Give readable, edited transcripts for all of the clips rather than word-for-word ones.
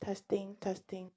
Testing, testing.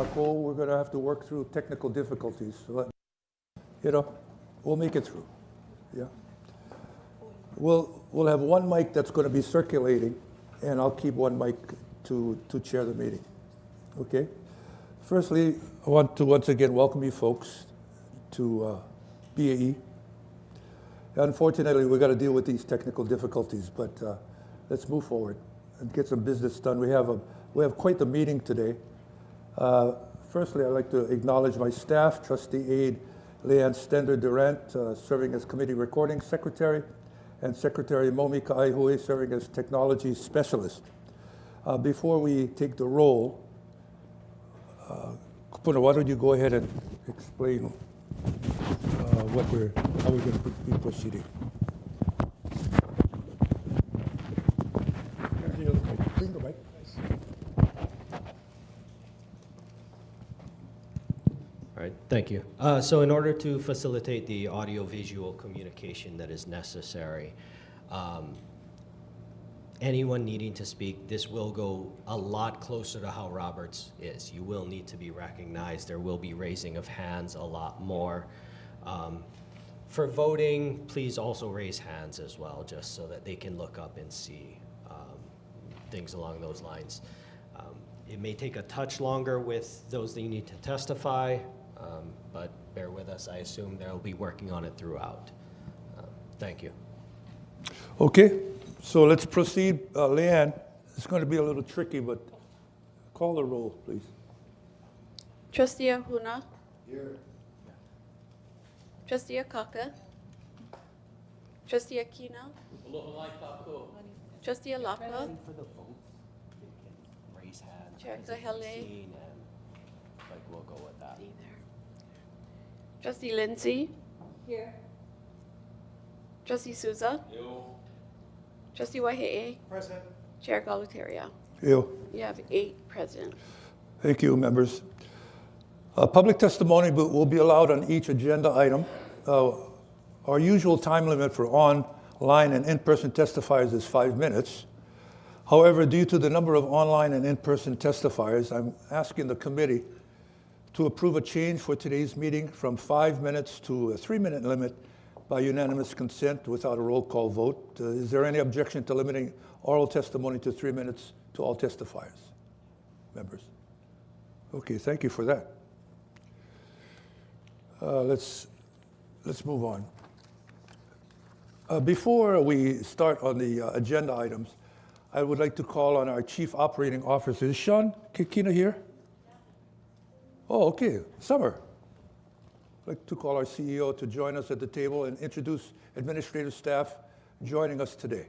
Cole, we're going to have to work through technical difficulties. But, we'll make it through. Yeah. We'll have one mic that's going to be circulating, and I'll keep one mic to chair the meeting. Okay? Firstly, I want to once again welcome you folks to BAE. Unfortunately, we've got to deal with these technical difficulties, but let's move forward and get some business done. We have quite the meeting today. Firstly, I'd like to acknowledge my staff, Trustee Aide Leanne Stender-Durant, serving as Committee Recording Secretary, and Secretary Mauli Ola Boardroom, serving as Technology Specialist. Before we take the roll, Pono, why don't you go ahead and explain how we're going to be proceeding. Bring the mic. All right, thank you. So in order to facilitate the audio-visual communication that is necessary, anyone needing to speak, this will go a lot closer to how Roberts is. You will need to be recognized. There will be raising of hands a lot more. For voting, please also raise hands as well, just so that they can look up and see things along those lines. It may take a touch longer with those that you need to testify, but bear with us. I assume they'll be working on it throughout. Thank you. Okay, so let's proceed. Leanne, it's going to be a little tricky, but call the roll, please. Trustee Ahuna. Here. Trustee Akaka. Trustee Hikina. Trustee Alapa. For the vote, they can raise hands. Chair Kahele. We'll go with that. Trustee Lindsay. Here. Trustee Souza. Yo. Trustee Waihe'e. Present. Chair Galutaria. You. You have 8 present. Thank you, members. Public testimony will be allowed on each agenda item. Our usual time limit for online and in-person testifiers is 5 minutes. However, due to the number of online and in-person testifiers, I'm asking the committee to approve a change for today's meeting from 5 minutes to a 3-minute limit by unanimous consent without a roll call vote. Is there any objection to limiting oral testimony to 3 minutes to all testifiers? Members? Okay, thank you for that. Let's move on. Before we start on the agenda items, I would like to call on our Chief Operating Officer. Is Sean Hikina here? Oh, okay. Summer. I'd like to call our CEO to join us at the table and introduce administrative staff joining us today.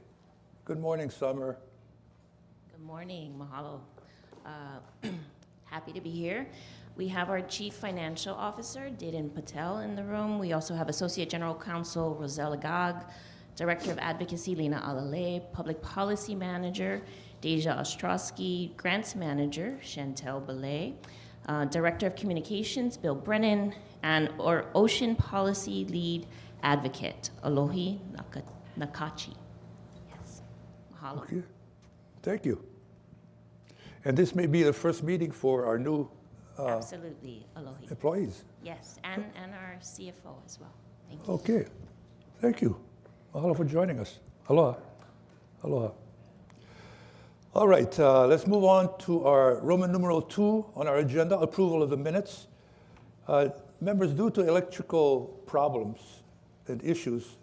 Good morning, Summer. Good morning, mahalo. Happy to be here. We have our Chief Financial Officer, Dayton Patel, in the room. We also have Associate General Counsel, Rosella Gag, Director of Advocacy, Lena Alale, Public Policy Manager, Deja Ostrowski, Grants Manager, Chantel Belay, Director of Communications, Bill Brennan, and our Ocean Policy Lead Advocate, Alohi Nakachi. Yes, mahalo. Okay. Thank you. And this may be the first meeting for our new Absolutely, Alohi. employees. Yes, and our CFO as well. Thank you. Okay. Thank you. Mahalo for joining us. Aloha. Aloha. All right, let's move on to our Roman numeral 2 on our agenda, approval of the minutes. Members, due to electrical problems and issues,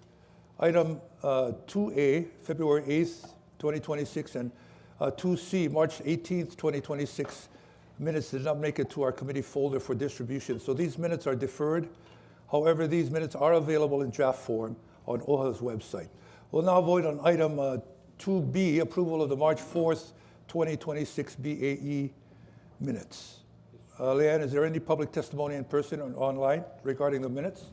item 2A, February 8th, 2026, and 2C, March 18th, 2026, minutes did not make it to our committee folder for distribution. So these minutes are deferred. However, these minutes are available in draft form on OHA's website. We'll now vote on item 2B, approval of the March 4th, 2026 BAE minutes. Leanne, is there any public testimony in person or online regarding the minutes?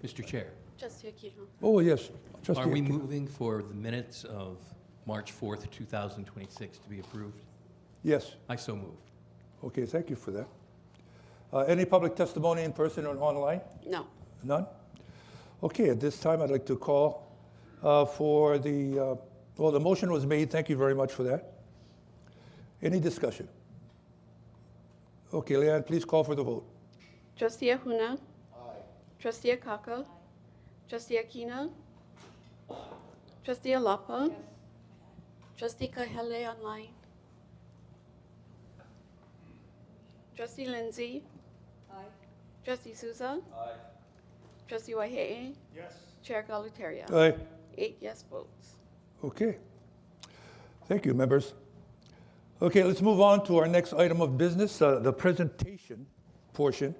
Mr. Chair, Trustee Aquino. Oh, yes. Trustee are we Hikina. moving for the minutes of March 4th, 2026 to be approved? Yes. I so move. Okay, thank you for that. Any public testimony in person or online? No. None? Okay, at this time, I'd like to call for the, well, the motion was made. Thank you very much for that. Any discussion? Okay, Leanne, please call for the vote. Trustee Ahuna. Aye. Trustee Akaka. Trustee Hikina. Trustee Alapa. Yes. Trustee Kahele online. Trustee Lindsay. Aye. Trustee Souza. Aye. Trustee Waihe'e. Yes. Chair Galutaria. Aye. 8 yes votes. Okay. Thank you, members. Okay, let's move on to our next item of business, the presentation portion,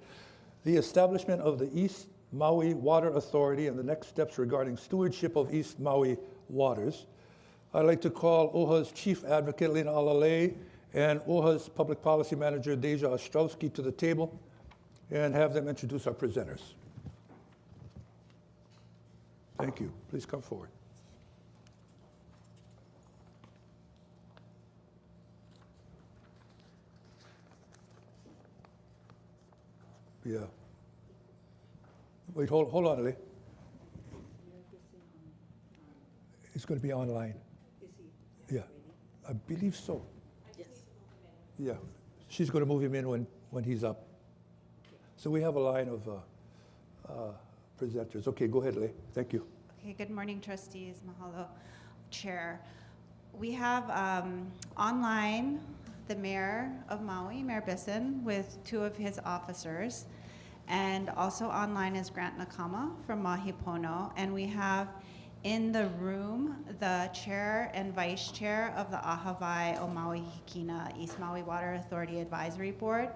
the establishment of the East Maui Water Authority and the next steps regarding stewardship of East Maui waters. I'd like to call OHA's Chief Advocate, Lina Alalei, and OHA's Public Policy Manager, Deja Ostrowski, to the table and have them introduce our presenters. Thank you. Please come forward. Yeah. Wait, hold on, Ali. It's going to be online. Is he? Yeah, I believe so. Yes. Yeah, she's going to move him in when he's up. So we have a line of presenters. Okay, go ahead, Leigh. Thank you. Okay, good morning, trustees. Mahalo, Chair. We have online the Mayor of Maui, Mayor Bissen, with 2 of his officers. And also online is Grant Nakama from Mahi Pono. And we have in the room the Chair and Vice Chair of the ʻAha o Maui Hikina East Maui Water Authority Advisory Board.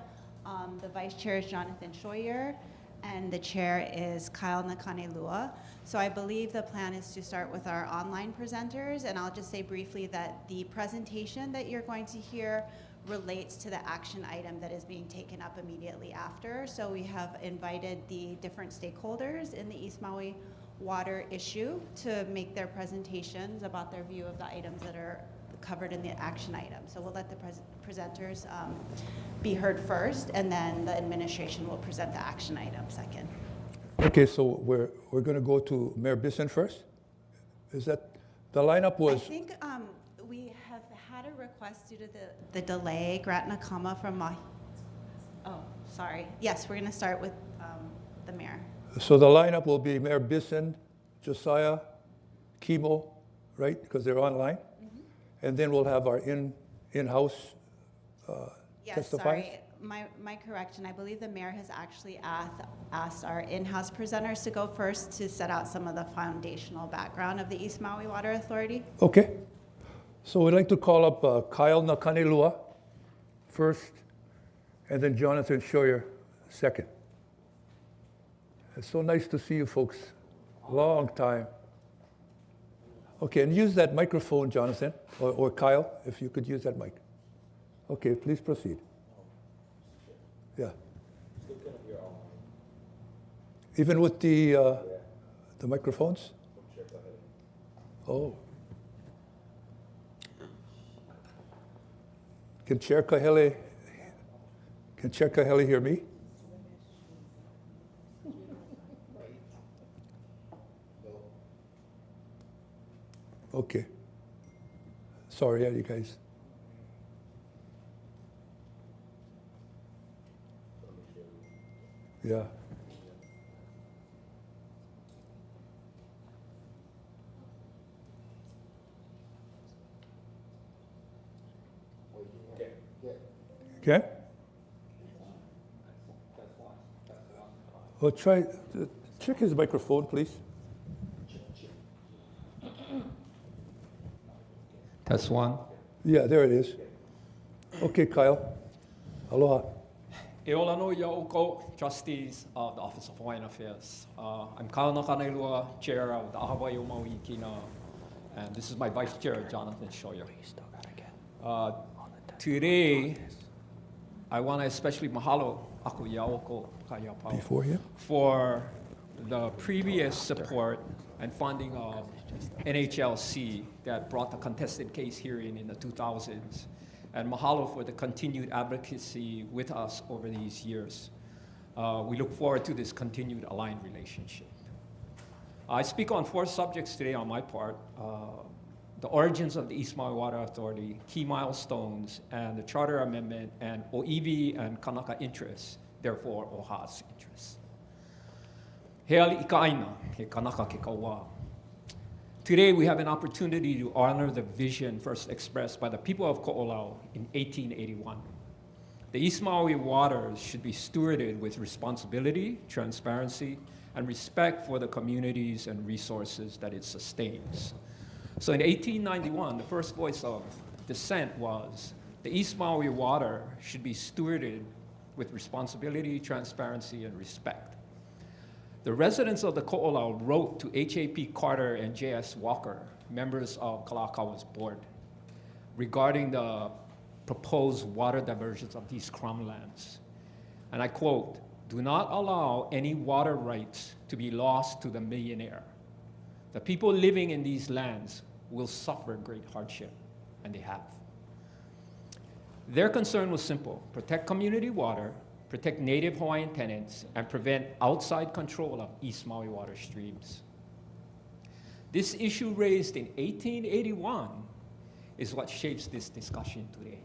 The Vice Chair is Jonathan Scheuer, and the Chair is Kyle Nakanelua. So I believe the plan is to start with our online presenters, and I'll just say briefly that the presentation that you're going to hear relates to the action item that is being taken up immediately after. So we have invited the different stakeholders in the East Maui water issue to make their presentations about their view of the items that are covered in the action item. So we'll let the presenters be heard first, and then the administration will present the action item second. Okay, so we're going to go to Mayor Bissen first? Is that, the lineup was? I think we have had a request due to the delay. Grant Nakama from Mahi. Oh, sorry. Yes, we're going to start with the mayor. So the lineup will be Mayor Bissen, Josiah, Kimo, right? Because they're online. Mm-hmm. And then we'll have our in-house yes, testifiers. Sorry. My correction, I believe the mayor has actually asked our in-house presenters to go first to set out some of the foundational background of the East Maui Water Authority. Okay. So we'd like to call up Kyle Nakanelua first, and then Jonathan Scheuer second. It's so nice to see you folks. Long time. Okay, and use that microphone, Jonathan, or Kyle, if you could use that mic. Okay, please proceed. Yeah. Even with the microphones? Oh. Can Chair Kahele hear me? Okay. Sorry, you guys. Yeah. Okay. Well, check his microphone, please. Test 1. Yeah, there it is. Okay, Kyle. Aloha. E ola no ia oko, trustees of the Office of Hawaiian Affairs. I'm Kyle Nakanelua, chair of the ʻAha o Maui Hikina, and this is my vice chair, Jonathan Scheuer. Today, I want to especially mahalo aku ia oko kaya pau Before him? for the previous support and funding of NHLC that brought the contested case hearing in the 2000s. And mahalo for the continued advocacy with us over these years. We look forward to this continued aligned relationship. I speak on 4 subjects today on my part. the origins of the East Maui Water Authority, key milestones, and the charter amendment, and Oiwi and Kanaka interests, therefore OHA's interests. He ali I ka aina, he kanaka ke kaua. Today we have an opportunity to honor the vision first expressed by the people of Ko'olau in 1881. The East Maui waters should be stewarded with responsibility, transparency, and respect for the communities and resources that it sustains. So in 1891, the first voice of dissent was, the East Maui water should be stewarded with responsibility, transparency, and respect. The residents of the Ko'olau wrote to H.A.P. Carter and J.S. Walker, members of Kalakaau's board, regarding the proposed water diversions of these crumblands. And I quote, "Do not allow any water rights to be lost to the millionaire. The people living in these lands will suffer great hardship," and they have. Their concern was simple: protect community water, protect native Hawaiian tenants, and prevent outside control of East Maui water streams. This issue raised in 1881 is what shapes this discussion today.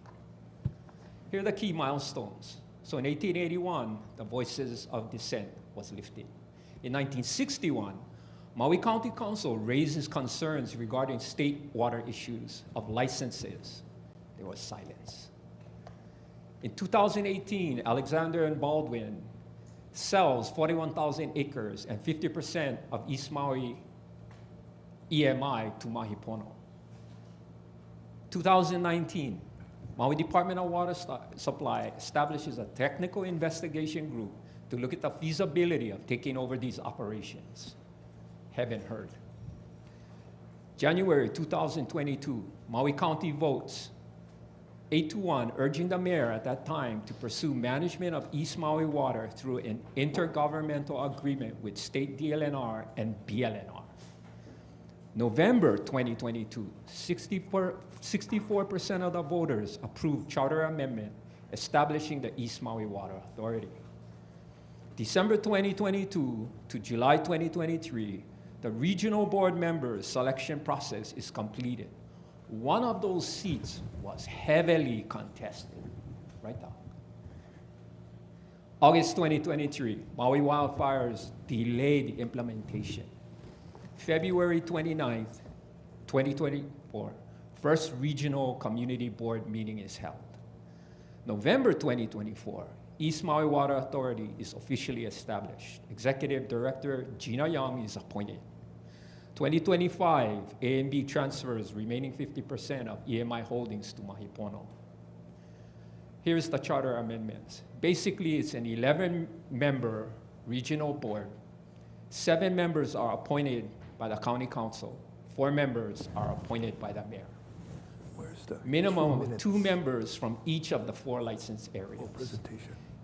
Here are the key milestones. So in 1881, the voices of dissent was lifted. In 1961, Maui County Council raises concerns regarding state water issues of licenses. There was silence. In 2018, Alexander and Baldwin sells 41,000 acres and 50% of East Maui EMI to Mahi Pono. 2019, Maui Department of Water Supply establishes a technical investigation group to look at the feasibility of taking over these operations. Haven't heard. January 2022, Maui County votes 8-1, urging the mayor at that time to pursue management of East Maui water through an intergovernmental agreement with state DLNR and BLNR. November 2022, 64% of the voters approved charter amendment establishing the East Maui Water Authority. December 2022 to July 2023, the regional board members selection process is completed. One of those seats was heavily contested, right now. August 2023, Maui wildfires delayed the implementation. February 29th, 2024, first regional community board meeting is held. November 2024, East Maui Water Authority is officially established. Executive Director Gina Young is appointed. 2025, A&B transfers remaining 50% of EMI holdings to Mahi Pono. Here's the charter amendments. Basically, it's an 11-member regional board. 7 members are appointed by the county council. 4 members are appointed by the mayor. Where's the Minimum of 2 members from each of the 4 licensed areas.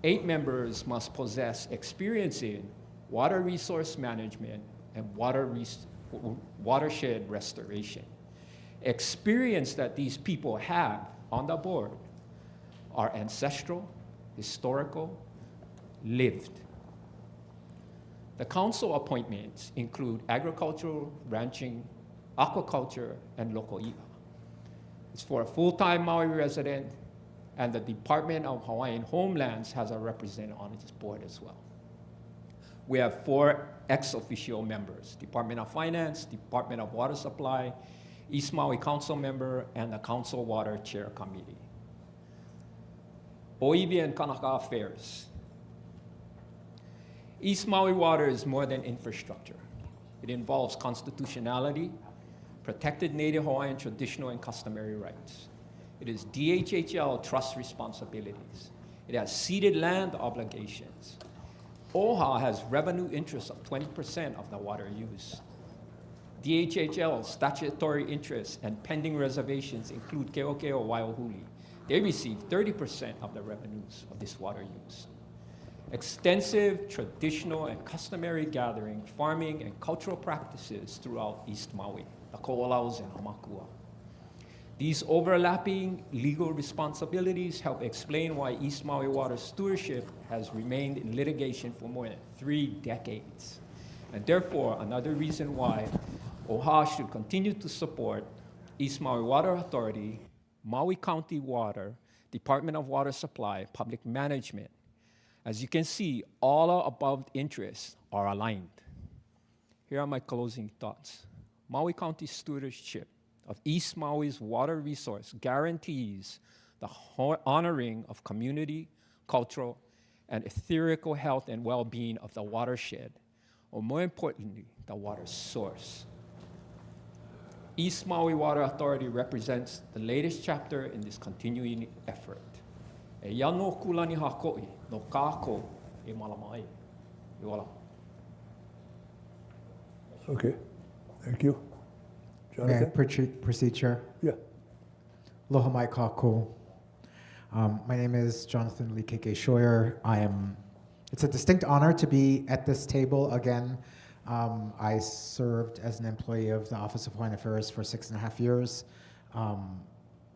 8 members must possess experience in water resource management and watershed restoration. Experience that these people have on the board are ancestral, historical, lived. The council appointments include agricultural, ranching, aquaculture, and local i'a. It's for a full-time Maui resident, and the Department of Hawaiian Homelands has a representative on its board as well. We have 4 ex-officio members: Department of Finance, Department of Water Supply, East Maui Council member, and the Council Water Chair Committee. Oiwi and Kanaka affairs. East Maui water is more than infrastructure. It involves constitutionality, protected Native Hawaiian traditional and customary rights. It is DHHL trust responsibilities. It has ceded land obligations. OHA has revenue interests of 20% of the water use. DHHL statutory interests and pending reservations include Keokeo Waiahuli. They receive 30% of the revenues of this water use. Extensive traditional and customary gathering, farming, and cultural practices throughout East Maui, the Ko'olaus and Hamakua. These overlapping legal responsibilities help explain why East Maui water stewardship has remained in litigation for more than 3 decades. And therefore, another reason why OHA should continue to support East Maui Water Authority, Maui County Water, Department of Water Supply, Public Management. As you can see, all our above interests are aligned. Here are my closing thoughts. Maui County Stewardship of East Maui's water resource guarantees the honoring of community, cultural, and etherical health and well-being of the watershed, or more importantly, the water source. East Maui Water Authority represents the latest chapter in this continuing effort. E ia no kulani hakoi, no kako e malamai. Iwala. Okay, thank you. May I Jonathan? proceed, Chair? Yeah. Aloha mai kako. My name is Jonathan Lee Keke Scheuer. It's a distinct honor to be at this table again. I served as an employee of the Office of Hawaiian Affairs for 6.5 years,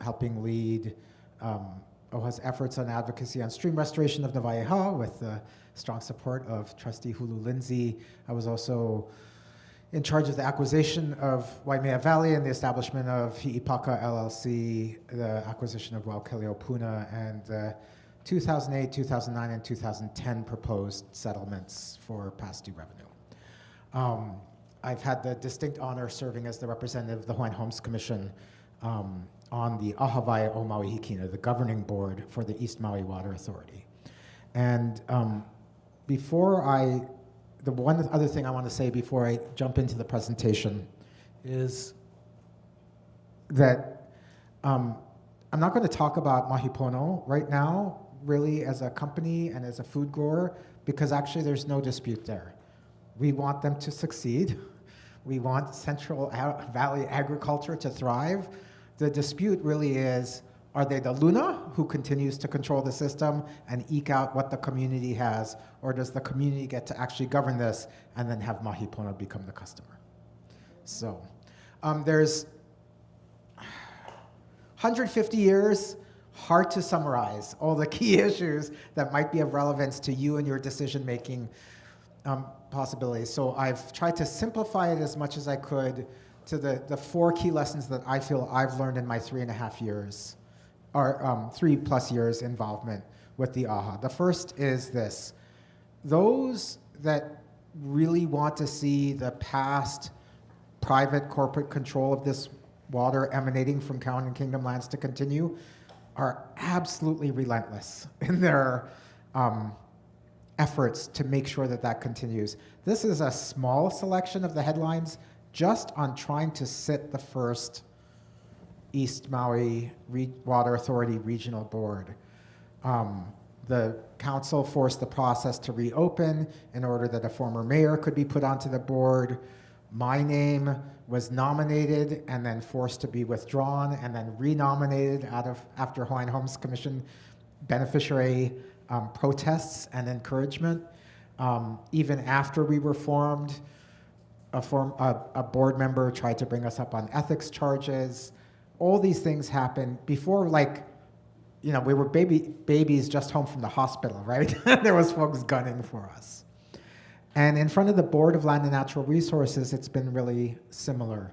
helping lead OHA's efforts on advocacy on stream restoration of Nava'iha with the strong support of Trustee Hulu Lindsay. I was also in charge of the acquisition of Waimea Valley and the establishment of Hi'ipaka LLC, the acquisition of Waukeleo Puna, and the 2008, 2009, and 2010 proposed settlements for past due revenue. I've had the distinct honor serving as the representative of the Hawaiian Homes Commission on the ʻAha o Maui Hikina, the governing board for the East Maui Water Authority. And the one other thing I want to say before I jump into the presentation is that I'm not going to talk about Mahi Pono right now, really as a company and as a food grower, because actually there's no dispute there. We want them to succeed. We want Central Valley agriculture to thrive. The dispute really is, are they the Luna who continues to control the system and eke out what the community has, or does the community get to actually govern this and then have Mahi Pono become the customer? So there's 150 years, hard to summarize all the key issues that might be of relevance to you and your decision-making possibilities. So I've tried to simplify it as much as I could to the 4 key lessons that I feel I've learned in my 3.5 years, or 3+ years involvement with the ʻAha. The first is this: those that really want to see the past private corporate control of this water emanating from Crown and Kingdom lands to continue are absolutely relentless in their efforts to make sure that that continues. This is a small selection of the headlines just on trying to sit the first East Maui Water Authority Regional Board. The council forced the process to reopen in order that a former mayor could be put onto the board. My name was nominated and then forced to be withdrawn and then renominated after Hawaiian Homes Commission beneficiary protests and encouragement. Even after we were formed, a board member tried to bring us up on ethics charges. All these things happened before, we were babies just home from the hospital, right? There was folks gunning for us. And in front of the Board of Land and Natural Resources, it's been really similar.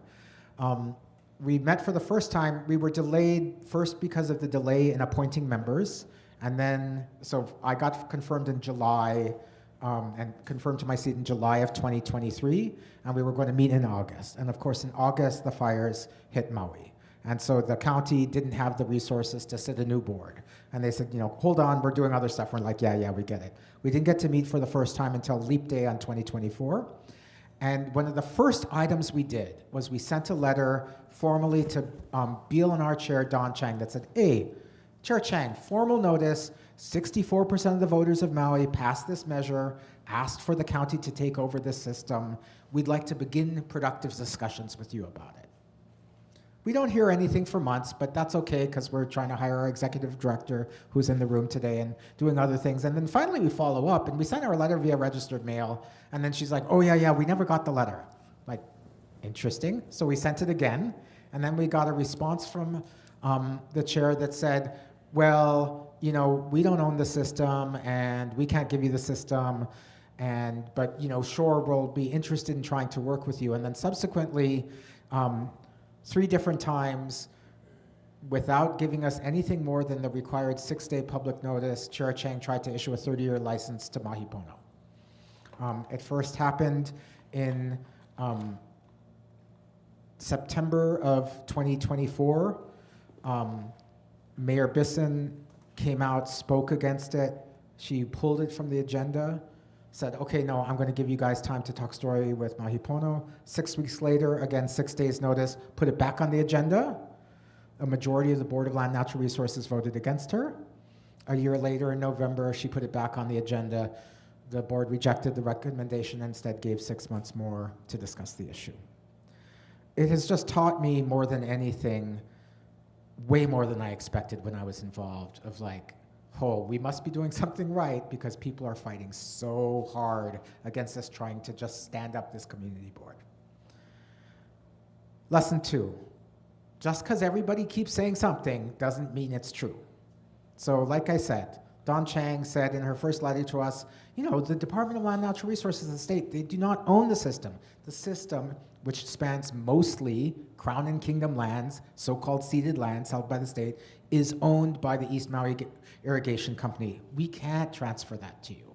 We met for the first time. We were delayed first because of the delay in appointing members. And then, so I got confirmed in July and confirmed to my seat in July of 2023. And we were going to meet in August. And of course, in August, the fires hit Maui. And so the county didn't have the resources to sit a new board. And they said, hold on, we're doing other stuff. We're like, yeah, we get it. We didn't get to meet for the first time until Leap Day on 2024. And one of the first items we did was we sent a letter formally to Beal and our chair, Don Chang, that said, hey, Chair Chang, formal notice, 64% of the voters of Maui passed this measure, asked for the county to take over this system. We'd like to begin productive discussions with you about it. We don't hear anything for months, but that's okay because we're trying to hire our executive director who's in the room today and doing other things. And then finally we follow up and we send her a letter via registered mail. And then she's like, oh yeah, we never got the letter. Like, interesting. So we sent it again. And then we got a response from the chair that said, well, we don't own the system and we can't give you the system. But Shore will be interested in trying to work with you. And then subsequently, 3 different times, without giving us anything more than the required 6-day public notice, Chair Chang tried to issue a 30-year license to Mahi Pono. It first happened in September of 2024. Mayor Bissen came out, spoke against it. She pulled it from the agenda, said, okay, no, I'm going to give you guys time to talk story with Mahi Pono. 6 weeks later, again, 6 days notice, put it back on the agenda. A majority of the Board of Land Natural Resources voted against her. A year later, in November, she put it back on the agenda. The board rejected the recommendation and instead gave 6 months more to discuss the issue. It has just taught me more than anything, way more than I expected when I was involved, of like, oh, we must be doing something right because people are fighting so hard against us trying to just stand up this community board. Lesson 2, just because everybody keeps saying something doesn't mean it's true. So like I said, Don Chang said in her first letter to us, you know, the Department of Land Natural Resources of the state, they do not own the system. The system, which spans mostly Crown and Kingdom lands, so-called ceded lands held by the state, is owned by the East Maui Irrigation Company. We can't transfer that to you.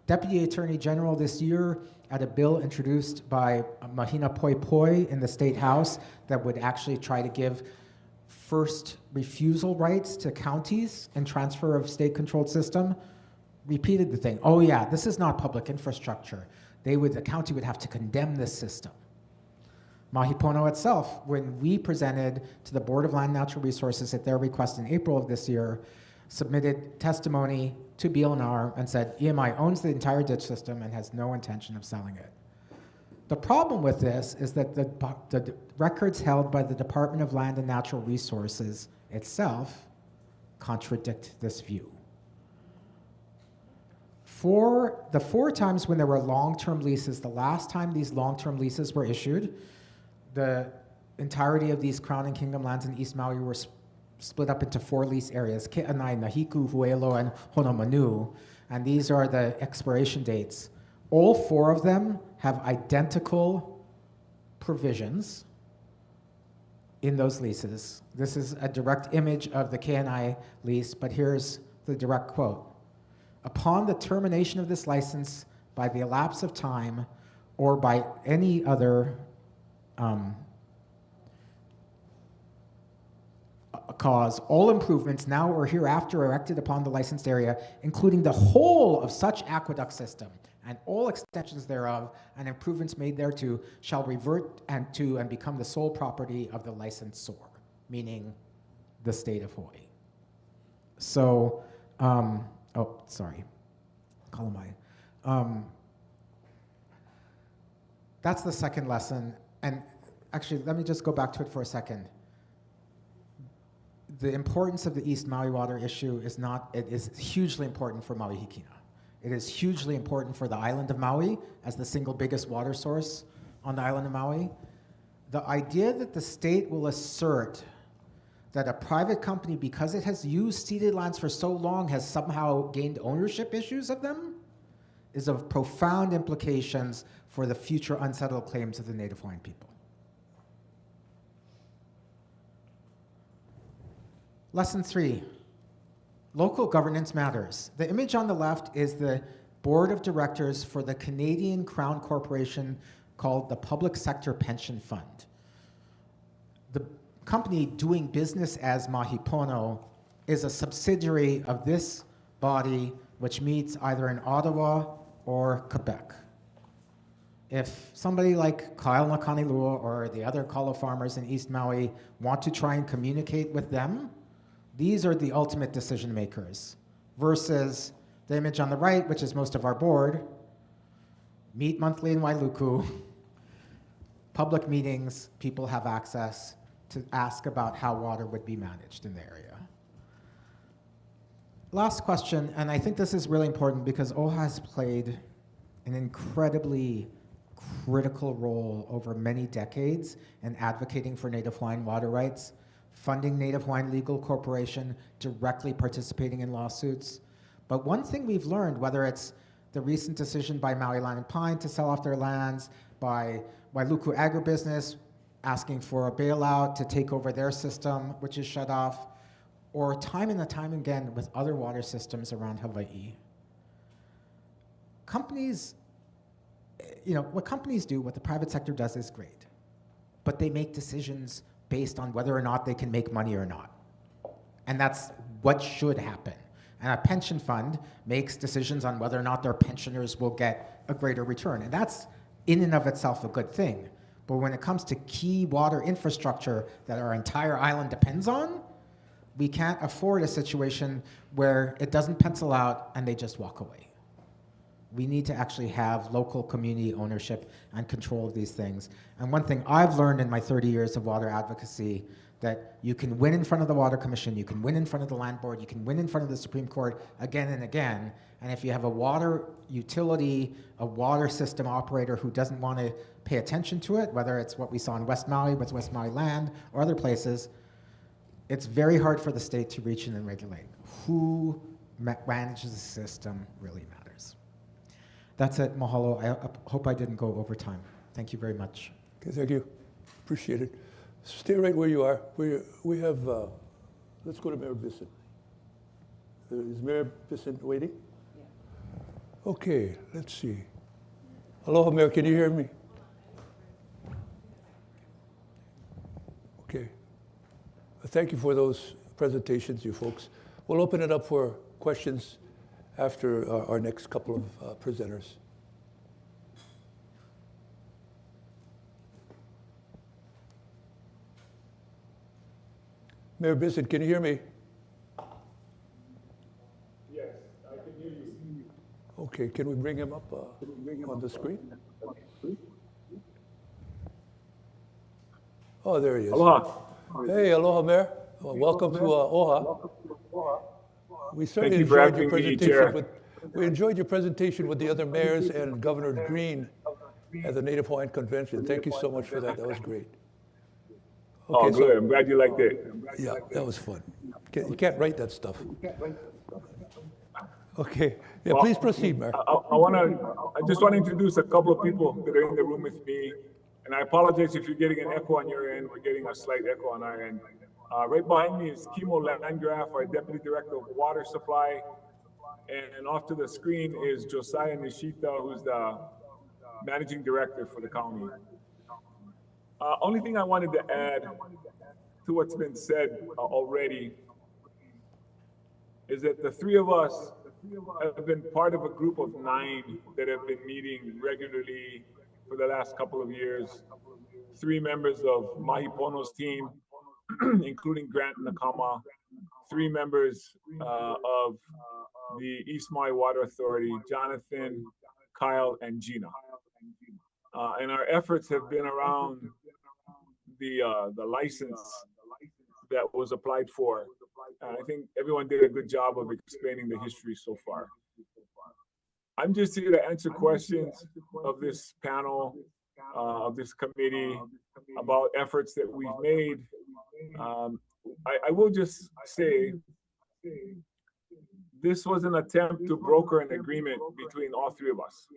Deputy Attorney General this year at a bill introduced by Mahina Poi Poi in the State House that would actually try to give first refusal rights to counties and transfer of state-controlled system, repeated the thing. Oh yeah, this is not public infrastructure. The county would have to condemn this system. Mahi Pono itself, when we presented to the Board of Land Natural Resources at their request in April of this year, submitted testimony to BLNR and said EMI owns the entire ditch system and has no intention of selling it. The problem with this is that the records held by the Department of Land and Natural Resources itself contradict this view. For the 4 times when there were long-term leases, the last time these long-term leases were issued, the entirety of these Crown and Kingdom lands in East Maui were split up into 4 lease areas, Ke'anai, Nahiku, Huelo, and Honomanu, and these are the expiration dates. All 4 of them have identical provisions in those leases. This is a direct image of the Ke'anai lease, but here's the direct quote. Upon the termination of this license by the elapse of time or by any other cause, all improvements now or hereafter erected upon the licensed area, including the whole of such aqueduct system and all extensions thereof and improvements made thereto, shall revert and become the sole property of the licensor, meaning the state of Hawaii. So, oh, sorry, Kalamai. That's the second lesson. And actually, let me just go back to it for a second. The importance of the East Maui water issue is it is hugely important for Maui Hikina. It is hugely important for the island of Maui as the single biggest water source on the island of Maui. The idea that the state will assert that a private company, because it has used ceded lands for so long, has somehow gained ownership issues of them is of profound implications for the future unsettled claims of the Native Hawaiian people. Lesson 3, local governance matters. The image on the left is the board of directors for the Canadian Crown Corporation called the Public Sector Pension Fund. The company doing business as Mahi Pono is a subsidiary of this body, which meets either in Ottawa or Quebec. If somebody like Kyle Nakanelua or the other kalo farmers in East Maui want to try and communicate with them, these are the ultimate decision makers, versus the image on the right, which is most of our board, meet monthly in Wailuku, public meetings, people have access to ask about how water would be managed in the area. Last question, and I think this is really important because OHA has played an incredibly critical role over many decades in advocating for Native Hawaiian water rights, funding Native Hawaiian Legal Corporation, directly participating in lawsuits. But one thing we've learned, whether it's the recent decision by Maui Land and Pine to sell off their lands, by Wailuku Agribusiness asking for a bailout to take over their system, which is shut off, or time and time again with other water systems around Hawaii. Companies, what companies do, what the private sector does is great, but they make decisions based on whether or not they can make money or not. And that's what should happen. And a pension fund makes decisions on whether or not their pensioners will get a greater return. And that's in and of itself a good thing. But when it comes to key water infrastructure that our entire island depends on, we can't afford a situation where it doesn't pencil out and they just walk away. We need to actually have local community ownership and control of these things. And one thing I've learned in my 30 years of water advocacy, that you can win in front of the Water Commission, you can win in front of the Land Board, you can win in front of the Supreme Court again and again. And if you have a water utility, a water system operator who doesn't want to pay attention to it, whether it's what we saw in West Maui with West Maui Land or other places, it's very hard for the state to reach in and regulate. Who manages the system really matters. That's it, mahalo. I hope I didn't go over time. Thank you very much. Okay, thank you. Appreciate it. Stay right where you are. We have, let's go to Mayor Bissen. Is Mayor Bissen waiting? Yeah. Okay, let's see. Aloha, Mayor, can you hear me? Okay. Thank you for those presentations, you folks. We'll open it up for questions after our next couple of presenters. Mayor Bissen, can you hear me? Yes, I can hear you. Okay, can we bring him up on the screen? Oh, there he is. Aloha. Hey, aloha, Mayor. Well, welcome to OHA. We certainly Thank you for enjoyed your having me, presentation. Chair. We enjoyed your presentation with the other mayors and Governor Green at the Native Hawaiian Convention. Thank you so much for that. That was great. Okay, Oh, good. I'm glad you liked it. Yeah, that was fun. You can't write that stuff. Okay. Yeah, Well, please proceed, Mayor. I just want to introduce a couple of people that are in the room with me. And I apologize if you're getting an echo on your end. We're getting a slight echo on our end. Right behind me is Kimo Landgraf, our Deputy Director of Water Supply. And off to the screen is Josiah Nishita, who's the Managing Director for the county. Only thing I wanted to add to what's been said already is that the three of us have been part of a group of 9 that have been meeting regularly for the last couple of years. 3 members of Mahi Pono's team, including Grant Nakama, 3 members of the East Maui Water Authority, Jonathan, Kyle, and Gina. And our efforts have been around the license that was applied for. I think everyone did a good job of explaining the history so far. I'm just here to answer questions of this panel, of this committee, about efforts that we've made. I will just say, this was an attempt to broker an agreement between all 3 of us.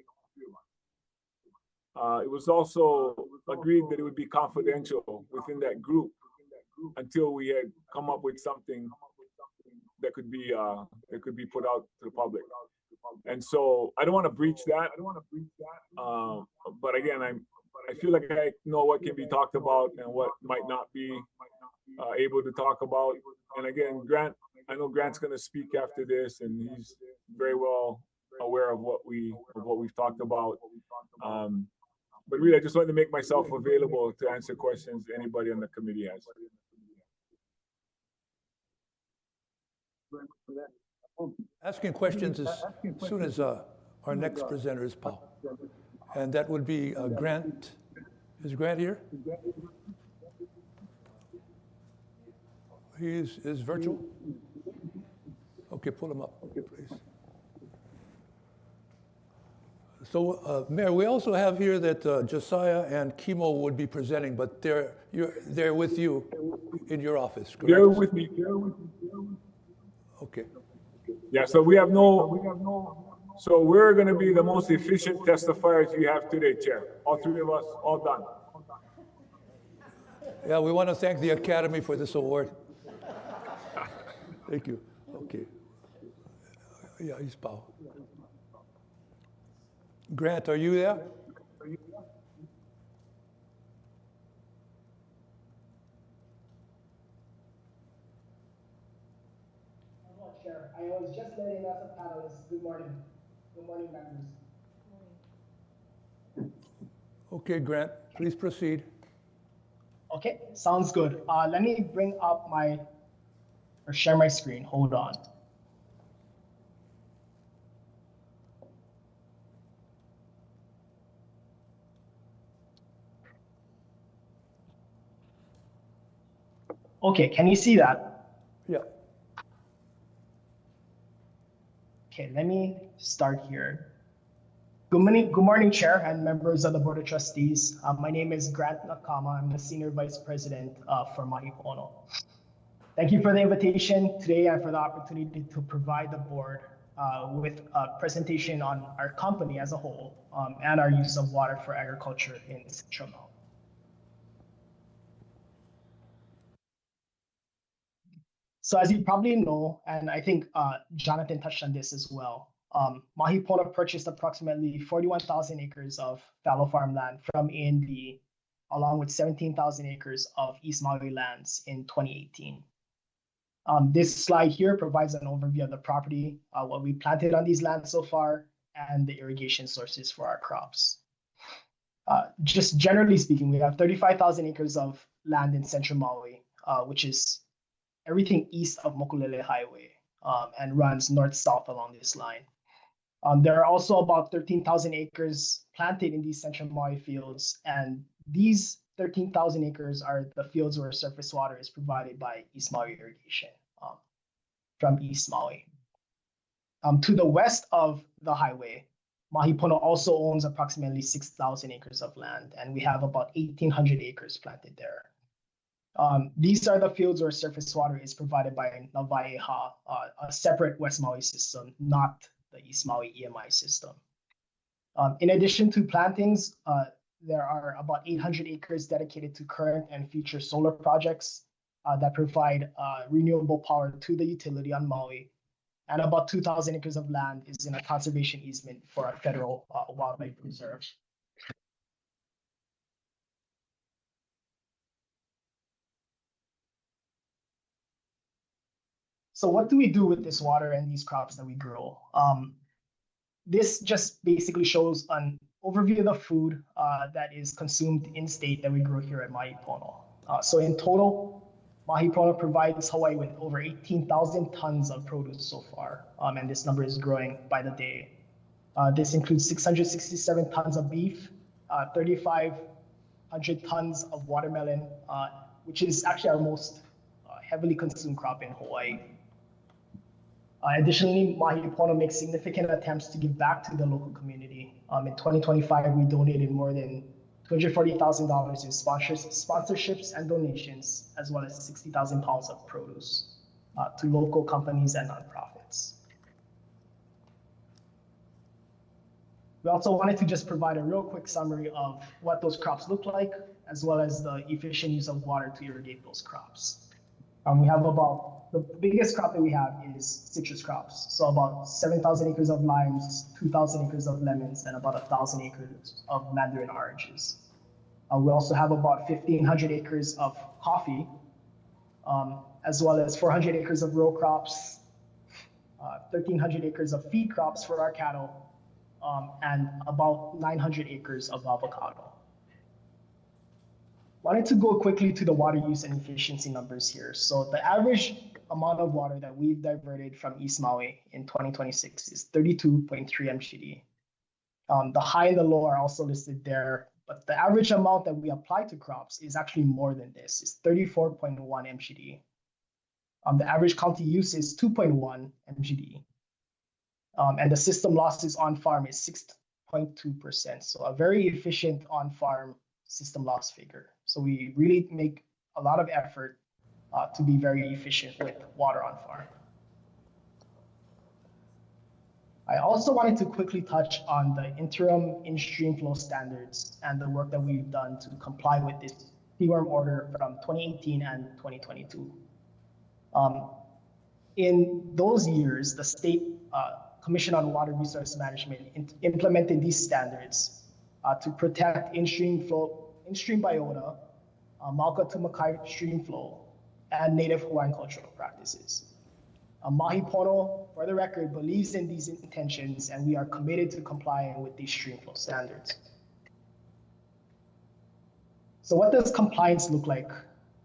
It was also agreed that it would be confidential within that group until we had come up with something that could be put out to the public. And so I don't want to breach that. But again, I feel like I know what can be talked about and what might not be able to talk about. And again, Grant, I know Grant's going to speak after this, and he's very well aware of what we've talked about. But really, I just wanted to make myself available to answer questions anybody on the committee has. Asking questions as soon as our next presenter is Paul. And that would be Grant. Is Grant here? He is virtual? Okay, pull him up, please. So, Mayor, we also have here that Josiah and Kimo would be presenting, but they're with you in your office, correct? They're with me. Okay. Yeah, so we have so we're going to be the most efficient testifiers you have today, Chair. All 3 of us, all done. Yeah, we want to thank the Academy for this award. Thank you. Okay. Yeah, he's Pao. Grant, are you there? Chair. I was just letting us a panelist. Good morning. Good morning, members. Okay, Grant, please proceed. Okay, sounds good. Let me bring up or share my screen. Hold on. Okay, can you see that? Yeah. Okay, let me start here. Good morning, Chair and members of the Board of Trustees. My name is Grant Nakama. I'm the Senior Vice President for Mahi Pono. Thank you for the invitation today and for the opportunity to provide the board with a presentation on our company as a whole and our use of water for agriculture in Central Maui. So as you probably know, and I think Jonathan touched on this as well, Mahi Pono purchased approximately 41,000 acres of fallow farmland from A&B, along with 17,000 acres of East Maui lands in 2018. This slide here provides an overview of the property, what we planted on these lands so far, and the irrigation sources for our crops. Just generally speaking, we have 35,000 acres of land in Central Maui, which is everything east of Mokulele Highway and runs north-south along this line. There are also about 13,000 acres planted in these Central Maui fields, and these 13,000 acres are the fields where surface water is provided by East Maui Irrigation from East Maui. To the west of the highway, Mahi Pono also owns approximately 6,000 acres of land, and we have about 1,800 acres planted there. These are the fields where surface water is provided by ʻAha, a separate West Maui system, not the East Maui EMI system. In addition to plantings, there are about 800 acres dedicated to current and future solar projects that provide renewable power to the utility on Maui. And about 2,000 acres of land is in a conservation easement for a federal wildlife reserve. So what do we do with this water and these crops that we grow? This just basically shows an overview of the food that is consumed in state that we grow here at Mahi Pono. So in total, Mahi Pono provides Hawaii with over 18,000 tons of produce so far, and this number is growing by the day. This includes 667 tons of beef, 3,500 tons of watermelon, which is actually our most heavily consumed crop in Hawaii. Additionally, Mahi Pono makes significant attempts to give back to the local community. In 2025, we donated more than $240,000 in sponsorships and donations, as well as 60,000 pounds of produce to local companies and nonprofits. We also wanted to just provide a real quick summary of what those crops look like, as well as the efficient use of water to irrigate those crops. We have the biggest crop that we have is citrus crops. So about 7,000 acres of limes, 2,000 acres of lemons, and about 1,000 acres of mandarin oranges. We also have about 1,500 acres of coffee, as well as 400 acres of row crops, 1,300 acres of feed crops for our cattle, and about 900 acres of avocado. Wanted to go quickly to the water use and efficiency numbers here. So the average amount of water that we've diverted from East Maui in 2026 is 32.3 mgd. The high and the low are also listed there, but the average amount that we apply to crops is actually more than this. It's 34.1 mgd. The average county use is 2.1 mgd. And the system losses on farm is 6.2%. So a very efficient on farm system loss figure. So we really make a lot of effort to be very efficient with water on farm. I also wanted to quickly touch on the interim in-stream flow standards and the work that we've done to comply with seaworm order from 2018 and 2022. In those years, the State Commission on Water Resource Management implemented these standards to protect in-stream biota, Mauka to Makai stream flow, and native Hawaiian cultural practices. Mahi Pono, for the record, believes in these intentions, and we are committed to complying with these stream flow standards. So what does compliance look like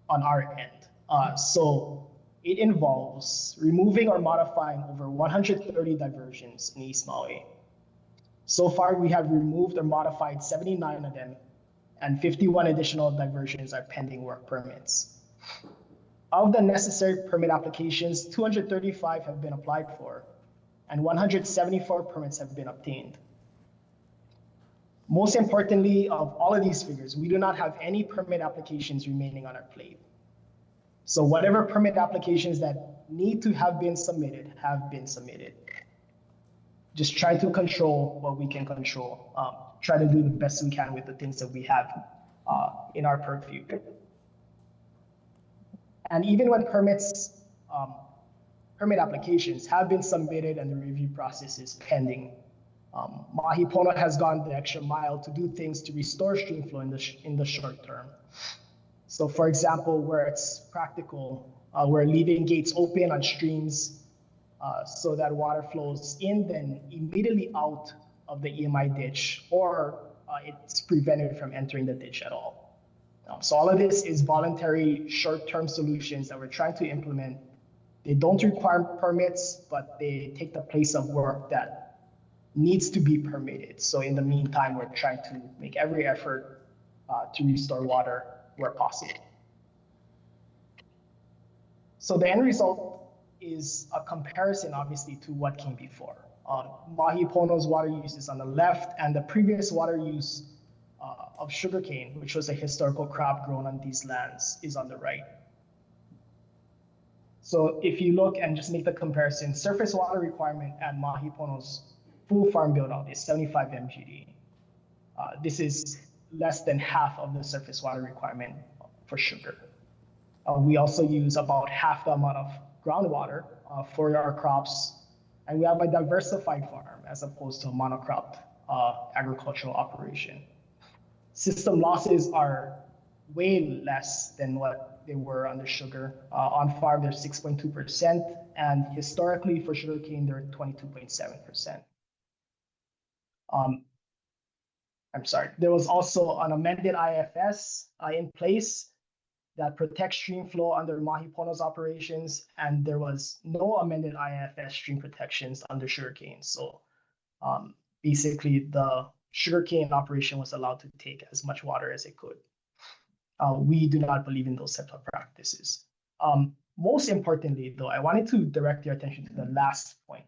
on our end? So it involves removing or modifying over 130 diversions in East Maui. So far, we have removed or modified 79 of them, and 51 additional diversions are pending work permits. Of the necessary permit applications, 235 have been applied for, and 174 permits have been obtained. Most importantly, of all of these figures, we do not have any permit applications remaining on our plate. So whatever permit applications that need to have been submitted have been submitted. Just try to control what we can control. Try to do the best we can with the things that we have in our purview. And even when permit applications have been submitted and the review process is pending, Mahi Pono has gone the extra mile to do things to restore stream flow in the short term. So for example, where it's practical, we're leaving gates open on streams so that water flows in then immediately out of the EMI ditch, or it's prevented from entering the ditch at all. So all of this is voluntary short-term solutions that we're trying to implement. They don't require permits, but they take the place of work that needs to be permitted. So in the meantime, we're trying to make every effort to restore water where possible. So the end result is a comparison, obviously, to what came before. Mahi Pono's water use is on the left, and the previous water use of sugarcane, which was a historical crop grown on these lands, is on the right. So if you look and just make the comparison, surface water requirement at Mahi Pono's full farm build-out is 75 mgd. This is less than half of the surface water requirement for sugar. We also use about half the amount of groundwater for our crops, and we have a diversified farm as opposed to a monocropped agricultural operation. System losses are way less than what they were under sugar. On farm, they're 6.2%, and historically for sugarcane, they're 22.7%. I'm sorry, there was also an amended IFS in place that protects stream flow under Mahi Pono's operations, and there was no amended IFS stream protections under sugarcane. So basically, the sugarcane operation was allowed to take as much water as it could. We do not believe in those types of practices. Most importantly, though, I wanted to direct your attention to the last point.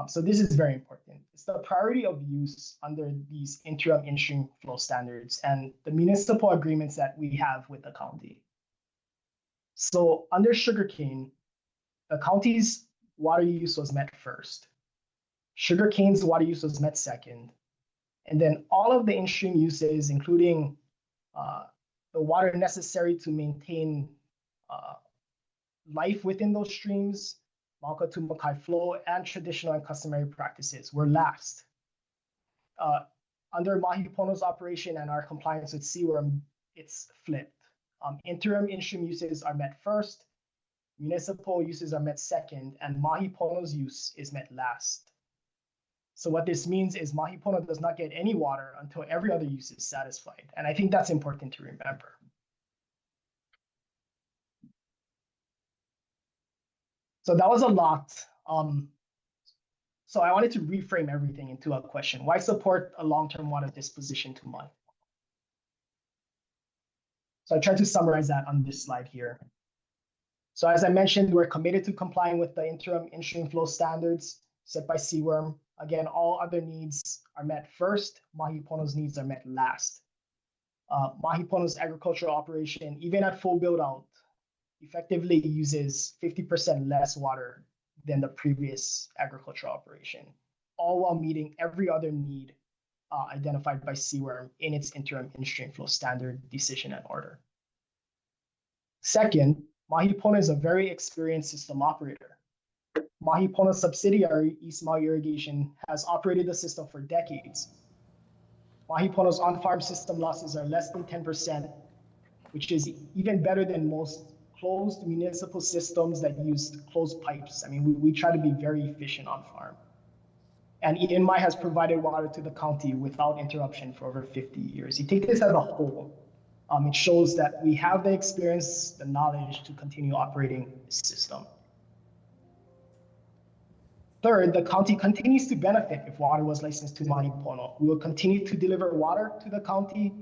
So this is very important. It's the priority of use under these interim in-stream flow standards and the municipal agreements that we have with the county. So under sugarcane, the county's water use was met first. Sugarcane's water use was met second. And then all of the in-stream uses, including the water necessary to maintain life within those streams, Mauka to Makai flow, and traditional and customary practices were last. Under Mahi Pono's operation and our compliance with seaworm, it's flipped. Interim in-stream uses are met first, municipal uses are met second, and Mahi Pono's use is met last. So what this means is Mahi Pono does not get any water until every other use is satisfied. And I think that's important to remember. So that was a lot. So I wanted to reframe everything into a question. Why support a long-term water disposition to Mahi? So I tried to summarize that on this slide here. So as I mentioned, we're committed to complying with the interim in-stream flow standards set by seaworm. Again, all other needs are met first. Mahi Pono's needs are met last. Mahi Pono's agricultural operation, even at full build-out, effectively uses 50% less water than the previous agricultural operation, all while meeting every other need identified by Scheuer in its interim in-stream flow standard decision and order. Second, Mahi Pono is a very experienced system operator. Mahi Pono's subsidiary, East Maui Irrigation, has operated the system for decades. Mahi Pono's on-farm system losses are less than 10%, which is even better than most closed municipal systems that use closed pipes. I mean, we try to be very efficient on farm. And ENMI has provided water to the county without interruption for over 50 years. You take this as a whole, it shows that we have the experience, the knowledge to continue operating the system. Third, the county continues to benefit if water was licensed to Mahi Pono. We will continue to deliver water to the county.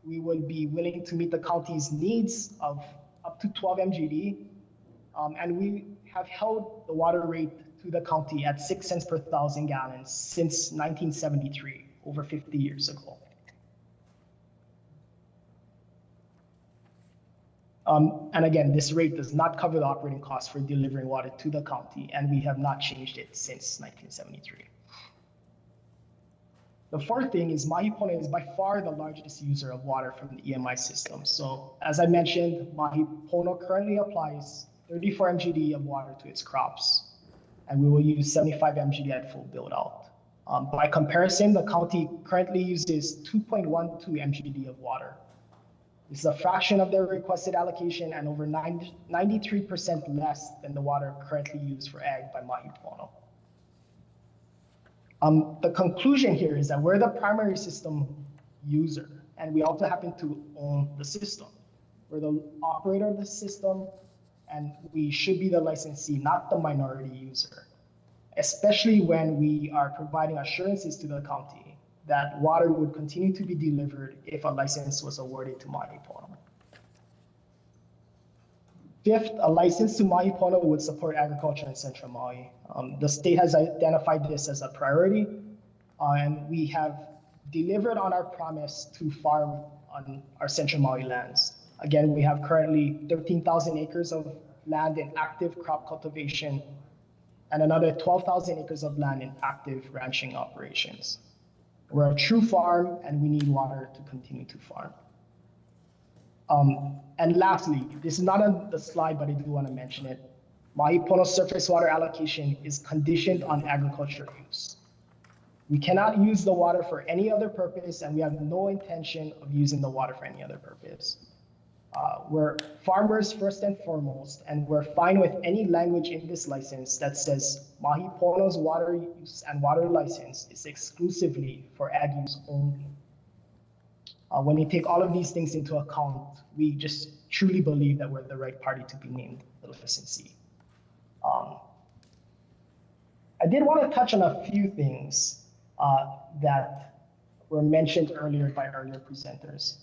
We will be willing to meet the county's needs of up to 12 MGD. And we have held the water rate to the county at 6 cents per 1,000 gallons since 1973, over 50 years ago. And again, this rate does not cover the operating costs for delivering water to the county, and we have not changed it since 1973. The fourth thing is Mahi Pono is by far the largest user of water from the EMI system. So as I mentioned, Mahi Pono currently applies 34 MGD of water to its crops, and we will use 75 MGD at full build out. By comparison, the county currently uses 2.12 MGD of water. This is a fraction of their requested allocation and over 93% less than the water currently used for ag by Mahi Pono. The conclusion here is that we're the primary system user, and we also happen to own the system. We're the operator of the system, and we should be the licensee, not the minority user, especially when we are providing assurances to the county that water would continue to be delivered if a license was awarded to Mahi Pono. Fifth, a license to Mahi Pono would support agriculture in Central Maui. The state has identified this as a priority, and we have delivered on our promise to farm on our Central Maui lands. Again, we have currently 13,000 acres of land in active crop cultivation and another 12,000 acres of land in active ranching operations. We're a true farm, and we need water to continue to farm. And lastly, this is not on the slide, but I do want to mention it. Mahi Pono surface water allocation is conditioned on agriculture use. We cannot use the water for any other purpose, and we have no intention of using the water for any other purpose. We're farmers first and foremost, and we're fine with any language in this license that says Mahi Pono's water use and water license is exclusively for ag use only. When you take all of these things into account, we just truly believe that we're the right party to be named the licensee. I did want to touch on a few things that were mentioned earlier by earlier presenters.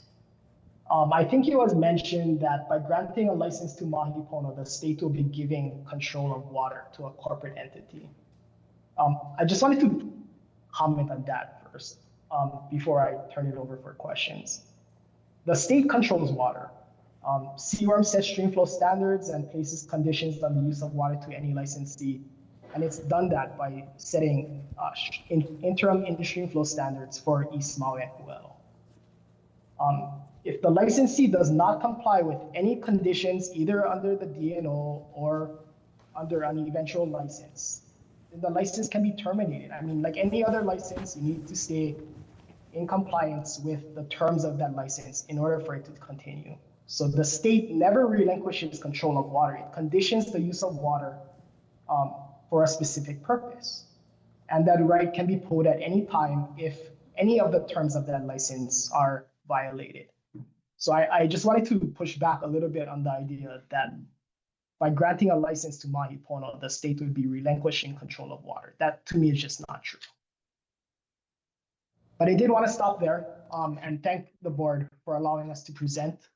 I think it was mentioned that by granting a license to Mahi Pono, the state will be giving control of water to a corporate entity. I just wanted to comment on that first before I turn it over for questions. The state controls water. CWRM sets stream flow standards and places conditions on the use of water to any licensee. And it's done that by setting interim in-stream flow standards for East Maui and Uelo. If the licensee does not comply with any conditions, either under the DNO or under an eventual license, then the license can be terminated. I mean, like any other license, you need to stay in compliance with the terms of that license in order for it to continue. So the state never relinquishes control of water. It conditions the use of water for a specific purpose. And that right can be pulled at any time if any of the terms of that license are violated. So I just wanted to push back a little bit on the idea that by granting a license to Mahi Pono, the state would be relinquishing control of water. That to me is just not true. But I did want to stop there and thank the board for allowing us to present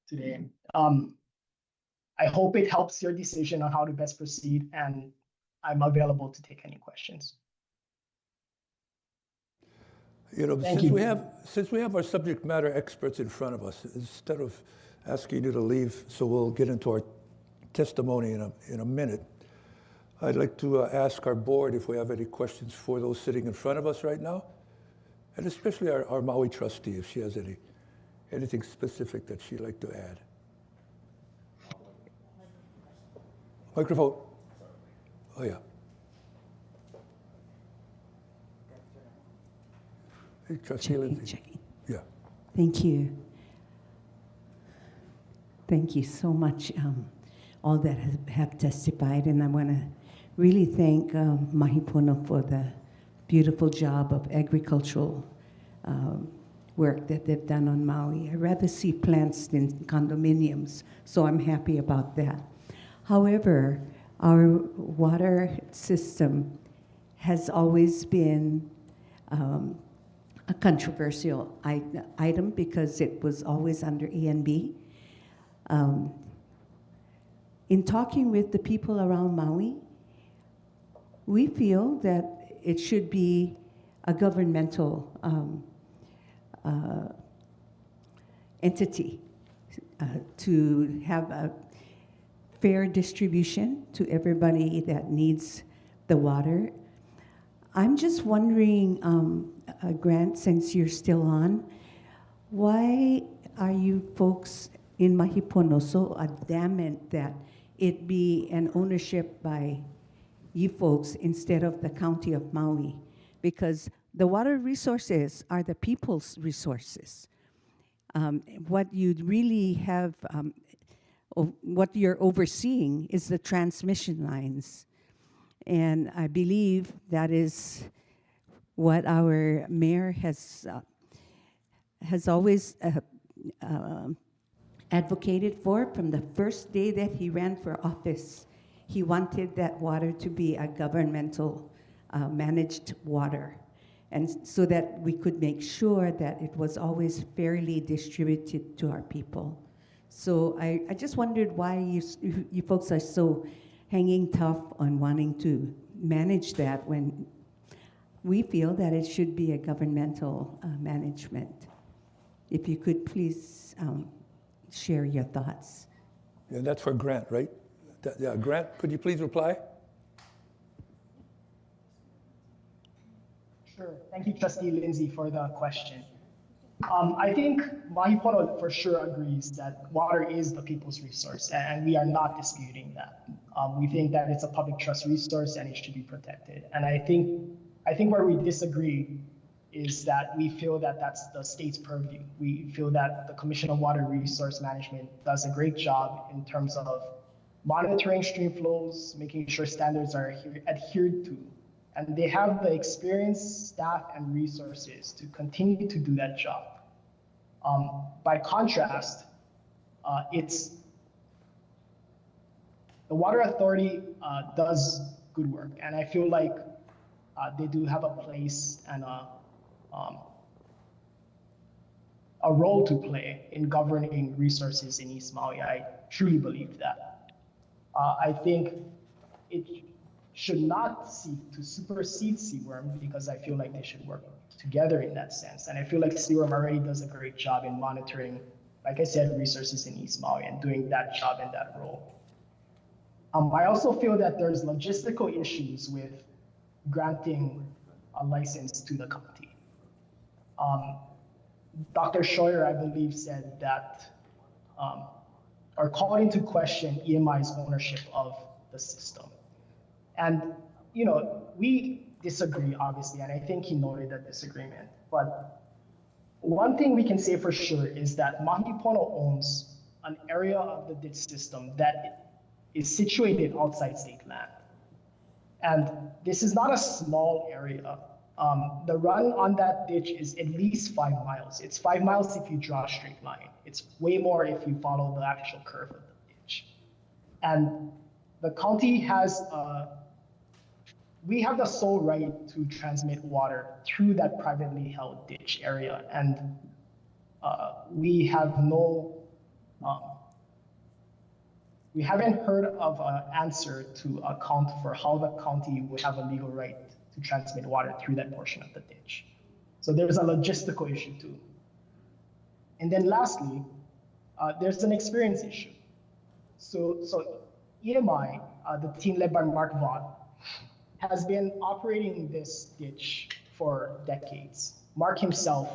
today. I hope it helps your decision on how to best proceed, and I'm available to take any questions. You know, since we have our subject matter experts in front of us, instead of asking you to leave, so we'll get into our testimony in a minute, I'd like to ask our board if we have any questions for those sitting in front of us right now. And especially our Maui trustee, if she has anything specific that she'd like to add. Microphone. Oh, yeah. Hey, Trustee Lindsay. Yeah. Thank you. Thank you so much, all that have testified. And I want to really thank Mahi Pono for the beautiful job of agricultural work that they've done on Maui. I'd rather see plants than condominiums, so I'm happy about that. However, our water system has always been a controversial item because it was always under ENB. In talking with the people around Maui, we feel that it should be a governmental entity to have a fair distribution to everybody that needs the water. I'm just wondering, Grant, since you're still on, why are you folks in Mahi Pono so adamant that it be an ownership by you folks instead of the county of Maui? Because the water resources are the people's resources. What you really have, what you're overseeing is the transmission lines. And I believe that is what our mayor has always advocated for from the first day that he ran for office. He wanted that water to be a governmental managed water, and so that we could make sure that it was always fairly distributed to our people. So I just wondered why you folks are so hanging tough on wanting to manage that when we feel that it should be a governmental management. If you could please share your thoughts. Yeah, that's for Grant, right? Yeah, Grant, could you please reply? Sure. Thank you, Trustee Lindsay, for the question. I think Mahi Pono for sure agrees that water is the people's resource, and we are not disputing that. We think that it's a public trust resource and it should be protected. And I think where we disagree is that we feel that that's the state's purview. We feel that the Commission on Water Resource Management does a great job in terms of monitoring stream flows, making sure standards are adhered to. And they have the experience, staff, and resources to continue to do that job. By contrast, the Water Authority does good work, and I feel like they do have a place and a role to play in governing resources in East Maui. I truly believe that. I think it should not seek to supersede CWRM because I feel like they should work together in that sense. And I feel like CWRM already does a great job in monitoring, like I said, resources in East Maui and doing that job and that role. I also feel that there's logistical issues with granting a license to the county. Dr. Scheuer, I believe, said that, or called into question EMI's ownership of the system. And, you know, we disagree, obviously, and I think he noted that disagreement. But one thing we can say for sure is that Mahi Pono owns an area of the ditch system that is situated outside state land. And this is not a small area. The run on that ditch is at least 5 miles. It's 5 miles if you draw a straight line. It's way more if you follow the actual curve of the ditch. And the county has, we have the sole right to transmit water through that privately held ditch area. And we have no, we haven't heard of an answer to account for how the county would have a legal right to transmit water through that portion of the ditch. So there's a logistical issue too. And then lastly, there's an experience issue. So EMI, the team led by Mark Vaught, has been operating this ditch for decades. Mark himself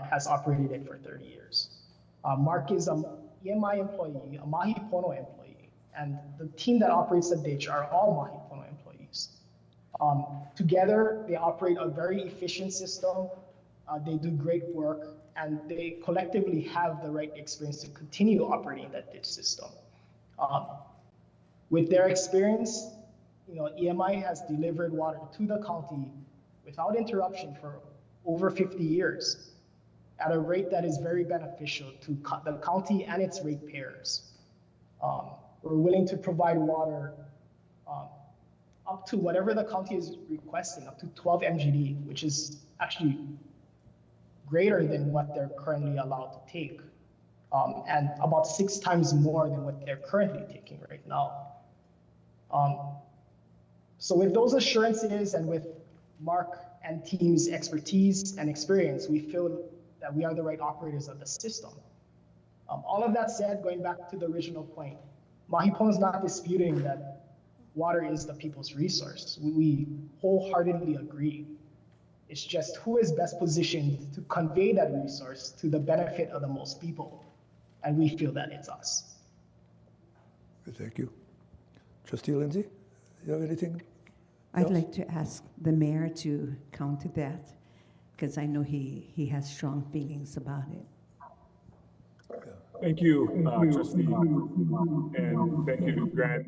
has operated it for 30 years. Mark is an EMI employee, a Mahi Pono employee, and the team that operates the ditch are all Mahi Pono employees. Together, they operate a very efficient system. They do great work, and they collectively have the right experience to continue operating that ditch system. With their experience, EMI has delivered water to the county without interruption for over 50 years at a rate that is very beneficial to the county and its ratepayers. We're willing to provide water up to whatever the county is requesting, up to 12 MGD, which is actually greater than what they're currently allowed to take, and about 6 times more than what they're currently taking right now. So with those assurances and with Mark and team's expertise and experience, we feel that we are the right operators of the system. All of that said, going back to the original point, Mahi Pono is not disputing that water is the people's resource. We wholeheartedly agree. It's just who is best positioned to convey that resource to the benefit of the most people. And we feel that it's us. Thank you. Trustee Lindsay, you have anything I'd else? like to ask the mayor to counter that, because I know he has strong feelings about it. Thank you, Trustee, and thank you, Grant.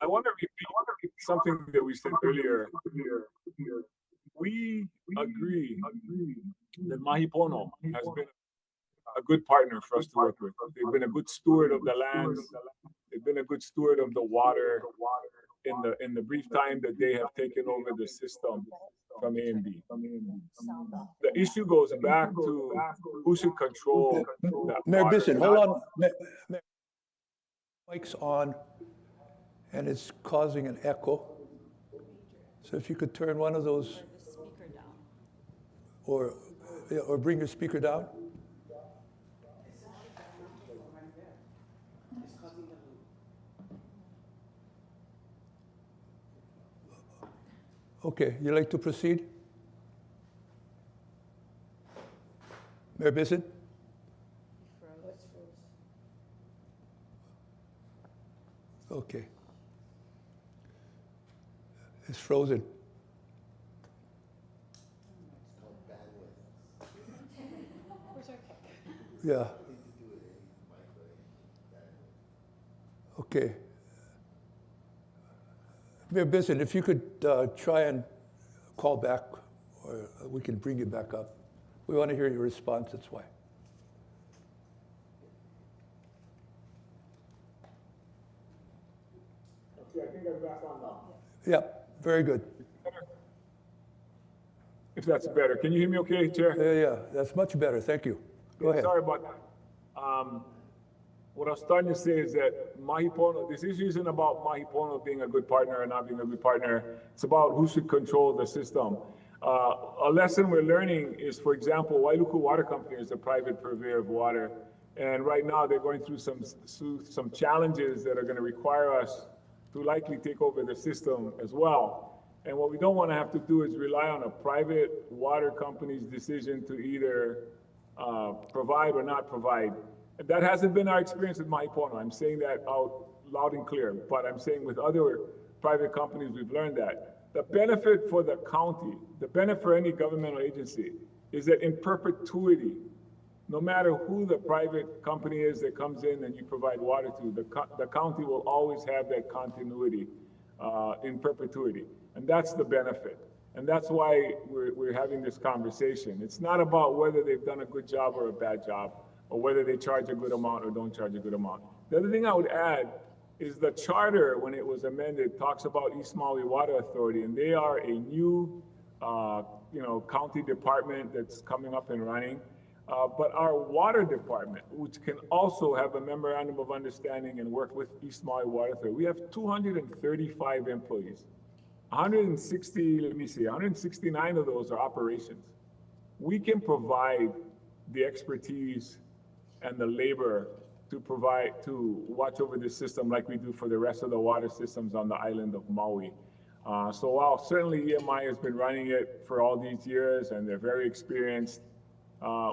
I want to repeat something that we said earlier. We agree that Mahi Pono has been a good partner for us to work with. They've been a good steward of the lands. They've been a good steward of the water in the brief time that they have taken over the system from A&B. The issue goes back to who should control that Mayor water. Bissen, hold on. Mic's on, and it's causing an echo. So if you could turn one of those, or bring your speaker down. Okay, you like to proceed? Mayor Bissen? Okay. It's frozen. Yeah. Okay. Mayor Bissen, if you could try and call back, or we can bring you back up. We want to hear your response, that's why. Okay, I think I'm back on now. Yeah, very good. If that's better. Can you hear me okay, Chair? Yeah, that's much better. Thank you. Go ahead. Sorry about that. What I was starting to say is that Mahi Pono, this issue isn't about Mahi Pono being a good partner or not being a good partner. It's about who should control the system. A lesson we're learning is, for example, Wailuku Water Company is a private purveyor of water. And right now they're going through some challenges that are going to require us to likely take over the system as well. And what we don't want to have to do is rely on a private water company's decision to either provide or not provide. And that hasn't been our experience with Mahi Pono. I'm saying that out loud and clear, but I'm saying with other private companies, we've learned that. The benefit for the county, the benefit for any governmental agency is that in perpetuity, no matter who the private company is that comes in and you provide water to, the county will always have that continuity in perpetuity. And that's the benefit. And that's why we're having this conversation. It's not about whether they've done a good job or a bad job, or whether they charge a good amount or don't charge a good amount. The other thing I would add is the charter, when it was amended, talks about East Maui Water Authority, and they are a new county department that's coming up and running. But our water department, which can also have a memorandum of understanding and work with East Maui Water Authority, we have 235 employees. 169 of those are operations. We can provide the expertise and the labor to watch over this system like we do for the rest of the water systems on the island of Maui. So while certainly EMI has been running it for all these years and they're very experienced,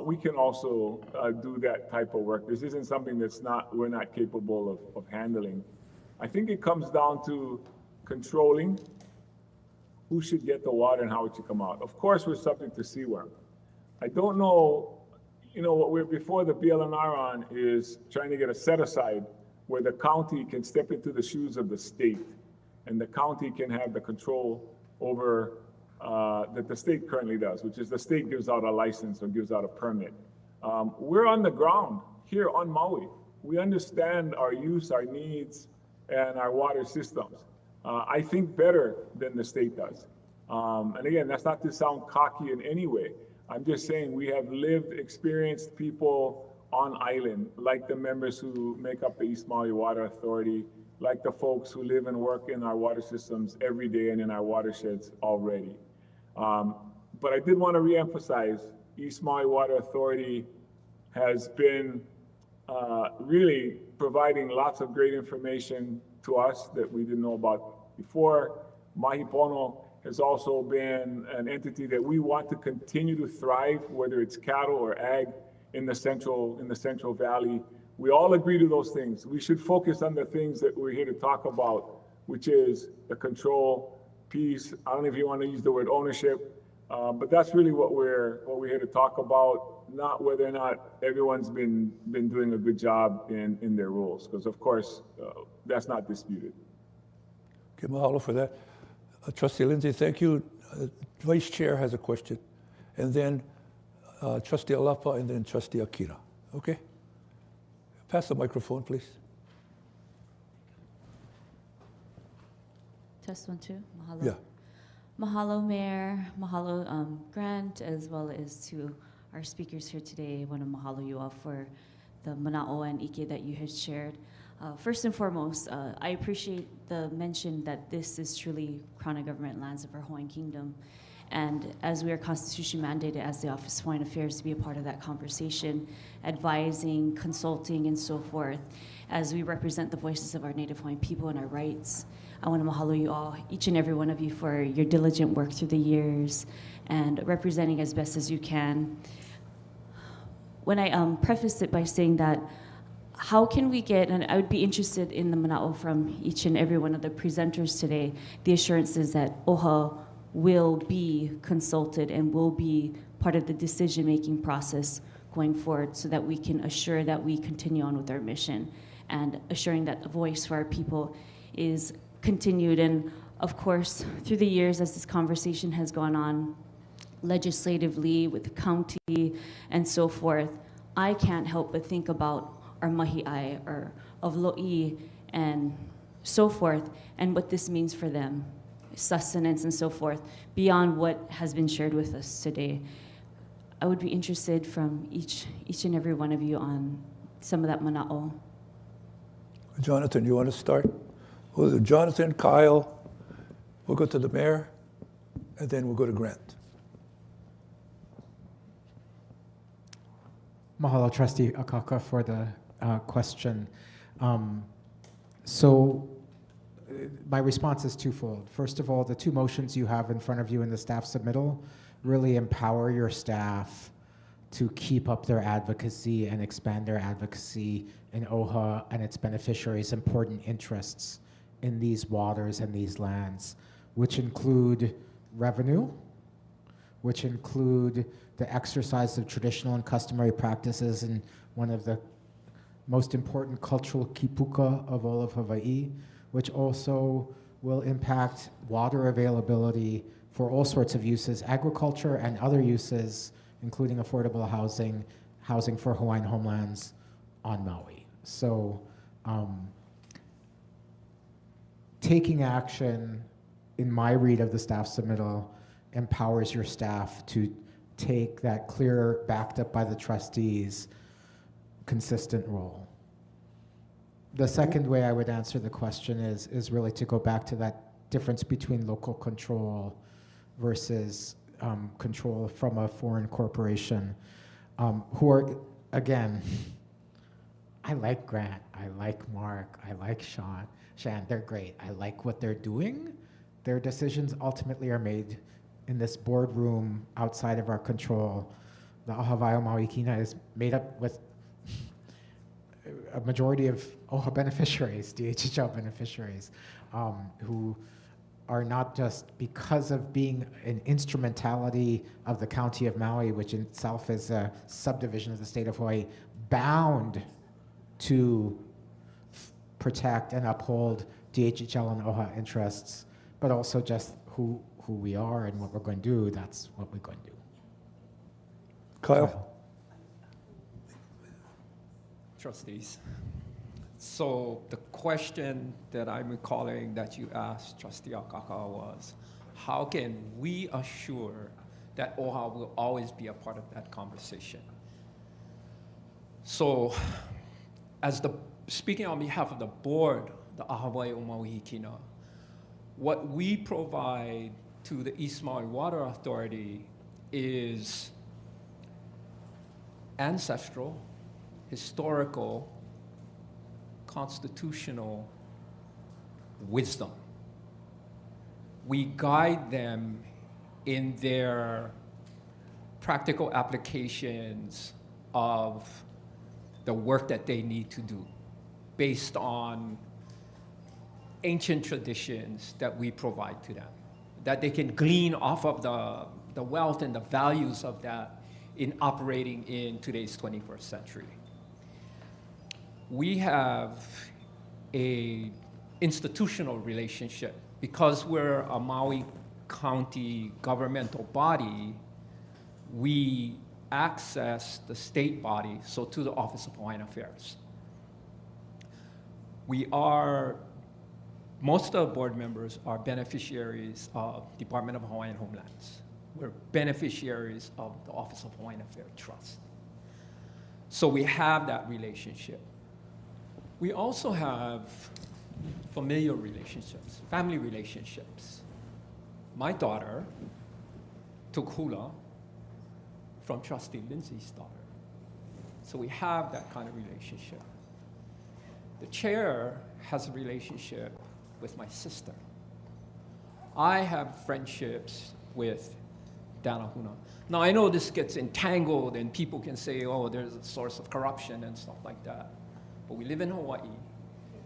we can also do that type of work. This isn't something we're not capable of handling. I think it comes down to controlling who should get the water and how it should come out. Of course, we're subject to seaworm. I don't know, what we're before the BLNR on is trying to get a set aside where the county can step into the shoes of the state, and the county can have the control over that the state currently does, which is the state gives out a license or gives out a permit. We're on the ground here on Maui. We understand our use, our needs, and our water systems. I think better than the state does. And again, that's not to sound cocky in any way. I'm just saying we have lived, experienced people on island, like the members who make up the East Maui Water Authority, like the folks who live and work in our water systems every day and in our watersheds already. But I did want to reemphasize, East Maui Water Authority has been really providing lots of great information to us that we didn't know about before. Mahi Pono has also been an entity that we want to continue to thrive, whether it's cattle or ag in the Central Valley. We all agree to those things. We should focus on the things that we're here to talk about, which is the control piece. I don't know if you want to use the word ownership, but that's really what we're here to talk about, not whether or not everyone's been doing a good job in their roles, because of course that's not disputed. Okay, mahalo for that. Trustee Lindsay, thank you. Vice Chair has a question, and then Trustee Alapa, and then Trustee Akira. Okay? Pass the microphone, please. Test 1, 2. Mahalo. Yeah. Mahalo, Mayor. Mahalo, Grant, as well as to our speakers here today. I want to mahalo you all for the mana'o and ike that you have shared. First and foremost, I appreciate the mention that this is truly Crown and Government lands of our Hawaiian Kingdom. And as we are constitutionally mandated as the Office of Hawaiian Affairs to be a part of that conversation, advising, consulting, and so forth, as we represent the voices of our Native Hawaiian people and our rights. I want to mahalo you all, each and every one of you, for your diligent work through the years and representing as best as you can. When I prefaced it by saying that, how can we get, and I would be interested in the mana'o from each and every one of the presenters today, the assurances that OHA will be consulted and will be part of the decision-making process going forward so that we can assure that we continue on with our mission and assuring that the voice for our people is continued. And of course, through the years as this conversation has gone on legislatively with the county and so forth, I can't help but think about our mahi'ai or of lo'i and so forth and what this means for them, sustenance and so forth, beyond what has been shared with us today. I would be interested from each and every one of you on some of that mana'o. Jonathan, you want to start? Well, Jonathan, Kyle, we'll go to the mayor, and then we'll go to Grant. Mahalo, Trustee Akaka, for the question. My response is twofold. First of all, the two motions you have in front of you in the staff submittal really empower your staff to keep up their advocacy and expand their advocacy in OHA and its beneficiaries' important interests in these waters and these lands, which include revenue, which include the exercise of traditional and customary practices in one of the most important cultural kipuka of all of Hawaii, which also will impact water availability for all sorts of uses, agriculture and other uses, including affordable housing, housing for Hawaiian homelands on Maui. So taking action, in my read of the staff submittal, empowers your staff to take that clear, backed up by the trustees, consistent role. The second way I would answer the question is really to go back to that difference between local control versus control from a foreign corporation, who are, again, I like Grant, I like Mark, I like Shan, they're great. I like what they're doing. Their decisions ultimately are made in this boardroom outside of our control. The ʻAha Maui Hikina is made up with a majority of OHA beneficiaries, DHHL beneficiaries, who are not just because of being an instrumentality of the County of Maui, which in itself is a subdivision of the state of Hawaii, bound to protect and uphold DHHL and OHA interests, but also just who we are and what we're going to do. That's what we're going to do. Kyle? Trustees. So the question that I'm recalling that you asked, Trustee Akaka, was how can we assure that OHA will always be a part of that conversation? So speaking on behalf of the board, the ʻAha Maui Hikina, what we provide to the East Maui Water Authority is ancestral, historical, constitutional wisdom. We guide them in their practical applications of the work that they need to do based on ancient traditions that we provide to them, that they can glean off of the wealth and the values of that in operating in today's 21st century. We have a institutional relationship because we're a Maui County governmental body. We access the state body, so to the Office of Hawaiian Affairs. Most of the board members are beneficiaries of Department of Hawaiian Homelands. We're beneficiaries of the Office of Hawaiian Affairs Trust. So we have that relationship. We also have familial relationships, family relationships. My daughter took hula from Trustee Lindsay's daughter. So we have that kind of relationship. The chair has a relationship with my sister. I have friendships with Dana Huna. Now I know this gets entangled and people can say, oh, there's a source of corruption and stuff like that. But we live in Hawaii,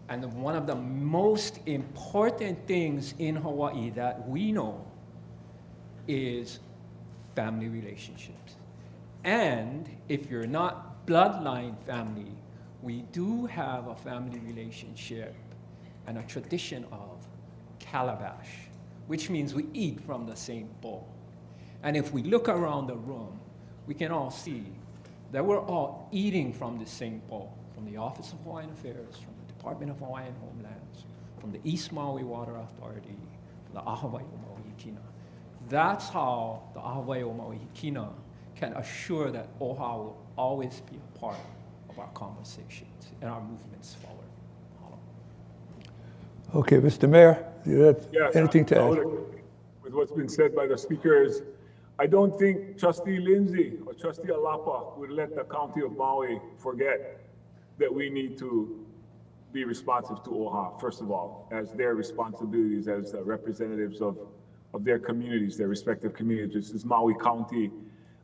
and one of the most important things in Hawaii that we know is family relationships. And if you're not bloodline family, we do have a family relationship and a tradition of calabash, which means we eat from the same bowl. And if we look around the room, we can all see that we're all eating from the same bowl, from the Office of Hawaiian Affairs, from the Department of Hawaiian Homelands, from the East Maui Water Authority, from the ʻAha Maui Hikina. That's how the ʻAha Maui Hikina can assure that OHA will always be a part of our conversations and our movements forward. Okay, Mr. Mayor, do you have anything to add? With what's been said by the speakers, I don't think Trustee Lindsay or Trustee Alapa would let the County of Maui forget that we need to be responsive to OHA, first of all, as their responsibilities as the representatives of their communities, their respective communities. This is Maui County.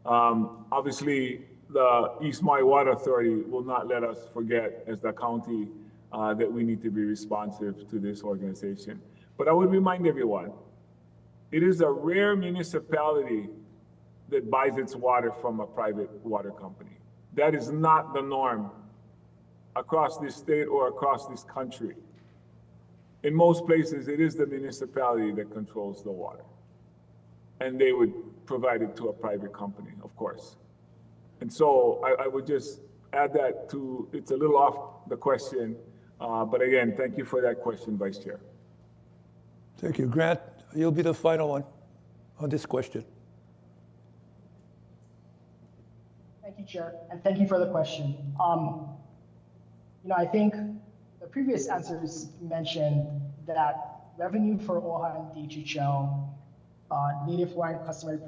Obviously, the East Maui Water Authority will not let us forget as the county that we need to be responsive to this organization. But I would remind everyone, it is a rare municipality that buys its water from a private water company. That is not the norm across this state or across this country. In most places, it is the municipality that controls the water. And they would provide it to a private company, of course. And so I would just add that to, it's a little off the question, but again, thank you for that question, Vice Chair. Thank you. Grant, you'll be the final one on this question. Thank you, Chair, and thank you for the question. I think the previous answers mentioned that revenue for OHA and DHHL, Native Hawaiian customary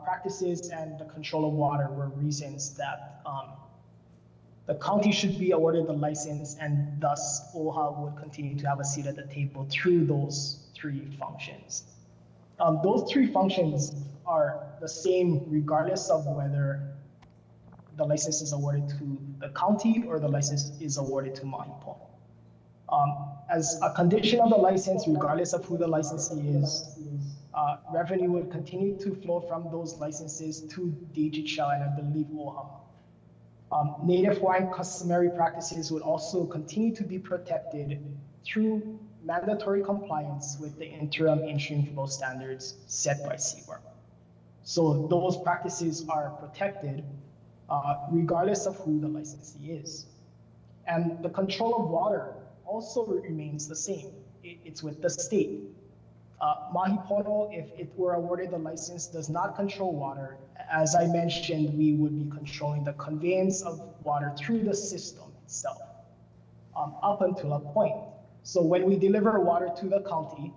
practices, and the control of water were reasons that the county should be awarded the license, and thus OHA would continue to have a seat at the table through those three functions. Those three functions are the same regardless of whether the license is awarded to the county or the license is awarded to Mahi Pono. As a condition of the license, regardless of who the licensee is, revenue would continue to flow from those licenses to DHHL and I believe OHA. Native Hawaiian customary practices would also continue to be protected through mandatory compliance with the interim in-stream flow standards set by CWAR. So those practices are protected regardless of who the licensee is. And the control of water also remains the same. It's with the state. Mahi Pono, if it were awarded the license, does not control water. As I mentioned, we would be controlling the conveyance of water through the system itself, up until a point. So when we deliver water to the county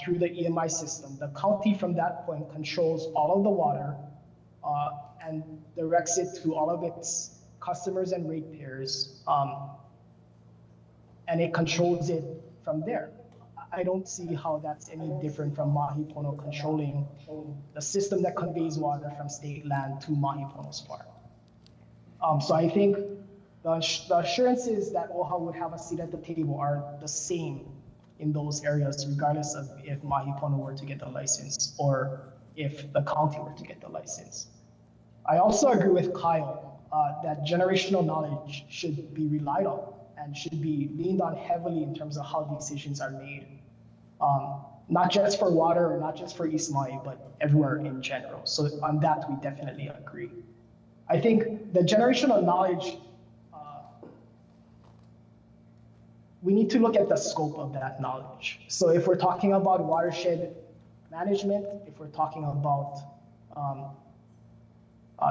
through the EMI system, the county from that point controls all of the water and directs it to all of its customers and ratepayers, and it controls it from there. I don't see how that's any different from Mahi Pono controlling the system that conveys water from state land to Mahi Pono's farm. So I think the assurances that OHA would have a seat at the table are the same in those areas, regardless of if Mahi Pono were to get the license or if the county were to get the license. I also agree with Kyle that generational knowledge should be relied on and should be leaned on heavily in terms of how decisions are made. Not just for water or not just for East Maui, but everywhere in general. So on that, we definitely agree. I think the generational knowledge, we need to look at the scope of that knowledge. So if we're talking about watershed management, if we're talking about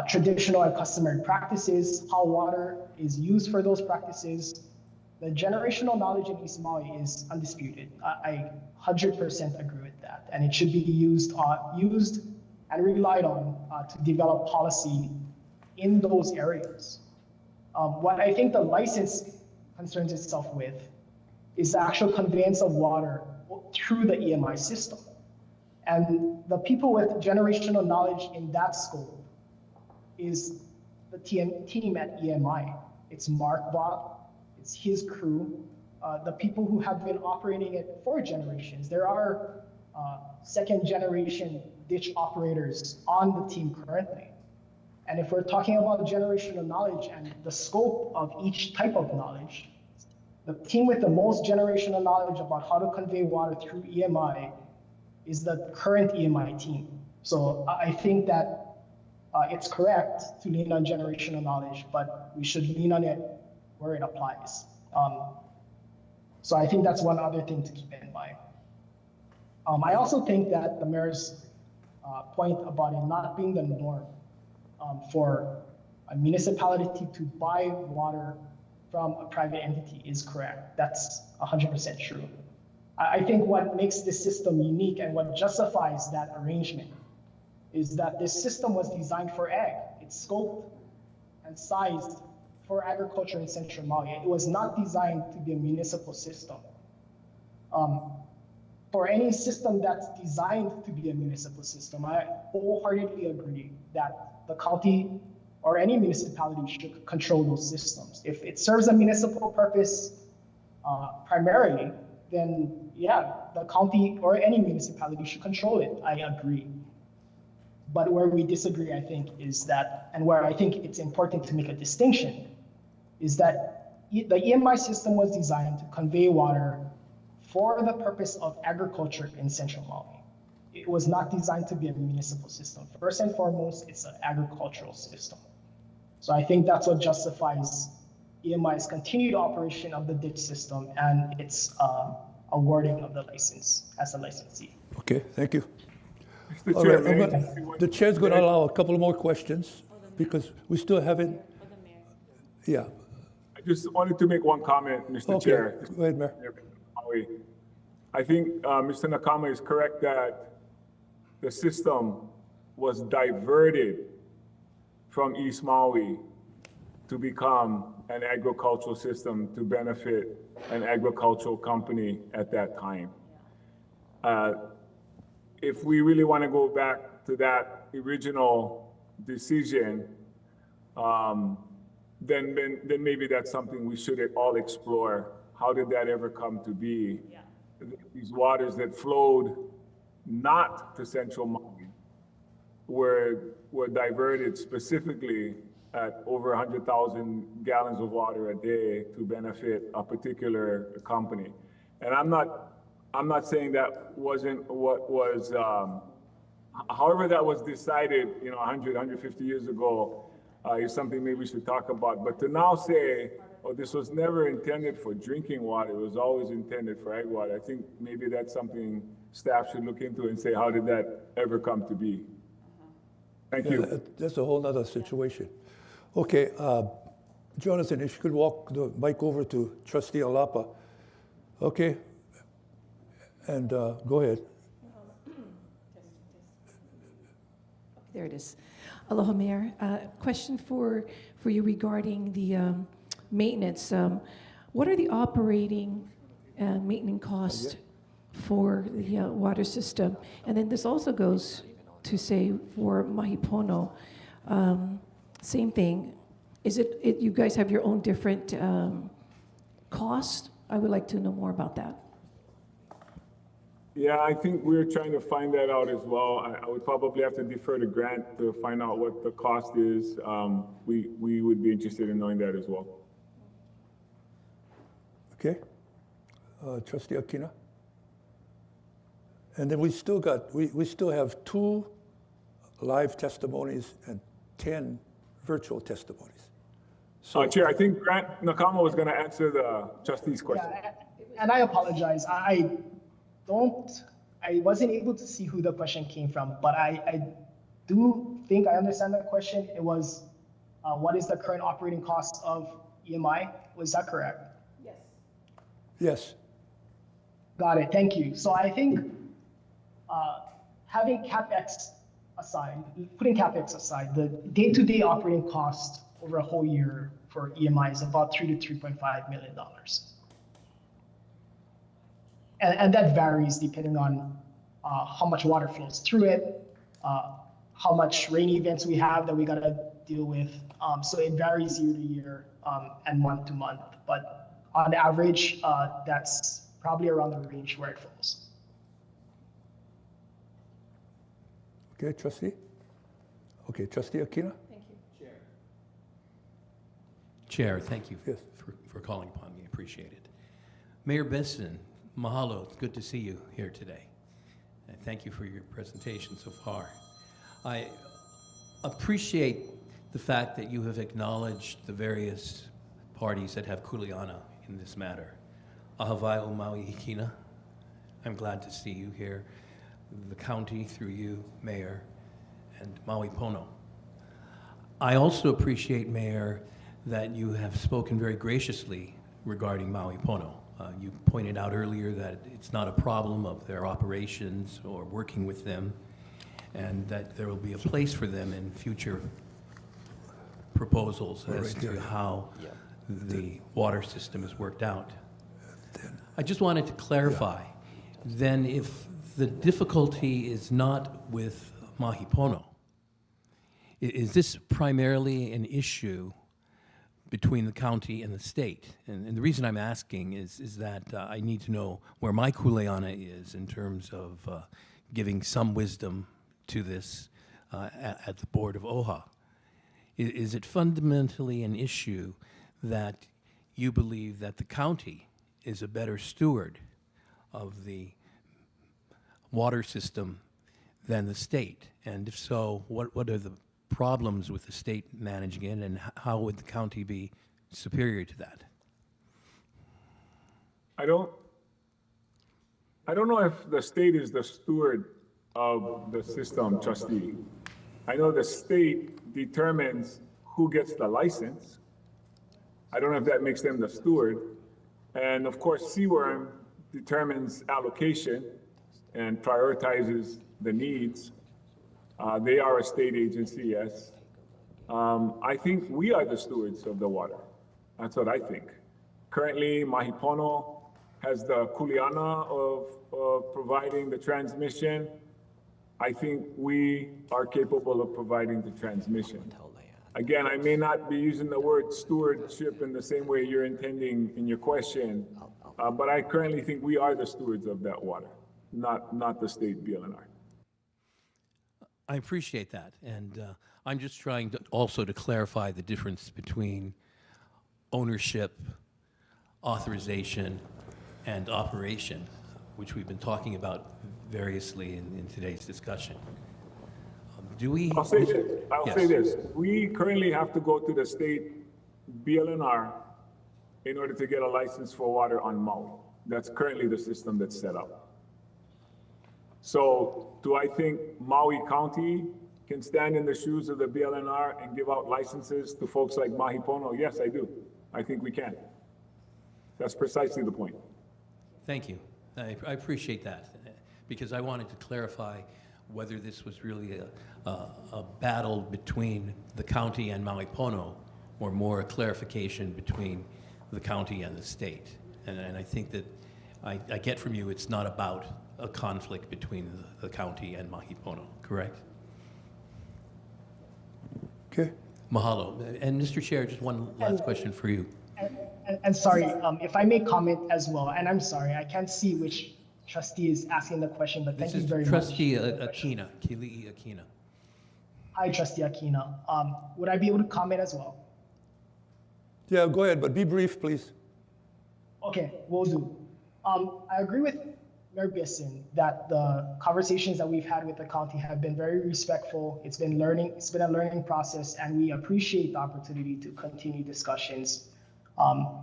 traditional and customary practices, how water is used for those practices, the generational knowledge in East Maui is undisputed. I 100% agree with that. And it should be used and relied on to develop policy in those areas. What I think the license concerns itself with is the actual conveyance of water through the EMI system. And the people with generational knowledge in that scope is the team at EMI. It's Mark Bott, it's his crew, the people who have been operating it for generations. There are second generation ditch operators on the team currently. And if we're talking about generational knowledge and the scope of each type of knowledge, the team with the most generational knowledge about how to convey water through EMI is the current EMI team. So I think that it's correct to lean on generational knowledge, but we should lean on it where it applies. So I think that's one other thing to keep in mind. I also think that the mayor's point about it not being the norm for a municipality to buy water from a private entity is correct. That's 100% true. I think what makes this system unique and what justifies that arrangement is that this system was designed for ag. It's scoped and sized for agriculture in Central Maui. It was not designed to be a municipal system. For any system that's designed to be a municipal system, I wholeheartedly agree that the county or any municipality should control those systems. If it serves a municipal purpose primarily, then yeah, the county or any municipality should control it. I agree. But where we disagree, I think, is that, and where I think it's important to make a distinction, is that the EMI system was designed to convey water for the purpose of agriculture in Central Maui. It was not designed to be a municipal system. First and foremost, it's an agricultural system. So I think that's what justifies EMI's continued operation of the ditch system and its awarding of the license as a licensee. Okay, thank you. Mr. All Chair, right, the chair's going to allow a couple more questions because we still haven't. Yeah. I just wanted to make one comment, Mr. Okay. Chair. Go ahead, Mayor. I think Mr. Nakama is correct that the system was diverted from East Maui to become an agricultural system to benefit an agricultural company at that time. If we really want to go back to that original decision, then maybe that's something we should all explore. How did that ever come to be? Yeah. These waters that flowed not to Central Maui were diverted specifically at over 100,000 gallons of water a day to benefit a particular company. And I'm not saying that wasn't what was, however that was decided, 100, 150 years ago, is something maybe we should talk about. But to now say, oh, this was never intended for drinking water, it was always intended for ag water, I think maybe that's something staff should look into and say, how did that ever come to be? Thank you. That's a whole nother situation. Okay, Jonathan, if you could walk the mic over to Trustee Alapa. Okay, and go ahead. There it is. Aloha, Mayor. Question for you regarding the maintenance. What are the operating and maintenance costs for the water system? And then this also goes to say for Mahi Pono, same thing. Is it you guys have your own different costs? I would like to know more about that. Yeah, I think we're trying to find that out as well. I would probably have to defer to Grant to find out what the cost is. We would be interested in knowing that as well. Okay, Trustee Hikina. And then we still have 2 live testimonies and 10 virtual testimonies. So, Chair, I think Grant Nakama was going to answer the trustee's question. Yeah, and I apologize. I wasn't able to see who the question came from, but I do think I understand the question. It was, what is the current operating cost of EMI? Was that correct? Yes. Yes. Got it. Thank you. So I think having CapEx aside, putting CapEx aside, the day-to-day operating cost over a whole year for EMI is about $3 to $3.5 million. And that varies depending on how much water flows through it, how much rainy events we have that we got to deal with. So it varies year to year and month to month. But on average, that's probably around the range where it falls. Okay, Trustee? Okay, Trustee Hikina? Thank you. Chair, thank you Yes. for calling upon me. Appreciate it. Mayor Bissen, mahalo. It's good to see you here today. And thank you for your presentation so far. I appreciate the fact that you have acknowledged the various parties that have kuleana in this matter. ʻAha o Maui Hikina. I'm glad to see you here. The county, through you, Mayor, and Maui Pono. I also appreciate, Mayor, that you have spoken very graciously regarding Maui Pono. You pointed out earlier that it's not a problem of their operations or working with them, and that there will be a place for them in future proposals as to how the water system is worked out. I just wanted to clarify, then if the difficulty is not with Mahi Pono, is this primarily an issue between the county and the state? And the reason I'm asking is that I need to know where my kuleana is in terms of giving some wisdom to this at the board of OHA. Is it fundamentally an issue that you believe that the county is a better steward of the water system than the state? And if so, what are the problems with the state managing it, and how would the county be superior to that? I don't know if the state is the steward of the system, trustee. I know the state determines who gets the license. I don't know if that makes them the steward. And of course, CWRM determines allocation and prioritizes the needs. They are a state agency, yes. I think we are the stewards of the water. That's what I think. Currently, Mahi Pono has the kuleana of providing the transmission. I think we are capable of providing the transmission. Again, I may not be using the word stewardship in the same way you're intending in your question, but I currently think we are the stewards of that water, not the state BLNR. I appreciate that, and I'm just trying to also to clarify the difference between ownership, authorization, and operation, which we've been talking about variously in today's discussion. Do we? I'll say this. Yes. Say this. We currently have to go to the state BLNR in order to get a license for water on Maui. That's currently the system that's set up. So do I think Maui County can stand in the shoes of the BLNR and give out licenses to folks like Mahi Pono? Yes, I do. I think we can. That's precisely the point. Thank you. I appreciate that, because I wanted to clarify whether this was really a battle between the county and Maui Pono, or more a clarification between the county and the state. And I think that I get from you it's not about a conflict between the county and Mahi Pono, correct? Okay. Mahalo. And Mr. Chair, just one last question for you. And sorry, if I may comment as well, and I'm sorry, I can't see which trustee is asking the question, but thank you very much. Trustee Hikina, Kili'i Hikina. Hi, Trustee Hikina. Would I be able to comment as well? Yeah, go ahead, but be brief, please. Okay, will do. I agree with Mayor Bissen that the conversations that we've had with the county have been very respectful. It's been a learning process, and we appreciate the opportunity to continue discussions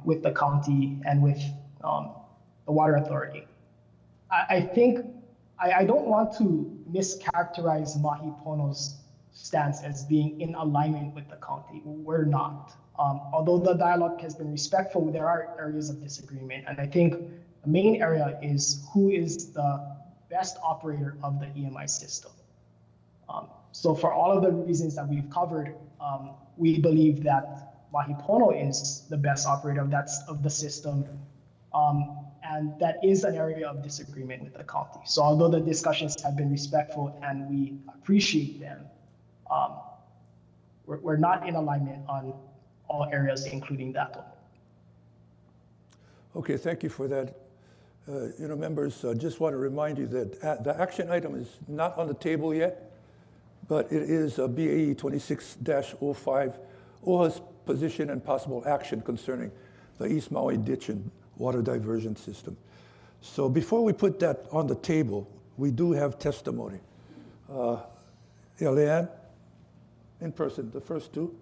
with the county and with the Water Authority. I think I don't want to mischaracterize Mahi Pono's stance as being in alignment with the county. We're not. Although the dialogue has been respectful, there are areas of disagreement. And I think the main area is who is the best operator of the EMI system. So for all of the reasons that we've covered, we believe that Mahi Pono is the best operator of the system. And that is an area of disagreement with the county. So although the discussions have been respectful and we appreciate them, we're not in alignment on all areas, including that one. Okay, thank you for that. Members, just want to remind you that the action item is not on the table yet, but it is BAE 26-05, OHA's position and possible action concerning the East Maui ditch and water diversion system. So before we put that on the table, we do have testimony. Leanne, in person, the first two.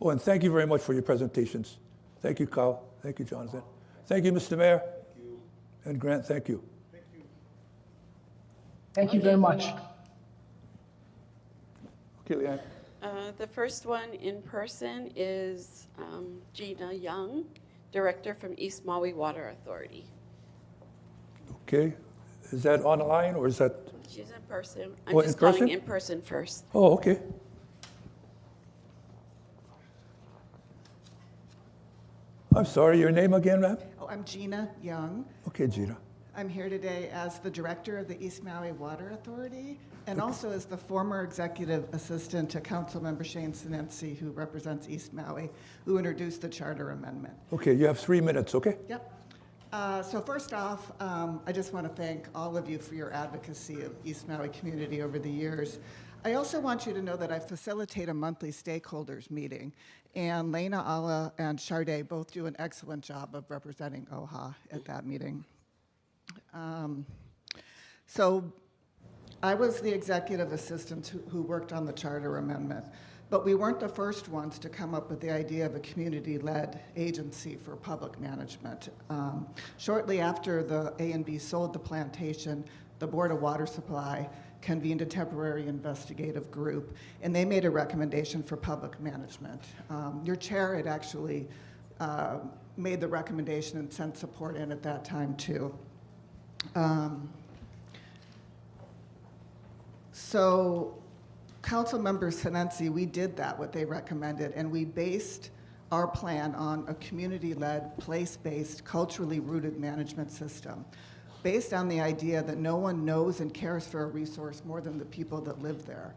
Oh, and thank you very much for your presentations. Thank you, Kyle. Thank you, Jonathan. Thank you, Mr. Mayor. Thank you. And Grant, thank you. Thank you. Thank you very much. Okay, Leanne. The first one in person is Gina Young, Director from East Maui Water Authority. Okay. Is that online or is that? She's in person. I'm just calling in person first. Oh, okay. I'm sorry, your name again, ma'am? Oh, I'm Gina Young. Okay, Gina. I'm here today as the director of the East Maui Water Authority and also as the former executive assistant to Councilmember Shane Sinensi, who represents East Maui, who introduced the charter amendment. Okay, you have 3 minutes, okay? Yep. So first off, I just want to thank all of you for your advocacy of East Maui community over the years. I also want you to know that I facilitate a monthly stakeholders meeting, and Lena Ala and Sharday both do an excellent job of representing OHA at that meeting. So I was the executive assistant who worked on the charter amendment, but we weren't the first ones to come up with the idea of a community-led agency for public management. Shortly after the A&B sold the plantation, the Board of Water Supply convened a temporary investigative group, and they made a recommendation for public management. Your chair had actually made the recommendation and sent support in at that time too. So Councilmember Sinensi, we did that, what they recommended, and we based our plan on a community-led, place-based, culturally rooted management system based on the idea that no one knows and cares for a resource more than the people that live there.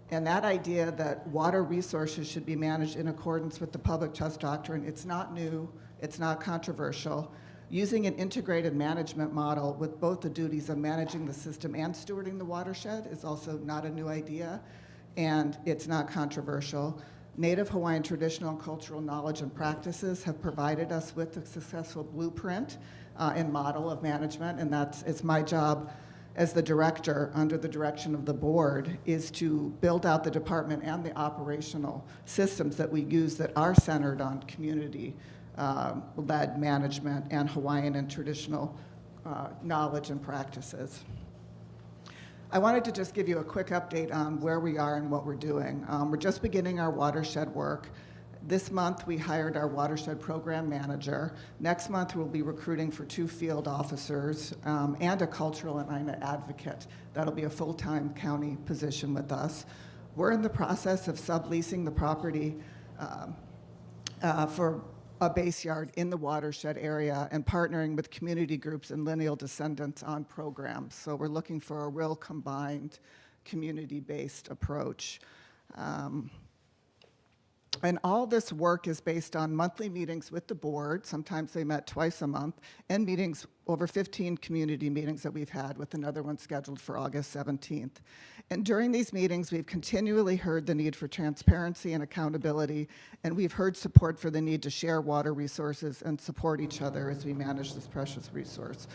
And that idea that water resources should be managed in accordance with the public trust doctrine, it's not new, it's not controversial. Using an integrated management model with both the duties of managing the system and stewarding the watershed is also not a new idea, and it's not controversial. Native Hawaiian traditional and cultural knowledge and practices have provided us with a successful blueprint and model of management, and it's my job as the director, under the direction of the board, is to build out the department and the operational systems that we use that are centered on community-led management and Hawaiian and traditional knowledge and practices. I wanted to just give you a quick update on where we are and what we're doing. We're just beginning our watershed work. This month, we hired our watershed program manager. Next month, we'll be recruiting for 2 field officers and a cultural and ʻAha advocate. That'll be a full-time county position with us. We're in the process of subleasing the property for a base yard in the watershed area and partnering with community groups and lineal descendants on programs. So we're looking for a real combined community-based approach. And all this work is based on monthly meetings with the board. Sometimes they met twice a month, and meetings, over 15 community meetings that we've had, with another one scheduled for August 17th. And during these meetings, we've continually heard the need for transparency and accountability, and we've heard support for the need to share water resources and support each other as we manage this precious resource.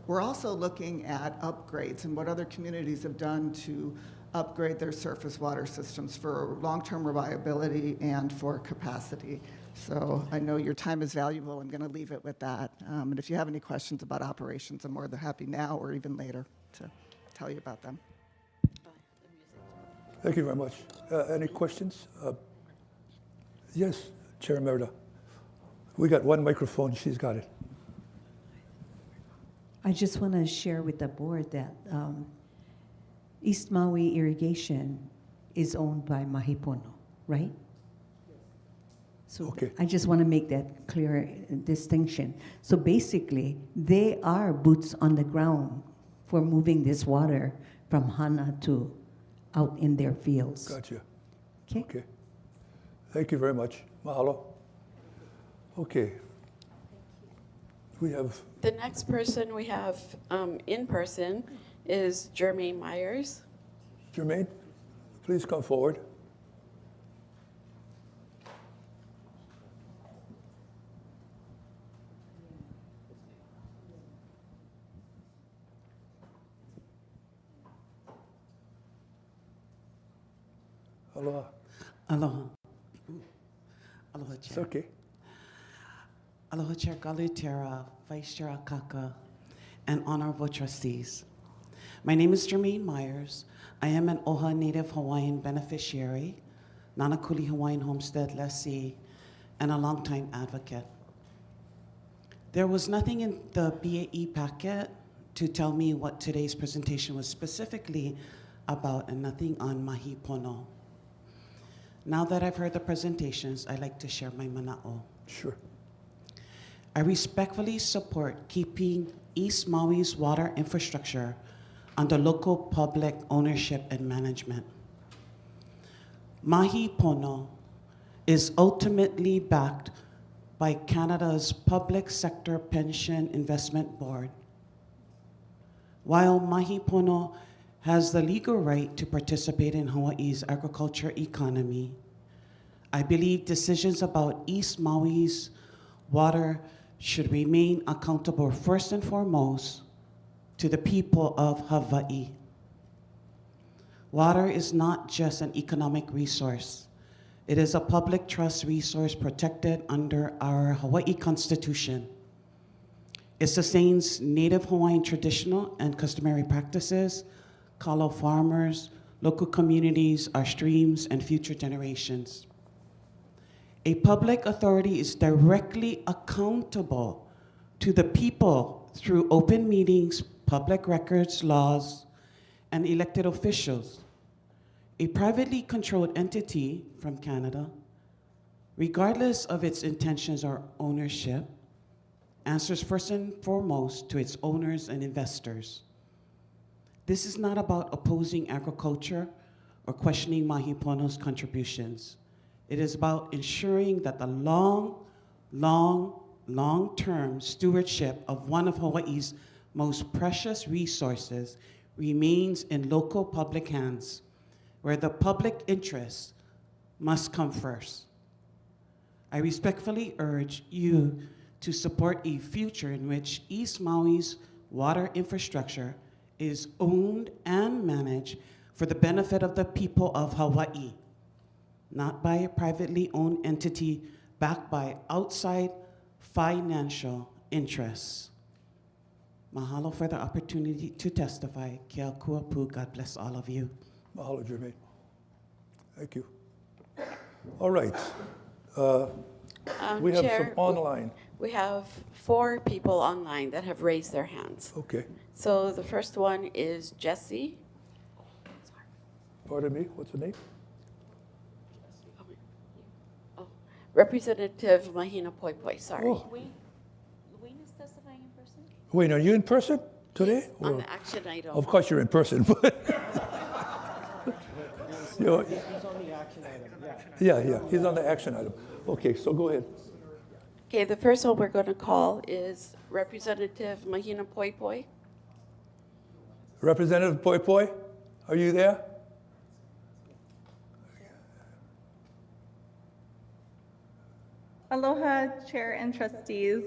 We're also looking at upgrades and what other communities have done to upgrade their surface water systems for long-term reliability and for capacity. So I know your time is valuable. I'm going to leave it with that. And if you have any questions about operations, I'm more than happy now or even later to tell you about them. Thank you very much. Any questions? Yes, Chair Merida. We got one microphone. She's got it. I just want to share with the board that East Maui Irrigation is owned by Mahi Pono, right? So okay. I just want to make that clear distinction. So basically, they are boots on the ground for moving this water from Hana to out in their fields. Gotcha. Okay. Okay. Thank you very much. Mahalo. Okay. We have... The next person we have in person is Jermaine Myers. Jermaine, please come forward. Aloha. Aloha. Aloha, Chair. It's okay. Aloha, Chair Galutera, Vice Chair Akaka, and honorable trustees. My name is Jermaine Myers. I am an ʻOHA Native Hawaiian beneficiary, Nanakuli Hawaiian Homestead lessee, and a longtime advocate. There was nothing in the BAE packet to tell me what today's presentation was specifically about, and nothing on Mahi Pono. Now that I've heard the presentations, I'd like to share my mana'o. Sure. I respectfully support keeping East Maui's water infrastructure under local public ownership and management. Mahi Pono is ultimately backed by Canada's Public Sector Pension Investment Board. While Mahi Pono has the legal right to participate in Hawaii's agriculture economy, I believe decisions about East Maui's water should remain accountable first and foremost to the people of Hawaii. Water is not just an economic resource. It is a public trust resource protected under our Hawaii Constitution. It sustains Native Hawaiian traditional and customary practices, kalo farmers, local communities, our streams, and future generations. A public authority is directly accountable to the people through open meetings, public records, laws, and elected officials. A privately controlled entity from Canada regardless of its intentions or ownership, answers first and foremost to its owners and investors. This is not about opposing agriculture or questioning Mahi Pono's contributions. It is about ensuring that the long-term stewardship of one of Hawaii's most precious resources remains in local public hands, where the public interest must come first. I respectfully urge you to support a future in which East Maui's water infrastructure is owned and managed for the benefit of the people of Hawaii, not by a privately owned entity backed by outside financial interests. Mahalo for the opportunity to testify. Kia kuapu. God bless all of you. Mahalo, Jermaine. Thank you. All right. We have Chair, some online. We have 4 people online that have raised their hands. Okay. So the first one is Jesse. Pardon me, what's the name? Oh, Representative Mahina Poi Poi, sorry. Oh. Wayne is testifying in person? Wayne, are you in person today? On Or- the action item. Of course you're in person, but. You know, He's on the action item, yeah. yeah, he's on the action item. Okay, so go ahead. Okay, the first one we're going to call is Representative Mahina Poi Poi. Representative Poi Poi, are you there? Aloha, Chair and trustees.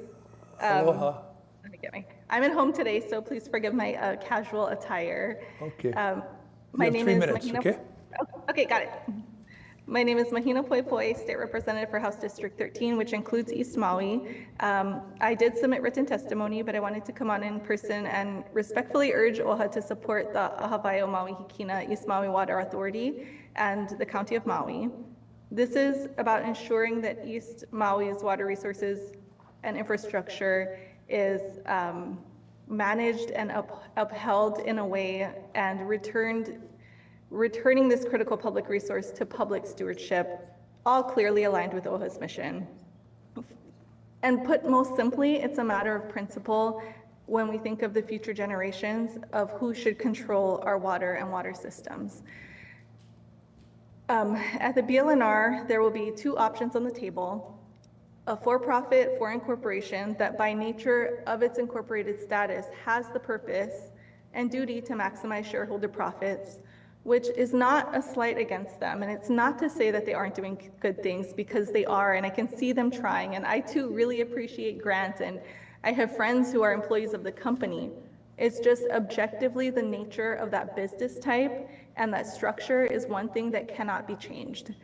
Aloha. Let me get I'm at home today, so please forgive my casual attire. Okay. My you have name 3 is minutes, Mahina. okay? Okay, got it. My name is Mahina Poi Poi, State Representative for House District 13, which includes East Maui. I did submit written testimony, but I wanted to come on in person and respectfully urge OHA to support the ʻAha Maui Hikina East Maui Water Authority and the County of Maui. This is about ensuring that East Maui's water resources and infrastructure is managed and upheld in a way and returning this critical public resource to public stewardship, all clearly aligned with OHA's mission. And put most simply, it's a matter of principle when we think of the future generations of who should control our water and water systems. At the BLNR, there will be 2 options on the table: a for-profit foreign corporation that by nature of its incorporated status has the purpose and duty to maximize shareholder profits, which is not a slight against them. And it's not to say that they aren't doing good things, because they are, and I can see them trying. And I too really appreciate Grant, and I have friends who are employees of the company. It's just objectively the nature of that business type and that structure is one thing that cannot be changed.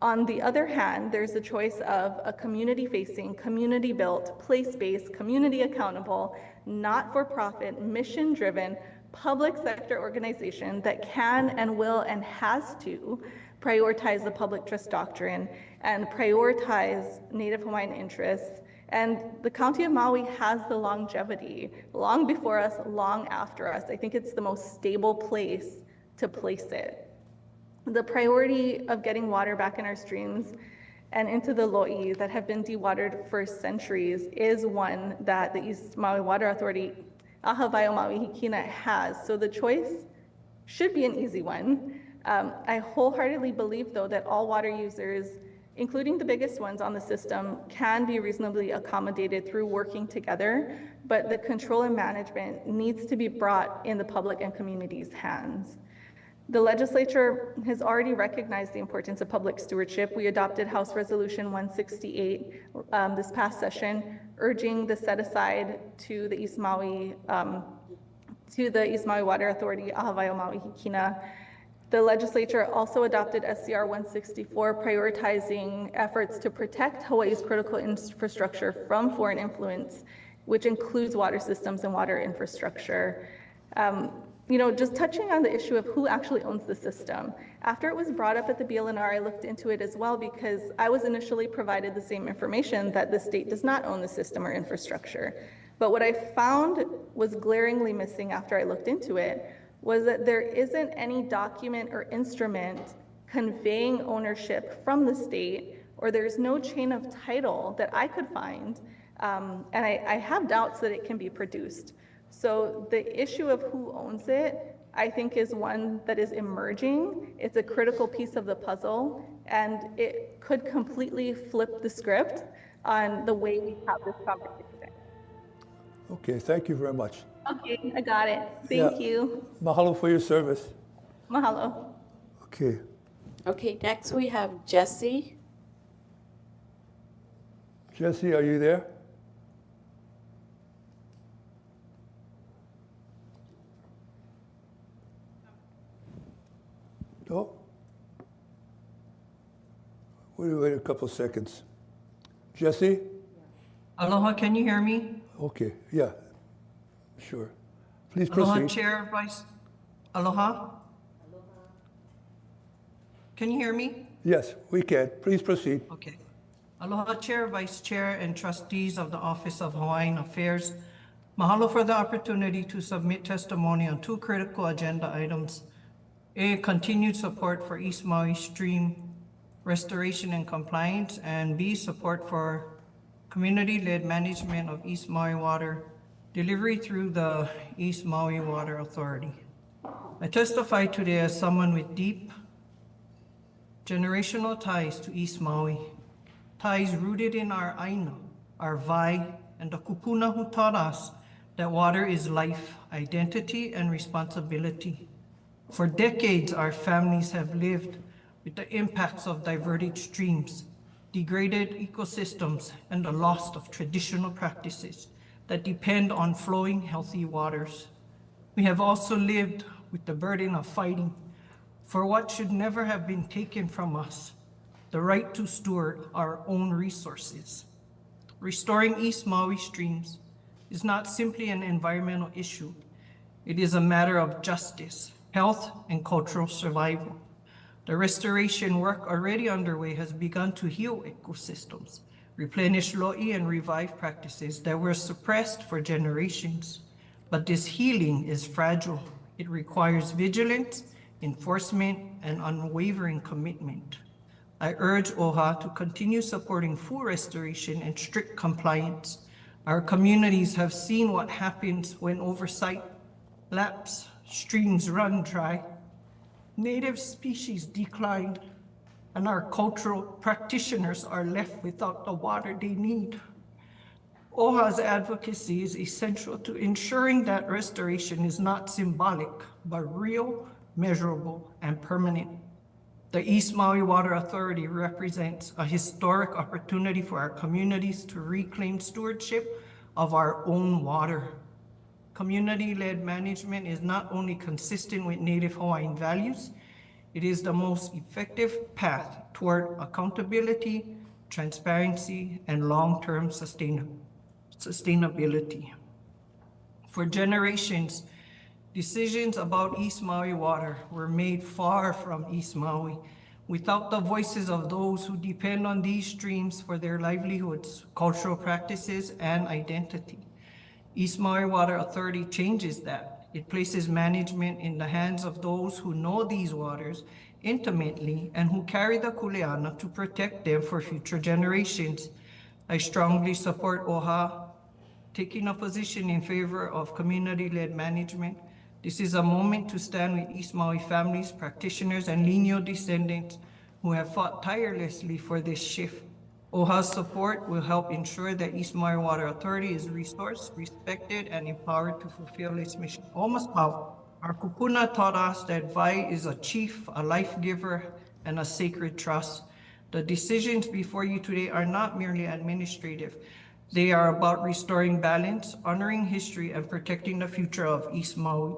On the other hand, there's the choice of a community-facing, community-built, place-based, community-accountable, not-for-profit, mission-driven, public sector organization that can and will and has to prioritize the public trust doctrine and prioritize Native Hawaiian interests. And the County of Maui has the longevity, long before us, long after us. I think it's the most stable place to place it. The priority of getting water back in our streams and into the lo'i that have been dewatered for centuries is one that the East Maui Water Authority, ʻAha Maui Hikina, has. So the choice should be an easy one. I wholeheartedly believe, though, that all water users, including the biggest ones on the system, can be reasonably accommodated through working together, but the control and management needs to be brought in the public and community's hands. The legislature has already recognized the importance of public stewardship. We adopted House Resolution 168 this past session, urging the set aside to the East Maui Water Authority, ʻAha Maui Hikina. The legislature also adopted SCR 164, prioritizing efforts to protect Hawaii's critical infrastructure from foreign influence, which includes water systems and water infrastructure. Just touching on the issue of who actually owns the system. After it was brought up at the BLNR, I looked into it as well, because I was initially provided the same information that the state does not own the system or infrastructure. But what I found was glaringly missing after I looked into it was that there isn't any document or instrument conveying ownership from the state or there's no chain of title that I could find, and I have doubts that it can be produced. So the issue of who owns it, I think, is one that is emerging. It's a critical piece of the puzzle, and it could completely flip the script on the way we have this conversation. Okay, thank you very much. Okay, I got it. Thank you. Mahalo for your service. Mahalo. Okay. Okay, next we have Jesse. Jesse, are you there? No? We'll wait a couple seconds. Jesse? Aloha, can you hear me? Okay, yeah, sure. Please Aloha, proceed. Chair, Vice. Aloha? Can you hear me? Yes, we can. Please proceed. Okay. Aloha, Chair, Vice Chair, and trustees of the Office of Hawaiian Affairs. Mahalo for the opportunity to submit testimony on two critical agenda items. A, continued support for East Maui stream restoration and compliance, and B, support for community-led management of East Maui water delivery through the East Maui Water Authority. I testify today as someone with deep generational ties to East Maui, ties rooted in our aina, our vai, and the kupuna who taught us that water is life, identity, and responsibility. For decades, our families have lived with the impacts of diverted streams, degraded ecosystems, and the loss of traditional practices that depend on flowing healthy waters. We have also lived with the burden of fighting for what should never have been taken from us, the right to steward our own resources. Restoring East Maui streams is not simply an environmental issue. It is a matter of justice, health, and cultural survival. The restoration work already underway has begun to heal ecosystems, replenish lo'i, and revive practices that were suppressed for generations. But this healing is fragile. It requires vigilance, enforcement, and unwavering commitment. I urge OHA to continue supporting full restoration and strict compliance. Our communities have seen what happens when oversight lapse, streams run dry, native species decline, and our cultural practitioners are left without the water they need. OHA's advocacy is essential to ensuring that restoration is not symbolic, but real, measurable, and permanent. The East Maui Water Authority represents a historic opportunity for our communities to reclaim stewardship of our own water. Community-led management is not only consistent with Native Hawaiian values, it is the most effective path toward accountability, transparency, and long-term sustainability. For generations, decisions about East Maui water were made far from East Maui, without the voices of those who depend on these streams for their livelihoods, cultural practices, and identity. East Maui Water Authority changes that. It places management in the hands of those who know these waters intimately and who carry the kuleana to protect them for future generations. I strongly support OHA taking a position in favor of community-led management. This is a moment to stand with East Maui families, practitioners, and lineal descendants who have fought tirelessly for this shift. OHA's support will help ensure that East Maui Water Authority is resourced, respected, and empowered to fulfill its mission. Almost pau. Our kupuna taught us that vai is a chief, a life giver, and a sacred trust. The decisions before you today are not merely administrative. They are about restoring balance, honoring history, and protecting the future of East Maui.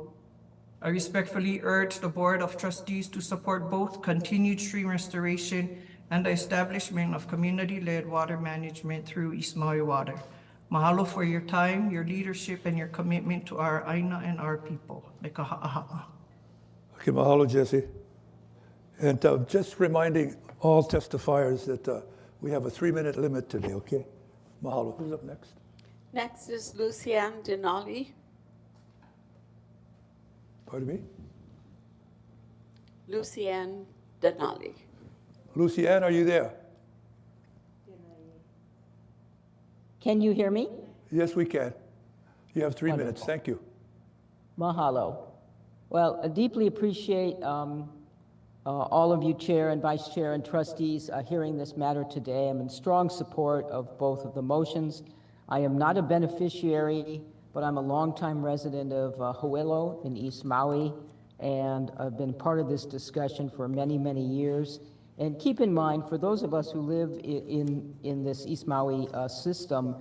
I respectfully urge the Board of Trustees to support both continued stream restoration and the establishment of community-led water management through East Maui Water. Mahalo for your time, your leadership, and your commitment to our aina and our people. ʻAha. Okay, mahalo, Jesse. And just reminding all testifiers that we have a 3-minute limit today, okay? Mahalo. Who's up next? Next is Lucianne Denali. Pardon me? Lucianne Denali. Lucianne, are you there? Can you hear me? Yes, we can. You have 3 Wonderful. minutes. Thank you. Mahalo. Well, I deeply appreciate all of you, Chair and Vice Chair and trustees, hearing this matter today. I'm in strong support of both of the motions. I am not a beneficiary, but I'm a longtime resident of Hauelo in East Maui, and I've been part of this discussion for many, many years. And keep in mind, for those of us who live in this East Maui system,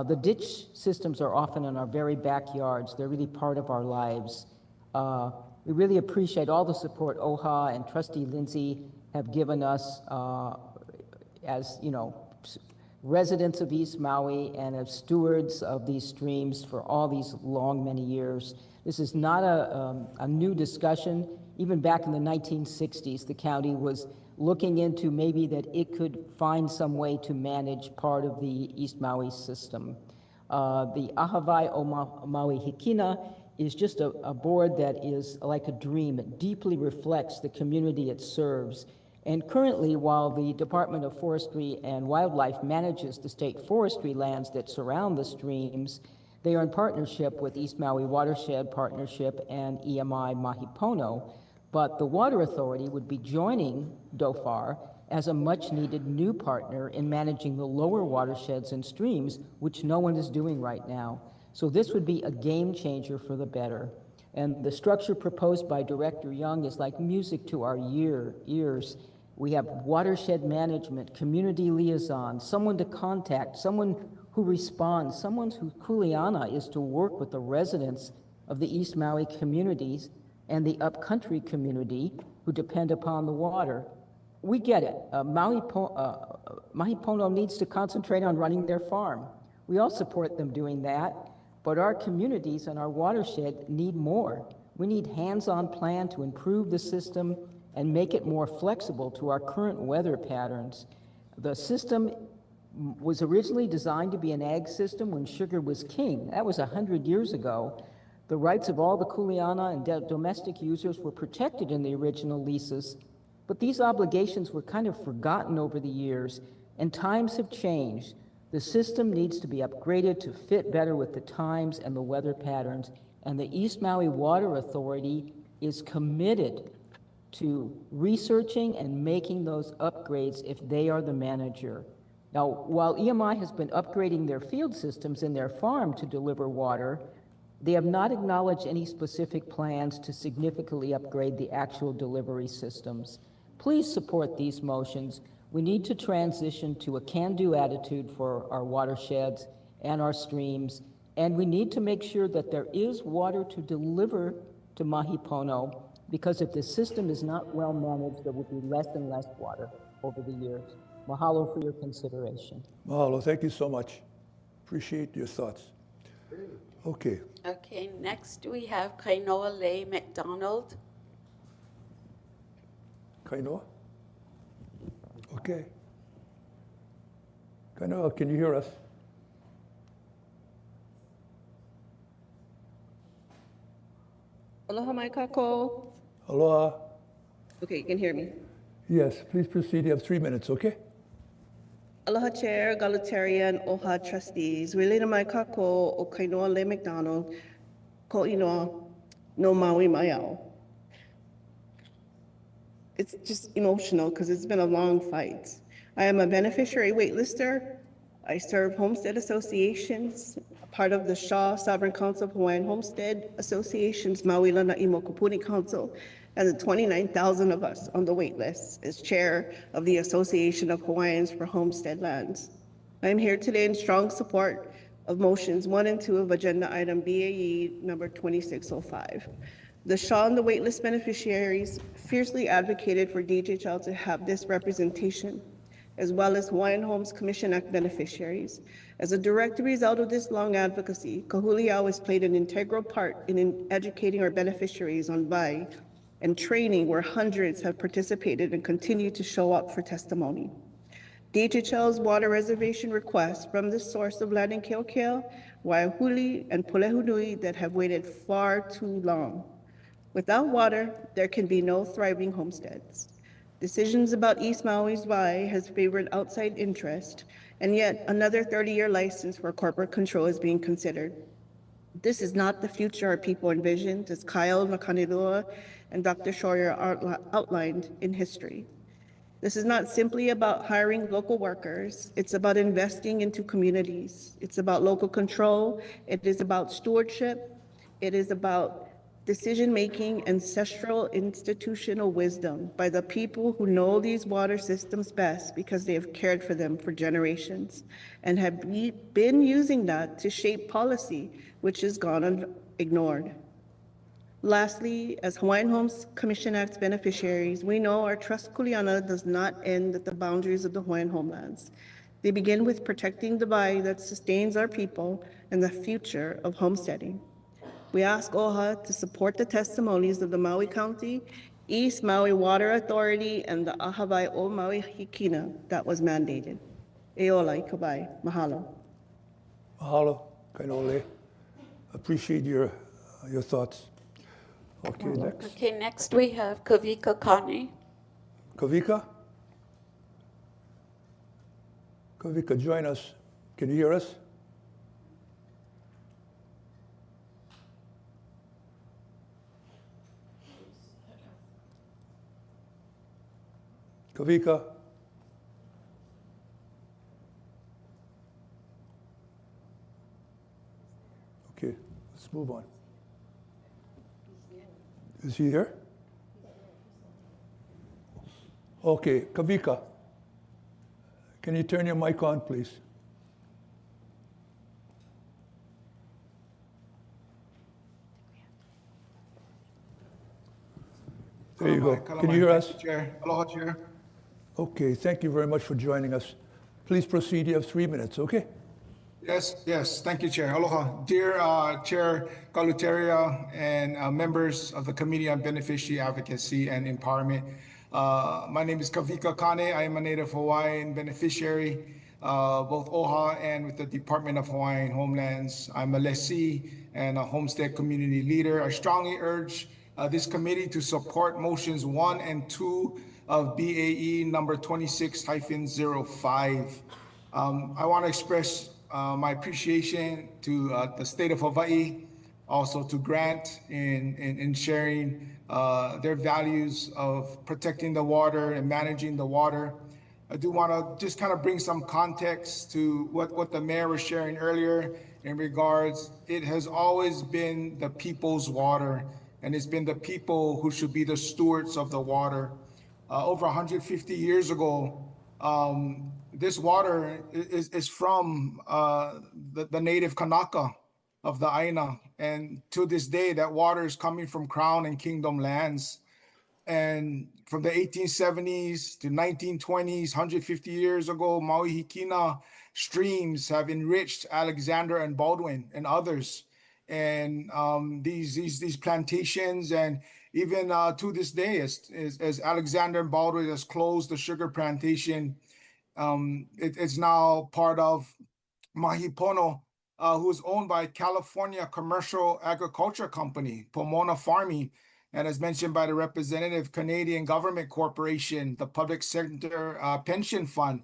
the ditch systems are often in our very backyards. They're really part of our lives. We really appreciate all the support OHA and Trustee Lindsay have given us as, you know, residents of East Maui and as stewards of these streams for all these long, many years. This is not a new discussion. Even back in the 1960s, the county was looking into maybe that it could find some way to manage part of the East Maui system. The ʻAha o Maui Hikina is just a board that is like a dream. It deeply reflects the community it serves. And currently, while the Department of Forestry and Wildlife manages the state forestry lands that surround the streams, they are in partnership with East Maui Watershed Partnership and EMI Mahi Pono. But the Water Authority would be joining DOFAR as a much-needed new partner in managing the lower watersheds and streams, which no one is doing right now. So this would be a game changer for the better. And the structure proposed by Director Young is like music to our ears. We have watershed management, community liaison, someone to contact, someone who responds, someone whose kuleana is to work with the residents of the East Maui communities and the upcountry community who depend upon the water. We get it. Mahi Pono needs to concentrate on running their farm. We all support them doing that, but our communities and our watershed need more. We need hands-on plan to improve the system and make it more flexible to our current weather patterns. The system was originally designed to be an ag system when sugar was king. That was 100 years ago. The rights of all the kuleana and domestic users were protected in the original leases, but these obligations were kind of forgotten over the years, and times have changed. The system needs to be upgraded to fit better with the times and the weather patterns, and the East Maui Water Authority is committed to researching and making those upgrades if they are the manager. Now, while EMI has been upgrading their field systems in their farm to deliver water, they have not acknowledged any specific plans to significantly upgrade the actual delivery systems. Please support these motions. We need to transition to a can-do attitude for our watersheds and our streams, and we need to make sure that there is water to deliver to Mahi Pono, because if the system is not well managed, there will be less and less water over the years. Mahalo for your consideration. Mahalo, thank you so much. Appreciate your thoughts. Okay. Okay, next we have Kainoa Lei McDonald. Kainoa? Okay. Kainoa, can you hear us? Aloha mai kako. Aloha. Okay, you can hear me. Yes, please proceed. You have 3 minutes, okay? Aloha Chair, Egalitarian, OHA trustees. Relina mai kako o Kainoa Lei McDonald, ko inoa no Maui mai au. It's just emotional because it's been a long fight. I am a beneficiary waitlister. I serve homestead associations, part of the Shaw Sovereign Council of Hawaiian Homestead Association's Maui Lana i Mokopuni Council, and the 29,000 of us on the wait list as chair of the Association of Hawaiians for Homestead Lands. I am here today in strong support of motions 1 and 2 of agenda item BAE number 2605. The Shaw and the waitlist beneficiaries fiercely advocated for DHL to have this representation, as well as Hawaiian Homes Commission Act beneficiaries. As a direct result of this long advocacy, Kahuliau has played an integral part in educating our beneficiaries on BAE and training where hundreds have participated and continue to show up for testimony. DHL's water reservation requests from the source of land in Keokea, Waiahuli, and Pulehunui that have waited far too long. Without water, there can be no thriving homesteads. Decisions about East Maui's Why has favored outside interest, and yet another 30-year license for corporate control is being considered. This is not the future our people envisioned, as Kyle, Nakanelua, and Dr. Scheuer outlined in history. This is not simply about hiring local workers. It's about investing into communities. It's about local control. It is about stewardship. It is about decision-making, ancestral institutional wisdom by the people who know these water systems best because they have cared for them for generations and have been using that to shape policy, which has gone ignored. Lastly, as Hawaiian Homes Commission Act's beneficiaries, we know our trust kuleana does not end at the boundaries of the Hawaiian homelands. They begin with protecting the Wai that sustains our people and the future of homesteading. We ask OHA to support the testimonies of the Maui County, East Maui Water Authority, and the ʻAha o Maui Hikina that was mandated. E ola I ka wai. Mahalo. Mahalo, Kainole. Appreciate your thoughts. Okay, next. Okay, next we have Kavika Kane. Kavika? Kavika, join us. Can you hear us? Kavika? Okay, let's move on. Is he here? Okay, Kavika, can you turn your mic on, please? There you go. Can you hear us? Chair. Aloha, Chair. Okay, thank you very much for joining us. Please proceed. You have 3 minutes, okay? Yes. Thank you, Chair. Aloha. Dear Chair Galuteria and members of the Committee on Beneficiary Advocacy and Empowerment, my name is Kavika Kane. I am a Native Hawaiian beneficiary, both OHA and with the Department of Hawaiian Homelands. I'm a lessee and a homestead community leader. I strongly urge this committee to support motions 1 and 2 of BAE number 26-05. I want to express my appreciation to the state of Hawaii, also to Grant in sharing their values of protecting the water and managing the water. I do want to just kind of bring some context to what the mayor was sharing earlier in regards, it has always been the people's water, and it's been the people who should be the stewards of the water. Over 150 years ago, this water is from the native Kanaka of the Aina. And to this day, that water is coming from Crown and Kingdom lands. And from the 1870s to 1920s, 150 years ago, Maui Hikina streams have enriched Alexander and Baldwin and others. And these plantations, and even to this day, as Alexander and Baldwin has closed the sugar plantation, it's now part of Mahi Pono, who is owned by California Commercial Agriculture Company, Pomona Farming, and as mentioned by the representative, Canadian Government Corporation, the Public Sector Pension Fund.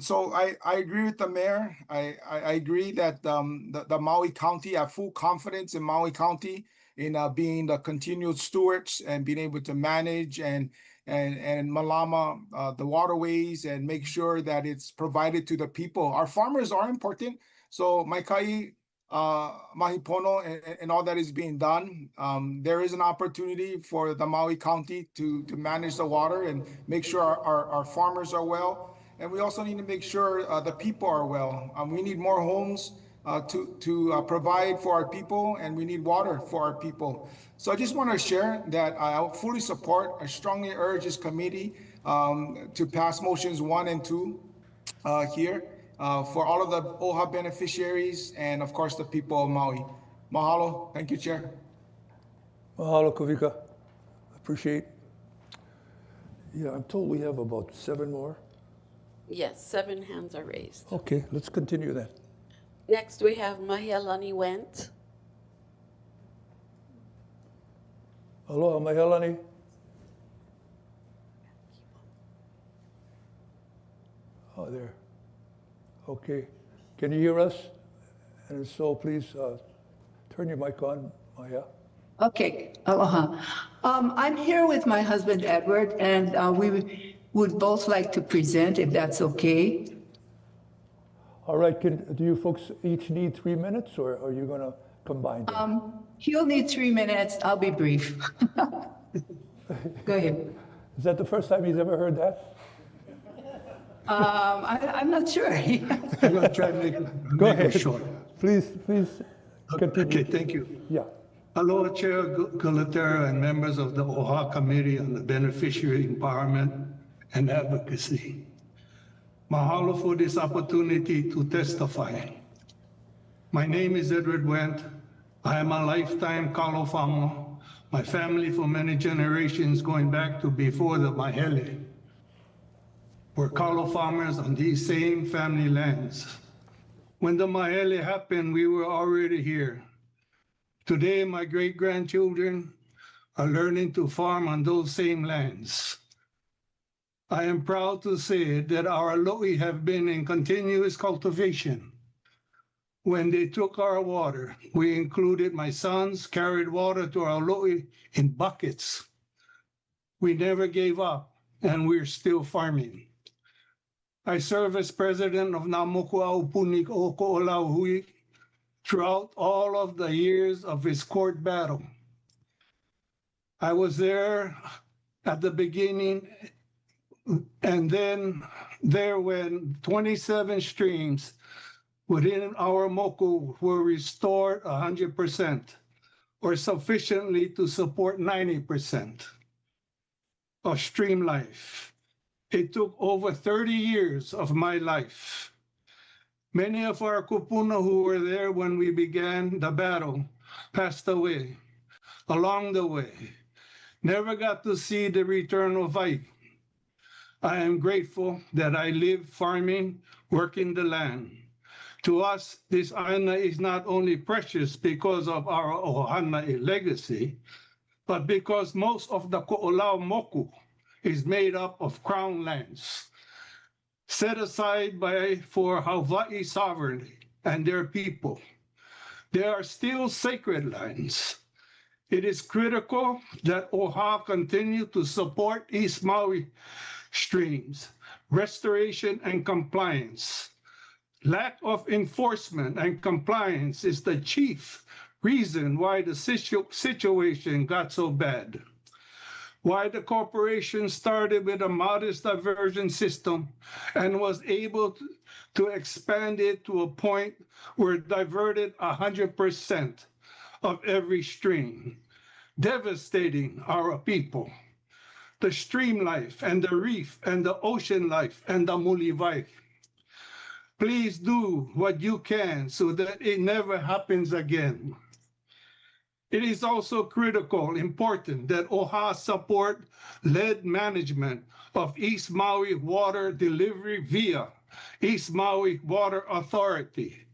So I agree with the mayor. I agree that the Maui County, I have full confidence in Maui County in being the continued stewards and being able to manage and malama the waterways and make sure that it's provided to the people. Our farmers are important. So Maikai, Mahi Pono and all that is being done. There is an opportunity for the Maui County to manage the water and make sure our farmers are well. And we also need to make sure the people are well. We need more homes to provide for our people, and we need water for our people. So I just want to share that I fully support, I strongly urge this committee to pass motions 1 and 2 here for all of the OHA beneficiaries and of course the people of Maui. Mahalo. Thank you, Chair. Mahalo, Kavika. Appreciate. Yeah, I'm told we have about 7 more. Yes, 7 hands are raised. Okay, let's continue then. Next, we have Mahialani Went. Aloha, Mahialani. Oh, there. Okay. Can you hear us? And so please turn your mic on, Maya. Okay, aloha. I'm here with my husband, Edward, and we would both like to present, if that's okay. All right, do you folks each need 3 minutes, or are you going to combine them? He'll need 3 minutes. I'll be brief. Go ahead. Is that the first time he's ever heard that? I'm not sure. I'm going to try to Go make ahead. it short. Please continue. Okay, thank you. Yeah. Aloha, Chair Gulatera and members of the OHA Committee on the Beneficiary Empowerment and Advocacy. Mahalo for this opportunity to testify. My name is Edward Wendt. I am a lifetime kalofamo. My family for many generations going back to before the Mahele were kalo farmers on these same family lands. When the Mahele happened, we were already here. Today, my great-grandchildren are learning to farm on those same lands. I am proud to say that our lo'i have been in continuous cultivation. When they took our water, we included my sons, carried water to our lo'i in buckets. We never gave up, and we're still farming. I serve as president of Namoku'aupunik Oko'olahui throughout all of the years of his court battle. I was there at the beginning, and then there when 27 streams within our moku were restored 100% or sufficiently to support 90% of stream life. It took over 30 years of my life. Many of our kupuna who were there when we began the battle passed away along the way, never got to see the return of life. I am grateful that I live farming, working the land. To us, this aina is not only precious because of our ohana legacy, but because most of the ko'olau moku is made up of crown lands, set aside for Hawaii sovereignty and their people. They are still sacred lands. It is critical that OHA continue to support East Maui streams, restoration and compliance. Lack of enforcement and compliance is the chief reason why the situation got so bad. Why the corporation started with a modest diversion system and was able to expand it to a point where it diverted 100% of every stream, devastating our people. The stream life and the reef and the ocean life and the mulivai. Please do what you can so that it never happens again. It is also critical, important that OHA support lead management of East Maui water delivery via East Maui Water Authority,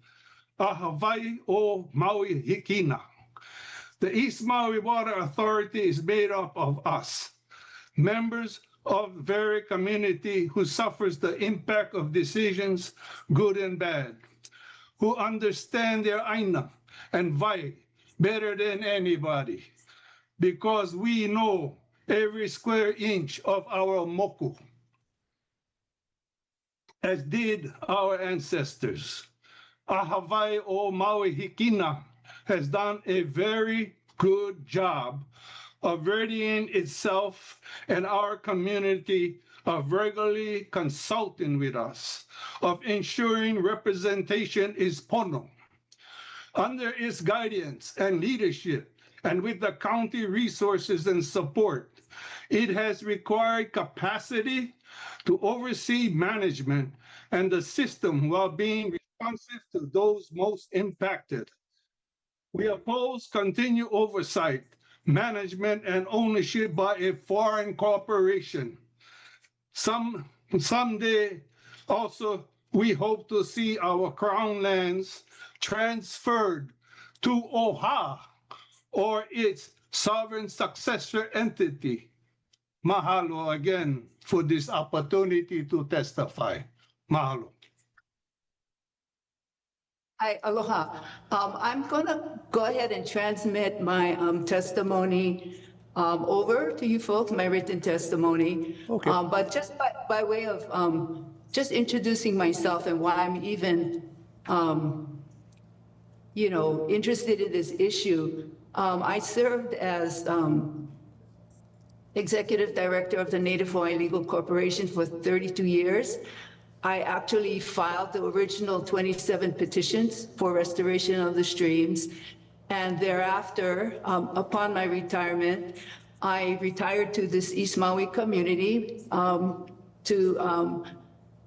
ʻAha o Maui Hikina. The East Maui Water Authority is made up of us, members of the very community who suffers the impact of decisions, good and bad, who understand their aina and vai better than anybody, because we know every square inch of our moku, as did our ancestors. ʻAha o Maui Hikina has done a very good job of readying itself and our community of regularly consulting with us, of ensuring representation is Pono. Under its guidance and leadership, and with the county resources and support, it has required capacity to oversee management and the system while being responsive to those most impacted. We oppose continued oversight, management, and ownership by a foreign corporation. Someday, also, we hope to see our crown lands transferred to OHA or its sovereign successor entity. Mahalo again for this opportunity to testify. Mahalo. Hi, aloha. I'm going to go ahead and transmit my testimony over to you folks, my written testimony. Okay. But just by way of just introducing myself and why I'm even, interested in this issue. I served as Executive Director of the Native Hawaiian Legal Corporation for 32 years. I actually filed the original 27 petitions for restoration of the streams. And thereafter, upon my retirement, I retired to this East Maui community to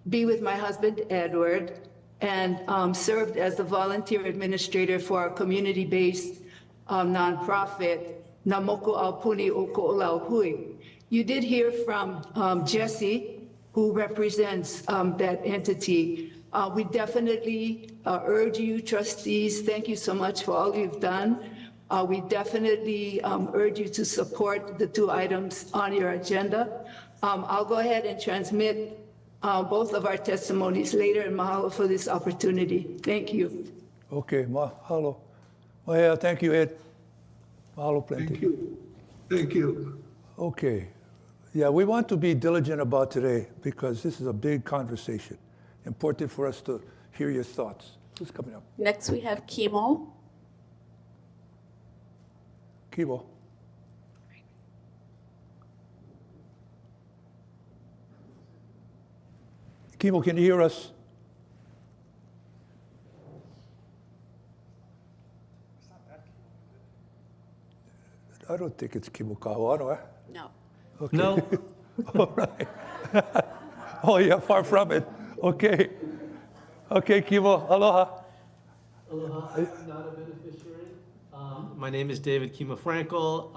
be with my husband, Edward, and served as the volunteer administrator for our community-based nonprofit, Namoku Aupuni o Ko'olau Hui. You did hear from Jesse, who represents that entity. We definitely urge you, trustees, thank you so much for all you've done. We definitely urge you to support the two items on your agenda. I'll go ahead and transmit both of our testimonies later, and mahalo for this opportunity. Thank you. Okay, mahalo. Well, yeah, thank you, Ed. Mahalo plenty. Thank you. Thank you. Okay. Yeah, we want to be diligent about today because this is a big conversation. Important for us to hear your thoughts. Who's coming up? Next, we have Kimo. Kimo. Kimo, can you hear us? I don't think it's Kimo Kahuano, eh? No. Okay. No. All right. Oh, yeah, far from it. Okay. Okay, Kimo, aloha. Aloha, I'm not a beneficiary. My name is David Kimo Frankel.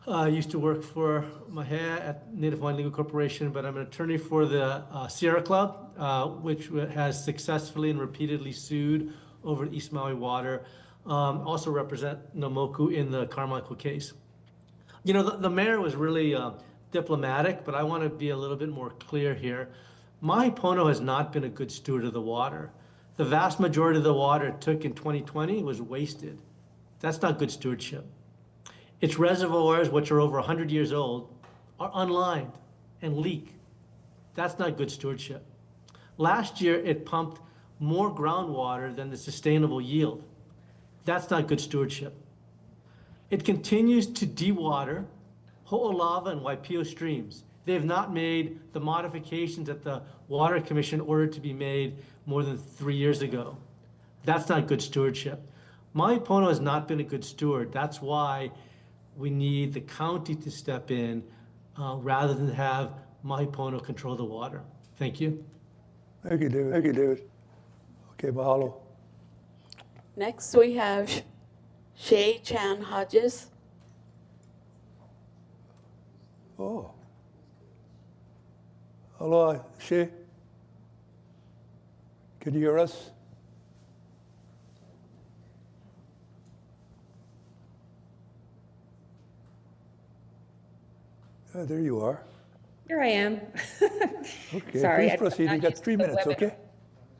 I used to work for Mahi at Native Hawaiian Legal Corporation, but I'm an attorney for the Sierra Club, which has successfully and repeatedly sued over East Maui water. Also represent Namoku in the Carmichael case. You know, the mayor was really diplomatic, but I want to be a little bit more clear here. Mahi Pono has not been a good steward of the water. The vast majority of the water it took in 2020 was wasted. That's not good stewardship. Its reservoirs, which are over 100 years old, are unlined and leak. That's not good stewardship. Last year, it pumped more groundwater than the sustainable yield. That's not good stewardship. It continues to dewater Ho'olava and Waipio streams. They have not made the modifications that the Water Commission ordered to be made more than 3 years ago. That's not good stewardship. Mahi Pono has not been a good steward. That's why we need the county to step in rather than have Mahi Pono control the water. Thank you. Thank you, David. Thank you, David. Okay, mahalo. Next, we have Shay Chan Hodges. Oh. Aloha, Shay. Can you hear us? There you are. Here I am. Okay, Sorry, please proceed. You got 3 minutes, okay?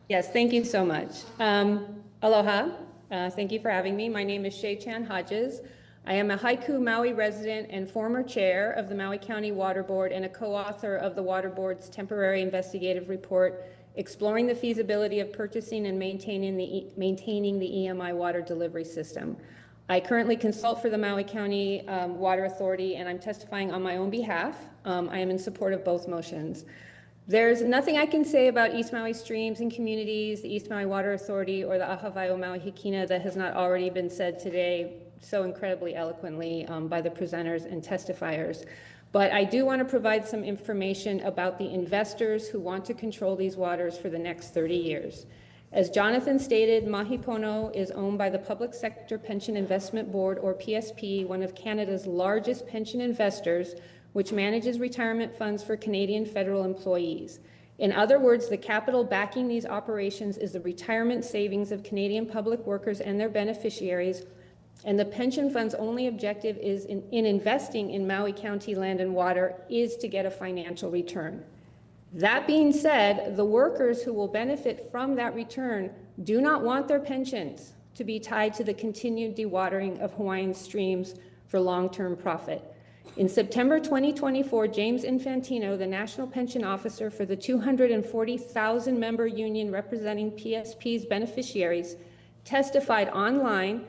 Yes, thank you so much. Aloha. Thank you for having me. My name is Shay Chan Hodges. I am a Haiku Maui resident and former chair of the Maui County Water Board and a co-author of the Water Board's temporary investigative report exploring the feasibility of purchasing and maintaining the EMI water delivery system. I currently consult for the Maui County Water Authority, and I'm testifying on my own behalf. I am in support of both motions. There's nothing I can say about East Maui streams and communities, the East Maui Water Authority, or the ʻAha Maui Hikina that has not already been said today so incredibly eloquently by the presenters and testifiers. But I do want to provide some information about the investors who want to control these waters for the next 30 years. As Jonathan stated, Mahi Pono is owned by the Public Sector Pension Investment Board, or PSP, one of Canada's largest pension investors, which manages retirement funds for Canadian federal employees. In other words, the capital backing these operations is the retirement savings of Canadian public workers and their beneficiaries, and the pension fund's only objective is in investing in Maui County land and water is to get a financial return. That being said, the workers who will benefit from that return do not want their pensions to be tied to the continued dewatering of Hawaiian streams for long-term profit. In September 2024, James Infantino, the National Pension Officer for the 240,000 member union representing PSP's beneficiaries, testified online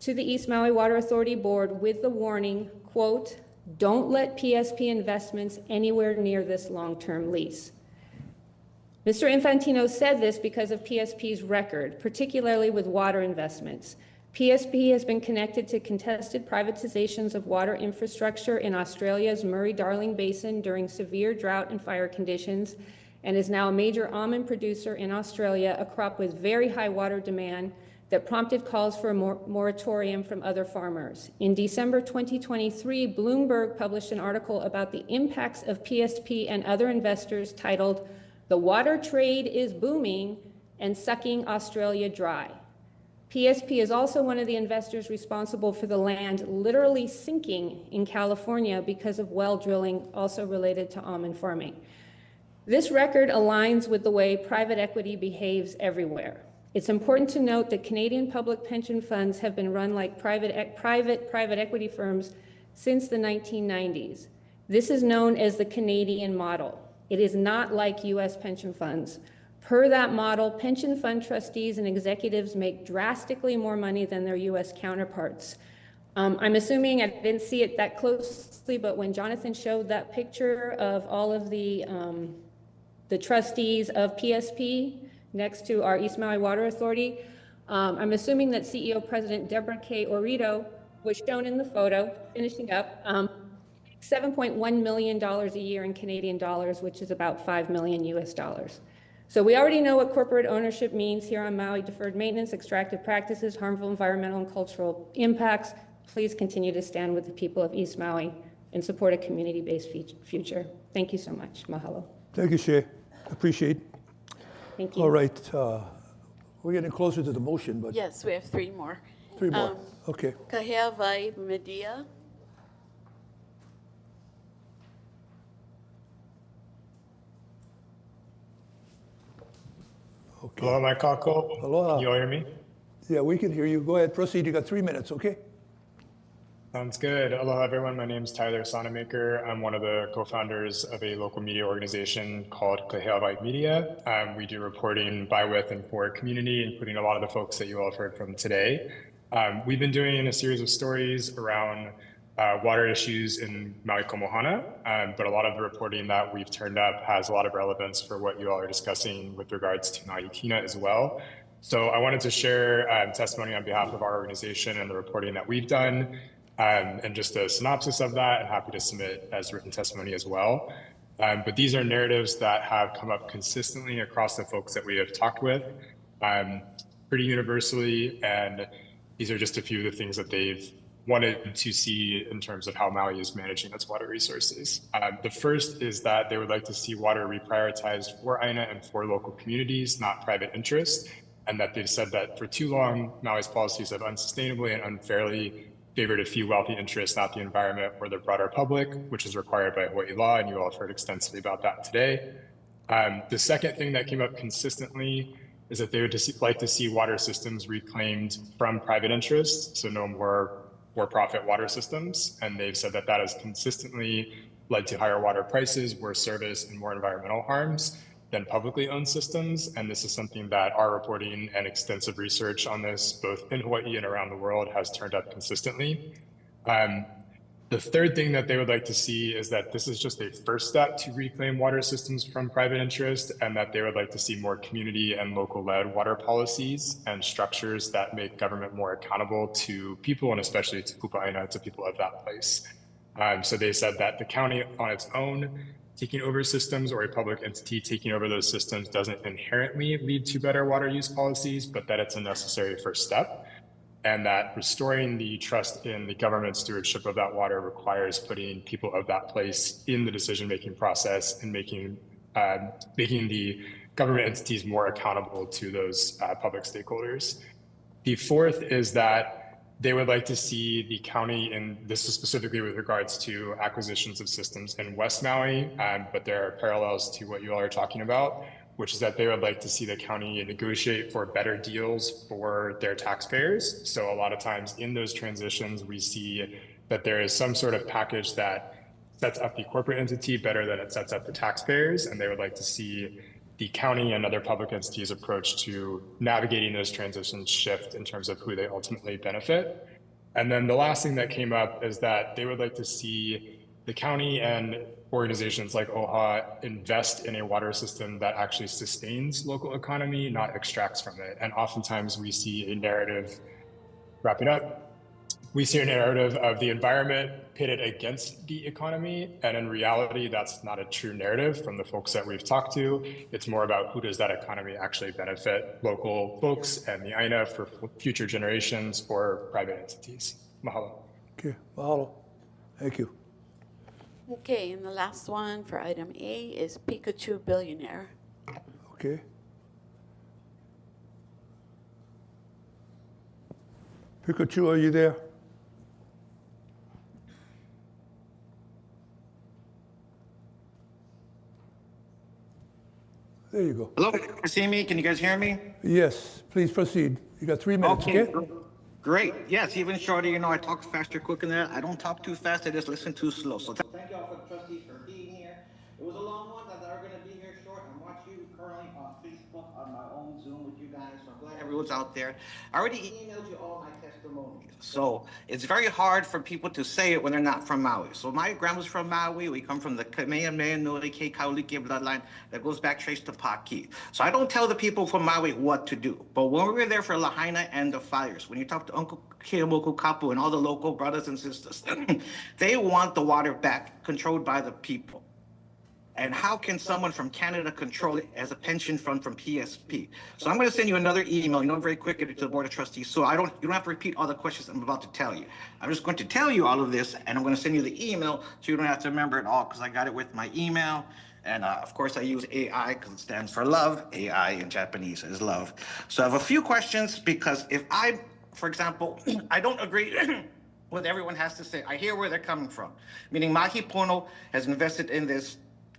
to the East Maui Water Authority Board with the warning, quote, "Don't let PSP investments anywhere near this long-term lease." Mr. Infantino said this because of PSP's record, particularly with water investments. PSP has been connected to contested privatizations of water infrastructure in Australia's Murray-Darling Basin during severe drought and fire conditions, and is now a major almond producer in Australia, a crop with very high water demand that prompted calls for a moratorium from other farmers. In December 2023, Bloomberg published an article about the impacts of PSP and other investors titled, "The Water Trade is Booming and Sucking Australia Dry." PSP is also one of the investors responsible for the land literally sinking in California because of well drilling, also related to almond farming. This record aligns with the way private equity behaves everywhere. It's important to note that Canadian public pension funds have been run like private equity firms since the 1990s. This is known as the Canadian model. It is not like US pension funds. Per that model, pension fund trustees and executives make drastically more money than their US counterparts. I'm assuming, I didn't see it that closely, but when Jonathan showed that picture of all of the trustees of PSP next to our East Maui Water Authority, I'm assuming that CEO President Deborah K. Orito was shown in the photo, finishing up, $7.1 million a year in Canadian dollars, which is about $5 million US dollars. So we already know what corporate ownership means here on Maui: deferred maintenance, extractive practices, harmful environmental and cultural impacts. Please continue to stand with the people of East Maui and support a community-based future. Thank you so much. Mahalo. Thank you, Shea. Appreciate. Thank you. All right. We're getting closer to the motion, but Yes, we have three more. three more. Okay. Kahea Vai Media. Okay. Hello, my kako. Aloha. Can you all hear me? Yeah, we can hear you. Go ahead, proceed. You got 3 minutes, okay? Sounds good. Aloha, everyone. My name is Tyler Sonamaker. I'm one of the co-founders of a local media organization called Kahea Vai Media. We do reporting by, with, and for community, including a lot of the folks that you all have heard from today. We've been doing a series of stories around water issues in Maui Komohana, but a lot of the reporting that we've turned up has a lot of relevance for what you all are discussing with regards to Maui Hikina as well. So I wanted to share testimony on behalf of our organization and the reporting that we've done, and just a synopsis of that, and happy to submit as written testimony as well. But these are narratives that have come up consistently across the folks that we have talked with, pretty universally, and these are just a few of the things that they've wanted to see in terms of how Maui is managing its water resources. The first is that they would like to see water reprioritized for Aina and for local communities, not private interests, and that they've said that for too long, Maui's policies have unsustainably and unfairly favored a few wealthy interests, not the environment or the broader public, which is required by Hawaii law, and you all have heard extensively about that today. The second thing that came up consistently is that they would just like to see water systems reclaimed from private interests, so no more for-profit water systems, and they've said that that has consistently led to higher water prices, worse service, and more environmental harms than publicly owned systems. And this is something that our reporting and extensive research on this, both in Hawaii and around the world, has turned up consistently. The third thing that they would like to see is that this is just a first step to reclaim water systems from private interest, and that they would like to see more community and local-led water policies and structures that make government more accountable to people, and especially to Kupaina, to people of that place. So they said that the county on its own taking over systems, or a public entity taking over those systems, doesn't inherently lead to better water use policies, but that it's a necessary first step. And that restoring the trust in the government stewardship of that water requires putting people of that place in the decision-making process and making the government entities more accountable to those public stakeholders. The fourth is that they would like to see the county, and this is specifically with regards to acquisitions of systems in West Maui, but there are parallels to what you all are talking about, which is that they would like to see the county negotiate for better deals for their taxpayers. So a lot of times in those transitions, we see that there is some sort of package that sets up the corporate entity better than it sets up the taxpayers, and they would like to see the county and other public entities' approach to navigating those transitions shift in terms of who they ultimately benefit. And then the last thing that came up is that they would like to see the county and organizations like OHA invest in a water system that actually sustains local economy, not extracts from it. And oftentimes we see a narrative, wrapping up, we see a narrative of the environment pitted against the economy. And in reality, that's not a true narrative from the folks that we've talked to. It's more about who does that economy actually benefit, local folks and the ʻAina for future generations or private entities. Mahalo. Okay, mahalo. Thank you. Okay, and the last one for item A is Pikachu Billionaire. Okay. Pikachu, are you there? There you go. Hello, can you see me? Can you guys hear me? Yes, please proceed. You got 3 minutes, okay? Great. Yes, even shorter, you know, I talk faster, quicker than that. I don't talk too fast, I just listen too slow. So thank you all for the trustees for being here. It was a long one, that are going to be here short. I'm watching you currently on Facebook, on my own Zoom with you guys. So I'm glad everyone's out there. I already emailed you all my testimonies. So it's very hard for people to say it when they're not from Maui. So my grandma's from Maui. We come from the Kamehameha Nui Ke Kaulike bloodline that goes back traced to Paki. So I don't tell the people from Maui what to do. But when we were there for Lahaina and the fires, when you talk to Uncle Keamoku Kapu and all the local brothers and sisters, they want the water back, controlled by the people. And how can someone from Canada control it as a pension fund from PSP? So I'm going to send you another email, you know, very quickly to the Board of Trustees. So you don't have to repeat all the questions I'm about to tell you. I'm just going to tell you all of this, and I'm going to send you the email so you don't have to remember it all, because I got it with my email. And of course, I use AI because it stands for love. AI in Japanese is love. So I have a few questions, because if I, for example, I don't agree with everyone has to say, I hear where they're coming from. Meaning Mahi Pono has invested in this.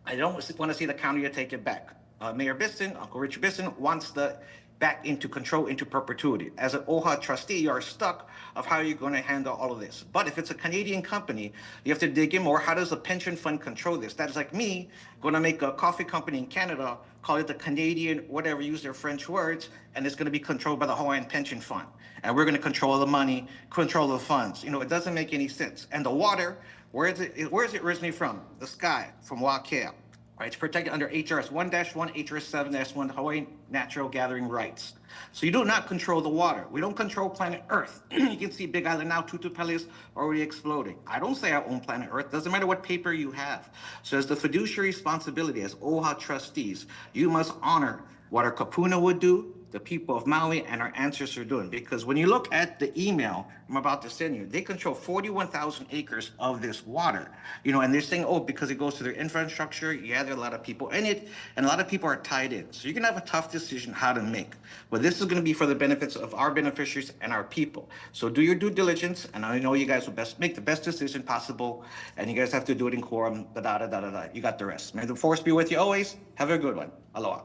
I don't want to see the county to take it back. Mayor Bissen, Uncle Richard Bissen, wants the back into control into perpetuity. As an OHA trustee, you are stuck of how you're going to handle all of this. But if it's a Canadian company, you have to dig in more. How does a pension fund control this? That is like me going to make a coffee company in Canada, call it the Canadian, whatever, use their French words, and it's going to be controlled by the Hawaiian pension fund. And we're going to control the money, control the funds. You know, it doesn't make any sense. And the water, where is it originally from? The sky, from Wākea. Right, it's protected under HRS 1-1, HRS 7-1, Hawaii Natural Gathering Rights. So you do not control the water. We don't control planet Earth. You can see Big Island now, Tutupelis already exploding. I don't say I own planet Earth. Doesn't matter what paper you have. So as the fiduciary responsibility as OHA trustees, you must honor what our kapuna would do, the people of Maui, and our ancestors are doing. Because when you look at the email I'm about to send you, they control 41,000 acres of this water. You know, and they're saying, oh, because it goes to their infrastructure. Yeah, there are a lot of people in it, and a lot of people are tied in. So you're gonna have a tough decision how to make. But this is gonna be for the benefits of our beneficiaries and our people. So do your due diligence, and I know you guys will make the best decision possible, and you guys have to do it in quorum, da-da-da-da-da. You got the rest. May the force be with you always. Have a good one. Aloha.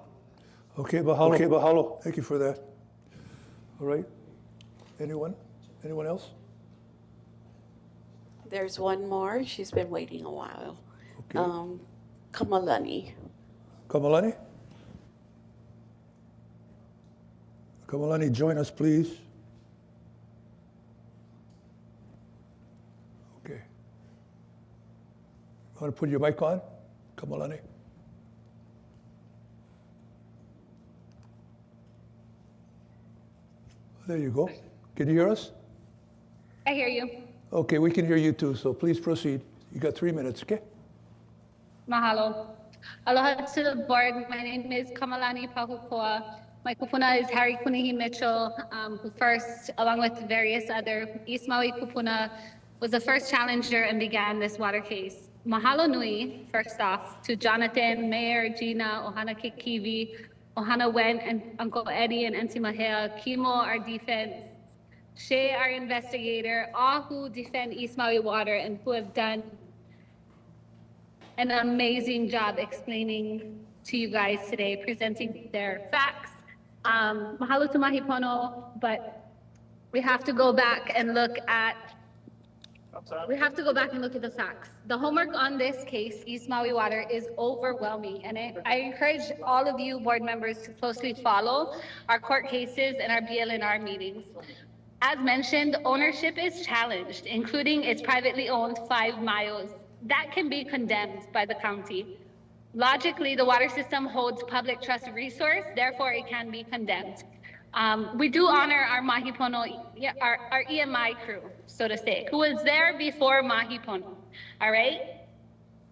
Okay, mahalo. Okay, mahalo. Thank you for that. All right. Anyone? Anyone else? There's one more. She's been waiting a while. Okay. Kamalani. Kamalani? Kamalani, join us, please. Okay. Want to put your mic on, Kamalani? There you go. Can you hear us? I hear you. Okay, we can hear you too, so please proceed. You got 3 minutes, okay? Mahalo. Aloha to the board. My name is Kamalani Pahukoa. My kupuna is Harry Kunihi Mitchell, who first, along with various other East Maui kupuna, was the first challenger and began this water case. Mahalo nui, first off, to Jonathan, Mayor, Gina, Ohana Kikivi, Ohana Wen, and Uncle Eddie and Auntie Mahea, Kimo, our defense, Shea, our investigator, all who defend East Maui Water and who have done an amazing job explaining to you guys today, presenting their facts. Mahalo to Mahi Pono, but we have to go back and look at the facts. The homework on this case, East Maui Water, is overwhelming, and I encourage all of you board members to closely follow our court cases and our BLNR meetings. As mentioned, ownership is challenged, including its privately owned 5 miles. That can be condemned by the county. Logically, the water system holds public trust resource, therefore it can be condemned. We do honor our Mahi Pono, our EMI crew, so to say, who was there before Mahi Pono, all right?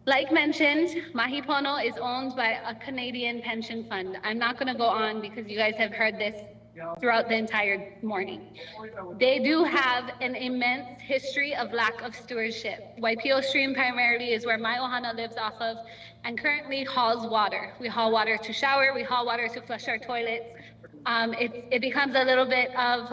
Like mentioned, Mahi Pono is owned by a Canadian pension fund. I'm not gonna go on because you guys have heard this throughout the entire morning. They do have an immense history of lack of stewardship. Waipio Stream primarily is where my ohana lives off of and currently hauls water. We haul water to shower, we haul water to flush our toilets. It becomes a little bit of,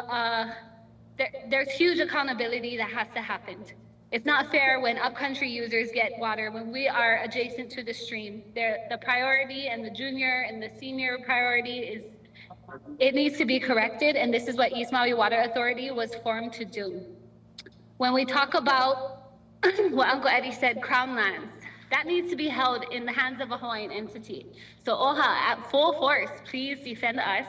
there's huge accountability that has to happen. It's not fair when upcountry users get water when we are adjacent to the stream. The priority and the junior and the senior priority is, it needs to be corrected, and this is what East Maui Water Authority was formed to do. When we talk about what Uncle Eddie said, crown lands, that needs to be held in the hands of a Hawaiian entity. So OHA, at full force, please defend us,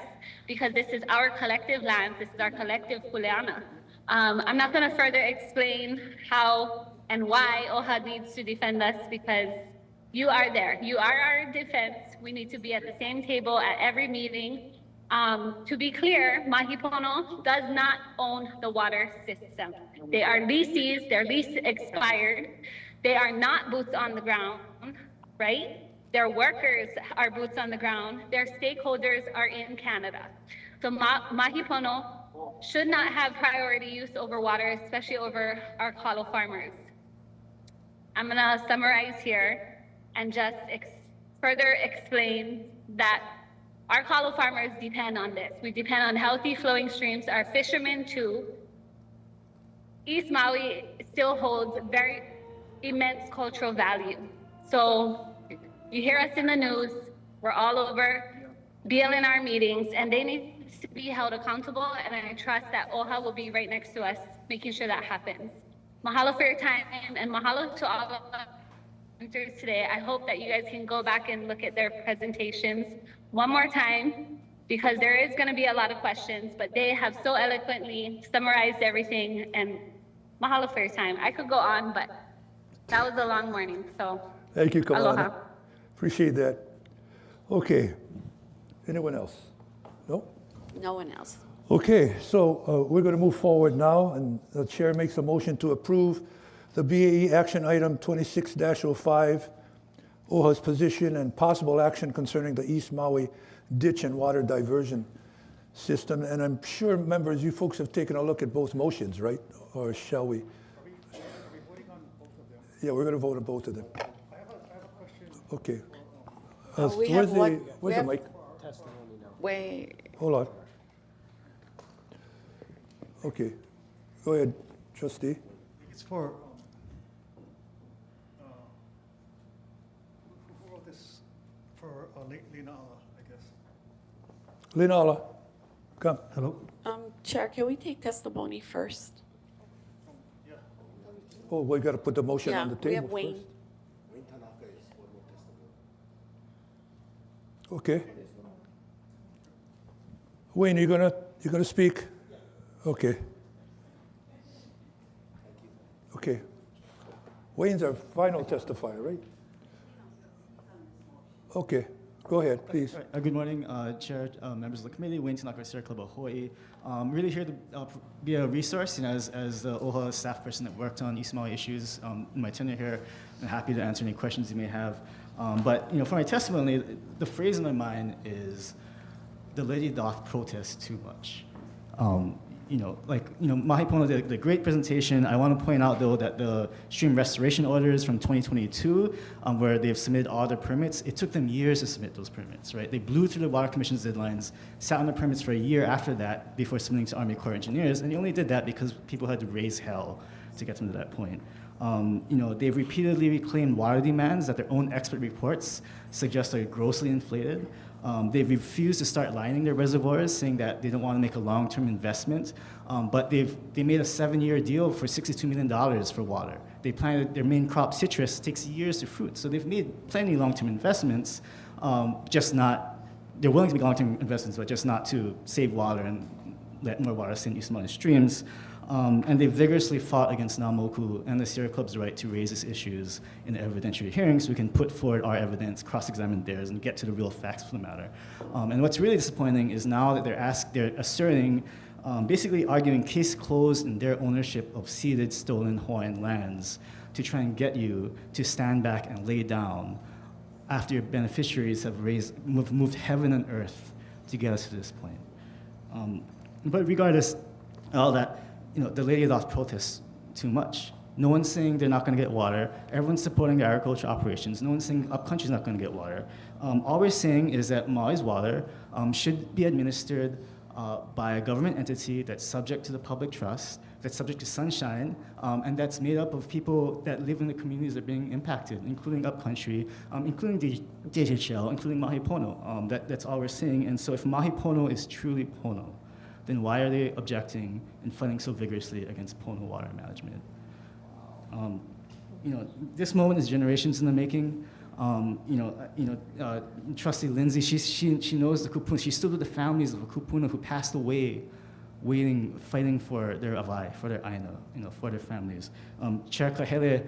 because this is our collective lands, this is our collective kuleana. I'm not gonna further explain how and why OHA needs to defend us, because you are there. You are our defense. We need to be at the same table at every meeting. To be clear, Mahi Pono does not own the water system. They are leasees, their lease expired. They are not boots on the ground, right? Their workers are boots on the ground. Their stakeholders are in Canada. So Mahi Pono should not have priority use over water, especially over our kalo farmers. I'm gonna summarize here and just further explain that our kalo farmers depend on this. We depend on healthy flowing streams. Our fishermen too. East Maui still holds very immense cultural value. So you hear us in the news, we're all over BLNR meetings, and they need to be held accountable, and I trust that OHA will be right next to us, making sure that happens. Mahalo for your time, and mahalo to all of us today. I hope that you guys can go back and look at their presentations one more time, because there is going to be a lot of questions, but they have so eloquently summarized everything, and mahalo for your time. I could go on, but that was a long morning, so thank you, Kamalani. Aloha. Appreciate that. Okay, anyone else? No? No one else. Okay, so we're going to move forward now, and the chair makes a motion to approve the BAE action item 26-05, OHA's position and possible action concerning the East Maui ditch and water diversion system. And I'm sure, members, you folks have taken a look at both motions, right? Or shall we? Are we voting on both of them? Yeah, we're going to vote on both of them. I have a question. Okay. We Where's the have mic? Testimony now. Wait. Hold on. Okay. Go ahead, trustee. It's for, who wrote this? For Lāma, I guess. Linala, come. Hello? Chair, can we take testimony first? Oh, we got to put the motion Yeah, on the table we have Wayne. first. Okay. Wayne, you gonna speak? Okay. Okay. Wayne's our final testifier, right? Okay. Go ahead, please. Good morning, Chair, members of the committee. Wayne Tanaka, Sierra Club of Hawaii. Really here to be a resource, as the OHA staff person that worked on East Maui issues in my tenure here. I'm happy to answer any questions you may have. But for my testimony, the phrase in my mind is, the lady doth protest too much. Mahi Pono did a great presentation. I want to point out, though, that the stream restoration orders from 2022, where they've submitted all their permits, it took them years to submit those permits, right? They blew through the Water Commission's deadlines, sat on the permits for a year after that before submitting to Army Corps of Engineers, and they only did that because people had to raise hell to get them to that point. They've repeatedly reclaimed water demands that their own expert reports suggest are grossly inflated. They've refused to start lining their reservoirs, saying that they don't want to make a long-term investment, but they made a 7-year deal for $62 million for water. They planted their main crop, citrus, takes years to fruit, so they've made plenty of long-term investments, they're willing to make long-term investments, but just not to save water and let more water sink into smaller streams. And they vigorously fought against Namoku and the Sierra Club's right to raise these issues in the evidentiary hearings so we can put forward our evidence, cross-examine theirs, and get to the real facts of the matter. And what's really disappointing is now that they're asserting, basically arguing case closed in their ownership of ceded, stolen Hawaiian lands to try and get you to stand back and lay down after your beneficiaries have moved heaven and earth to get us to this point. But regardless of all that, the lady lost protests too much. No one's saying they're not going to get water. Everyone's supporting their agricultural operations. No one's saying upcountry's not going to get water. All we're saying is that Maui's water should be administered by a government entity that's subject to the public trust, that's subject to sunshine, and that's made up of people that live in the communities that are being impacted, including upcountry, including the Digital, including Mahi Pono. That's all we're saying. And so if Mahi Pono is truly Pono, then why are they objecting and fighting so vigorously against Pono water management? This moment is generations in the making. Trustee Lindsay, she knows the kupuna. She stood with the families of the kupuna who passed away, fighting for their avai, for their aina, for their families. Chair Kahele,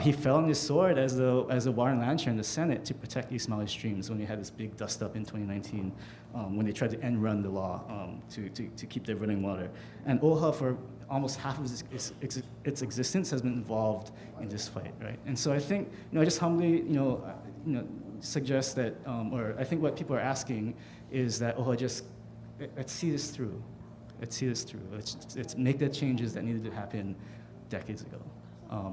he fell on his sword as a water and land chair in the Senate to protect East Maui streams when we had this big dust up in 2019, when they tried to end run the law to keep their running water. And OHA, for almost half of its existence, has been involved in this fight, right? And so I think, I just humbly, suggest that, or I think what people are asking is that OHA let's see this through. Let's see this through. Let's make the changes that needed to happen decades ago.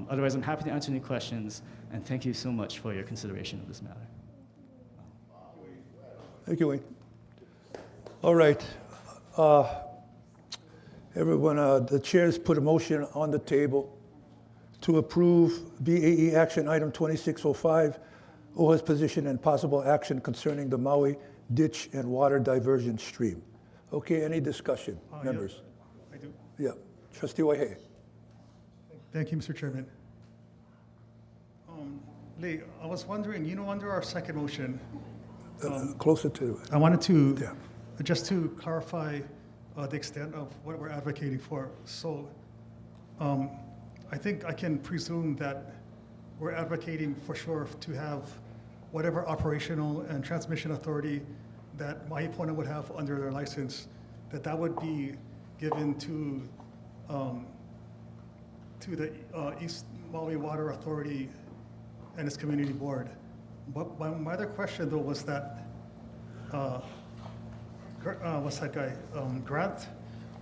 Otherwise, I'm happy to answer any questions, and thank you so much for your consideration of this matter. Thank you, Wayne. All right. Everyone, the chairs put a motion on the table to approve BAE action item 2605, OHA's position and possible action concerning the Maui ditch and water diversion stream. Okay, any discussion, members? Yeah, I do. Yeah, Trustee Waihe. Thank you, Mr. Chairman. Lee, I was wondering, under our second motion, closer to it. I wanted to, just to clarify the extent of what we're advocating for. So I think I can presume that we're advocating for sure to have whatever operational and transmission authority that Mahi Pono would have under their license, that would be given to the East Maui Water Authority and its community board. But my other question, though, was that what's that guy? Grant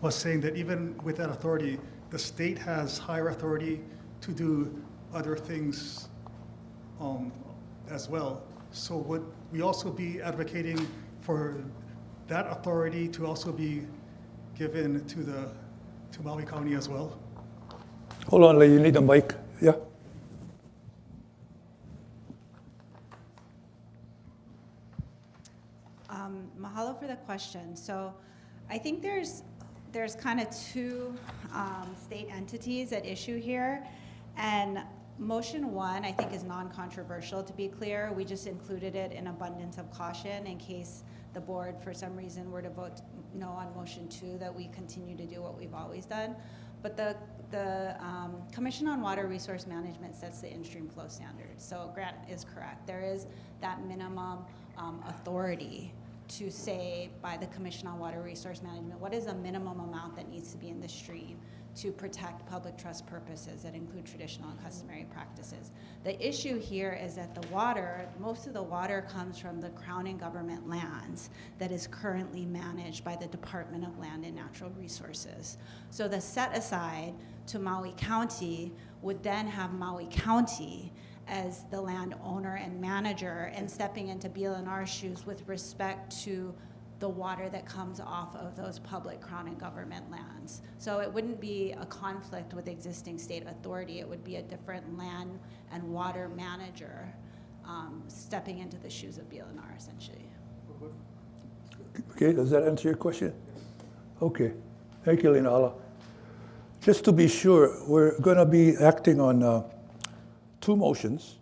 was saying that even with that authority, the state has higher authority to do other things as well. So would we also be advocating for that authority to also be given to Maui County as well? Hold on, you need a mic. Yeah. Mahalo for the question. So I think there's kind of two state entities at issue here. And motion one, I think, is non-controversial, to be clear. We just included it in abundance of caution in case the board, for some reason, were to vote no on motion two, that we continue to do what we've always done. But the Commission on Water Resource Management sets the in-stream flow standards. So Grant is correct. There is that minimum authority to say by the Commission on Water Resource Management, what is the minimum amount that needs to be in the stream to protect public trust purposes that include traditional and customary practices. The issue here is that the water, most of the water comes from the Crown and government lands that is currently managed by the Department of Land and Natural Resources. So the set aside to Maui County would then have Maui County as the landowner and manager and stepping into BLNR's shoes with respect to the water that comes off of those public Crown and government lands. So it wouldn't be a conflict with existing state authority. It would be a different land and water manager stepping into the shoes of BLNR, essentially. Okay, does that answer your question? Okay, thank you, Lina Ala. Just to be sure, we're going to be acting on two motions.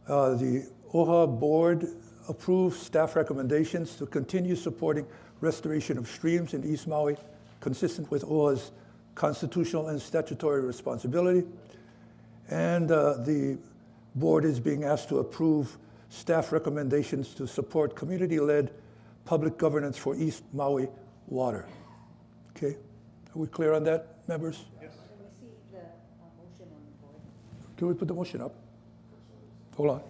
The OHA board approve staff recommendations to continue supporting restoration of streams in East Maui, consistent with OHA's constitutional and statutory responsibility. And the board is being asked to approve staff recommendations to support community-led public governance for East Maui water. Okay, are we clear on that, members? Yes. Can we see the motion on the board? Can we put the motion up? Hold on.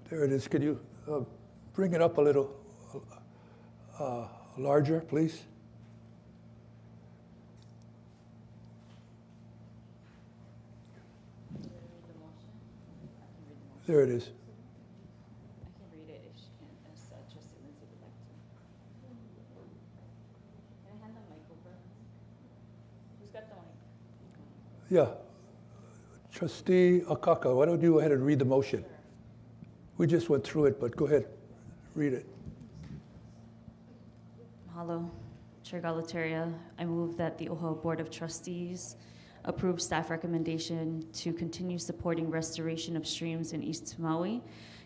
There it is. Can you bring it up a little larger, please? There it is. I can read it if she can, as Trustee Lindsay would like to. Can I hand the mic over? Who's got the mic? Yeah. Trustee Akaka, why don't you go ahead and read the motion? Sure. We just went through it, but go ahead, read it. Mahalo, Chair Galataria. I move that the OHA Board of Trustees approve staff recommendation to continue supporting restoration of streams in East Maui,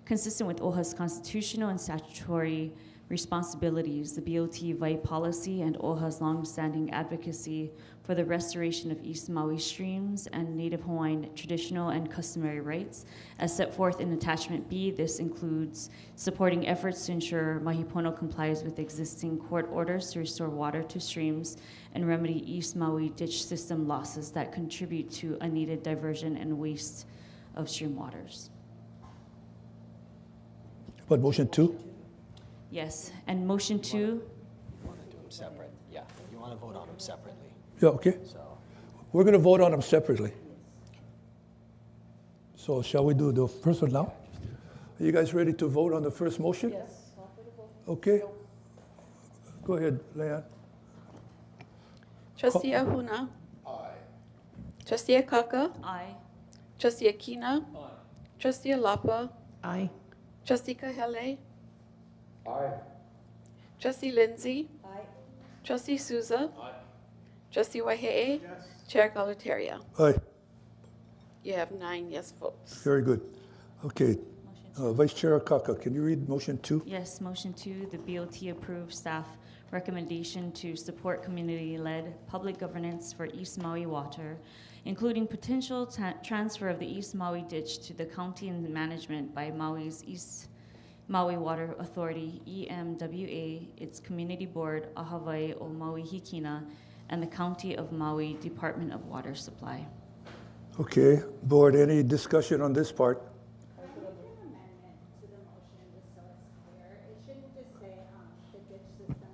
consistent with OHA's constitutional and statutory responsibilities, the BOT VAI policy, and OHA's longstanding advocacy for the restoration of East Maui streams and Native Hawaiian traditional and customary rights. As set forth in Attachment B, this includes supporting efforts to ensure Mahi Pono complies with existing court orders to restore water to streams and remedy East Maui ditch system losses that contribute to unneeded diversion and waste of stream waters. What, motion 2? Yes, and motion 2. You want to do them separate? Yeah, you want to vote on them separately. Yeah, okay. So we're going to vote on them separately. So shall we do the first one now? Are you guys ready to vote on the first motion? Yes. Okay. Go ahead, Leanne. Trustee Ahuna. Aye. Trustee Akaka. Aye. Trustee Hikina. Aye. Trustee Alapa. Aye. Trustee Kahele. Aye. Trustee Lindsay. Aye. Trustee Souza. Aye. Trustee Waihe'e. Yes. Chair Galataria. Aye. You have 9 yes votes. Very good. Okay. Vice Chair Akaka, can you read motion 2? Yes, motion 2, the BOT approves staff recommendation to support community-led public governance for East Maui water, including potential transfer of the East Maui ditch to the county and management by Maui's East Maui Water Authority, EMWA, its community board, ʻAha o Maui Hikina, and the County of Maui Department of Water Supply. Okay. Board, any discussion on this part?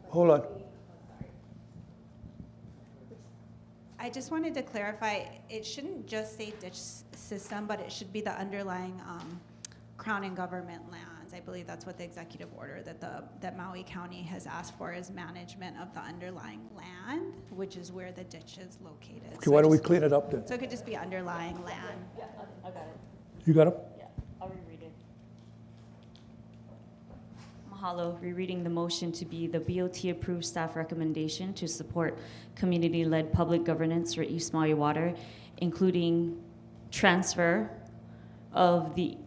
Hold on. I just wanted to clarify, it shouldn't just say ditch system, but it should be the underlying Crown and government lands. I believe that's what the executive order that Maui County has asked for is management of the underlying land, which is where the ditch is located. Okay, why don't we clean it up then? So it could just be underlying land. Yeah, I got it. You got it? Yeah, I'll reread it. Mahalo, rereading the motion to be the BOT approved staff recommendation to support community-led public governance for East Maui water, including transfer of the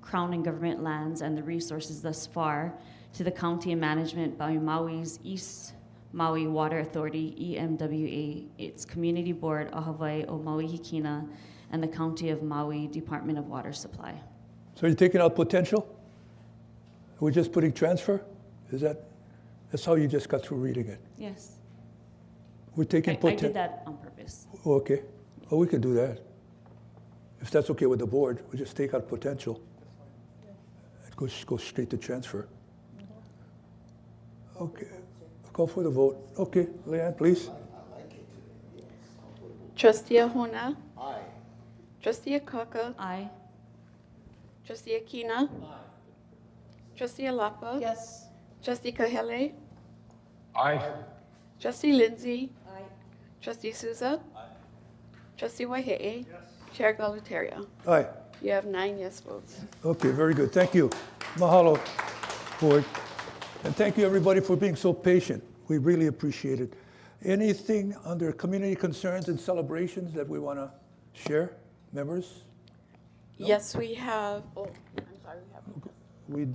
Crown and government lands and the resources thus far to the county and management by Maui's East Maui Water Authority, EMWA, its community board, ʻAha o Maui Hikina, and the County of Maui Department of Water Supply. So you're taking out potential? We're just putting transfer? That's how you just got through reading it? Yes. We're taking I potential. did that on purpose. Okay. Well, we could do that. If that's okay with the board, we'll just take out potential. It goes straight to transfer. Okay. Call for the vote. Okay, Leanne, please. Trustee Ahuna. Aye. Trustee Akaka. Aye. Trustee Hikina. Trustee Alapa. Yes. Trustee Kahele. Aye. Trustee Lindsay. Aye. Trustee Souza. Aye. Trustee Waihe'e. Yes. Chair Galutaria. Aye. You have 9 yes votes. Okay, very good. Thank you. Mahalo, board. And thank you, everybody, for being so patient. We really appreciate it. Anything under community concerns and celebrations that we want to share, members? No? Yes, we have. Oh, I'm sorry.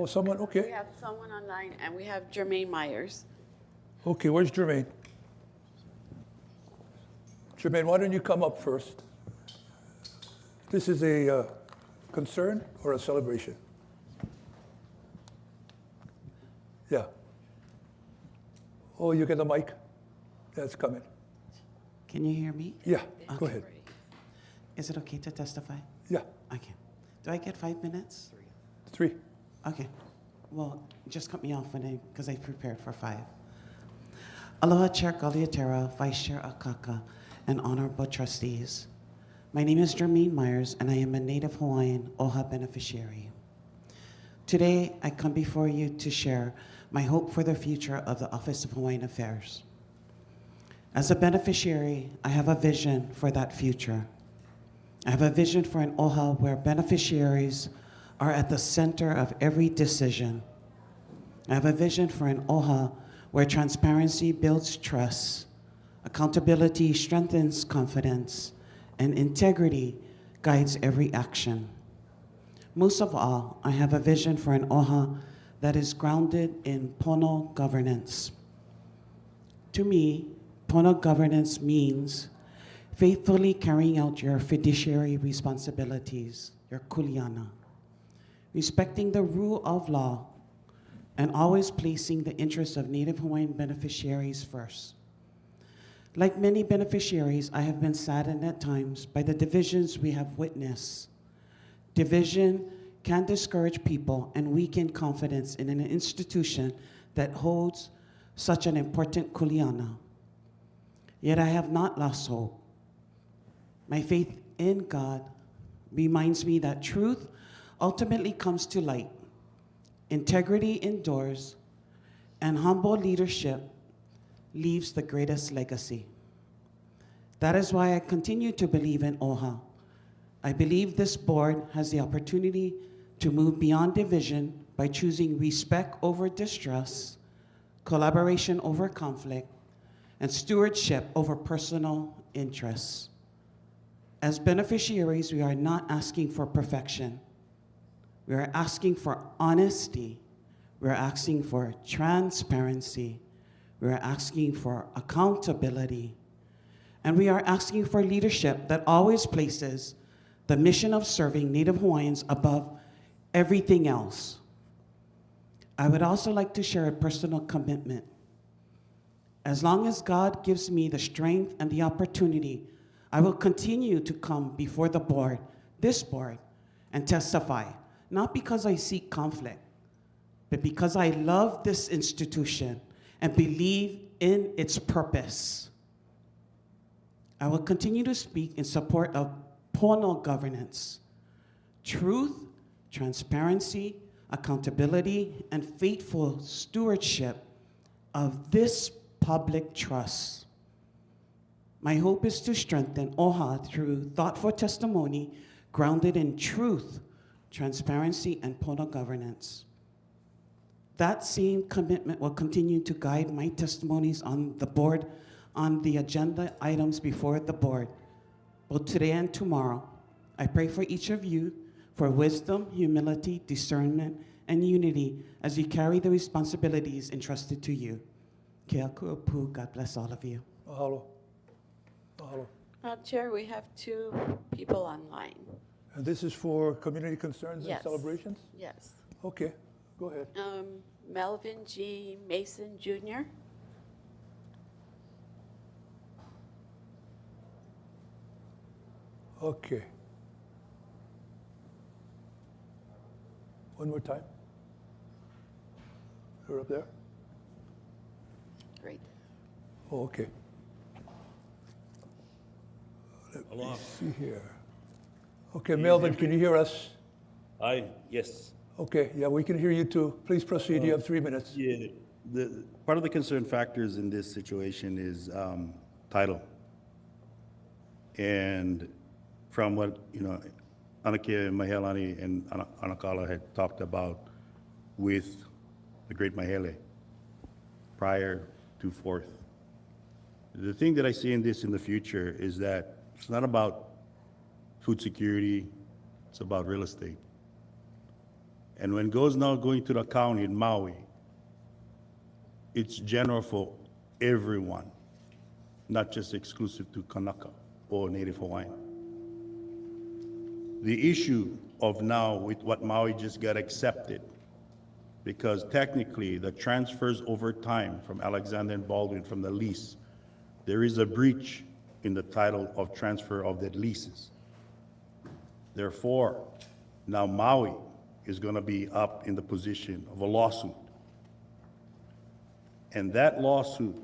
Someone, okay. We have someone online, and we have Jermaine Myers. Okay, where's Jermaine? Jermaine, why don't you come up first? This is a concern or a celebration? Yeah. Oh, you get the mic? That's coming. Can you hear me? Yeah, okay. Go ahead. Is it okay to testify? Yeah. Okay. Do I get 5 minutes? 3. Okay. Well, just cut me off because I prepared for 5. Aloha, Chair Galiatera, Vice Chair Akaka, and honorable trustees. My name is Jermaine Myers, and I am a Native Hawaiian OHA beneficiary. Today, I come before you to share my hope for the future of the Office of Hawaiian Affairs. As a beneficiary, I have a vision for that future. I have a vision for an OHA where beneficiaries are at the center of every decision. I have a vision for an OHA where transparency builds trust, accountability strengthens confidence, and integrity guides every action. Most of all, I have a vision for an OHA that is grounded in Pono governance. To me, Pono governance means faithfully carrying out your fiduciary responsibilities, your kuleana, respecting the rule of law, and always placing the interests of Native Hawaiian beneficiaries first. Like many beneficiaries, I have been saddened at times by the divisions we have witnessed. Division can discourage people and weaken confidence in an institution that holds such an important kuleana. Yet I have not lost hope. My faith in God reminds me that truth ultimately comes to light, integrity endures, and humble leadership leaves the greatest legacy. That is why I continue to believe in OHA. I believe this board has the opportunity to move beyond division by choosing respect over distrust, collaboration over conflict, and stewardship over personal interests. As beneficiaries, we are not asking for perfection. We are asking for honesty. We are asking for transparency. We are asking for accountability. And we are asking for leadership that always places the mission of serving Native Hawaiians above everything else. I would also like to share a personal commitment. As long as God gives me the strength and the opportunity, I will continue to come before the board, this board, and testify, not because I seek conflict, but because I love this institution and believe in its purpose. I will continue to speak in support of Pono governance, truth, transparency, accountability, and faithful stewardship of this public trust. My hope is to strengthen OHA through thoughtful testimony grounded in truth, transparency, and Pono governance. That same commitment will continue to guide my testimonies on the board, on the agenda items before the board, both today and tomorrow, I pray for each of you for wisdom, humility, discernment, and unity as you carry the responsibilities entrusted to you. Ke akuapu, God bless all of you. Mahalo. Mahalo. Chair, we have 2 people online. And this is for community concerns and celebrations? Yes. Okay, go ahead. Melvin G. Mason Jr. Okay. One more time. You're up there? Great. Oh, okay. Let me see here. Okay, Melvin, can you hear us? Yes. Okay, yeah, we can hear you too. Please proceed. You have 3 minutes. Yeah, part of the concern factors in this situation is title. And from what, Anake Mahelani and Anakala had talked about with the Great Mahele prior to 4th. The thing that I see in this in the future is that it's not about food security, it's about real estate. And when it goes now going to the county in Maui, it's general for everyone, not just exclusive to Kanaka or Native Hawaiian. The issue of now with what Maui just got accepted, because technically the transfers over time from Alexander and Baldwin from the lease, there is a breach in the title of transfer of that leases. Therefore, now Maui is going to be up in the position of a lawsuit. And that lawsuit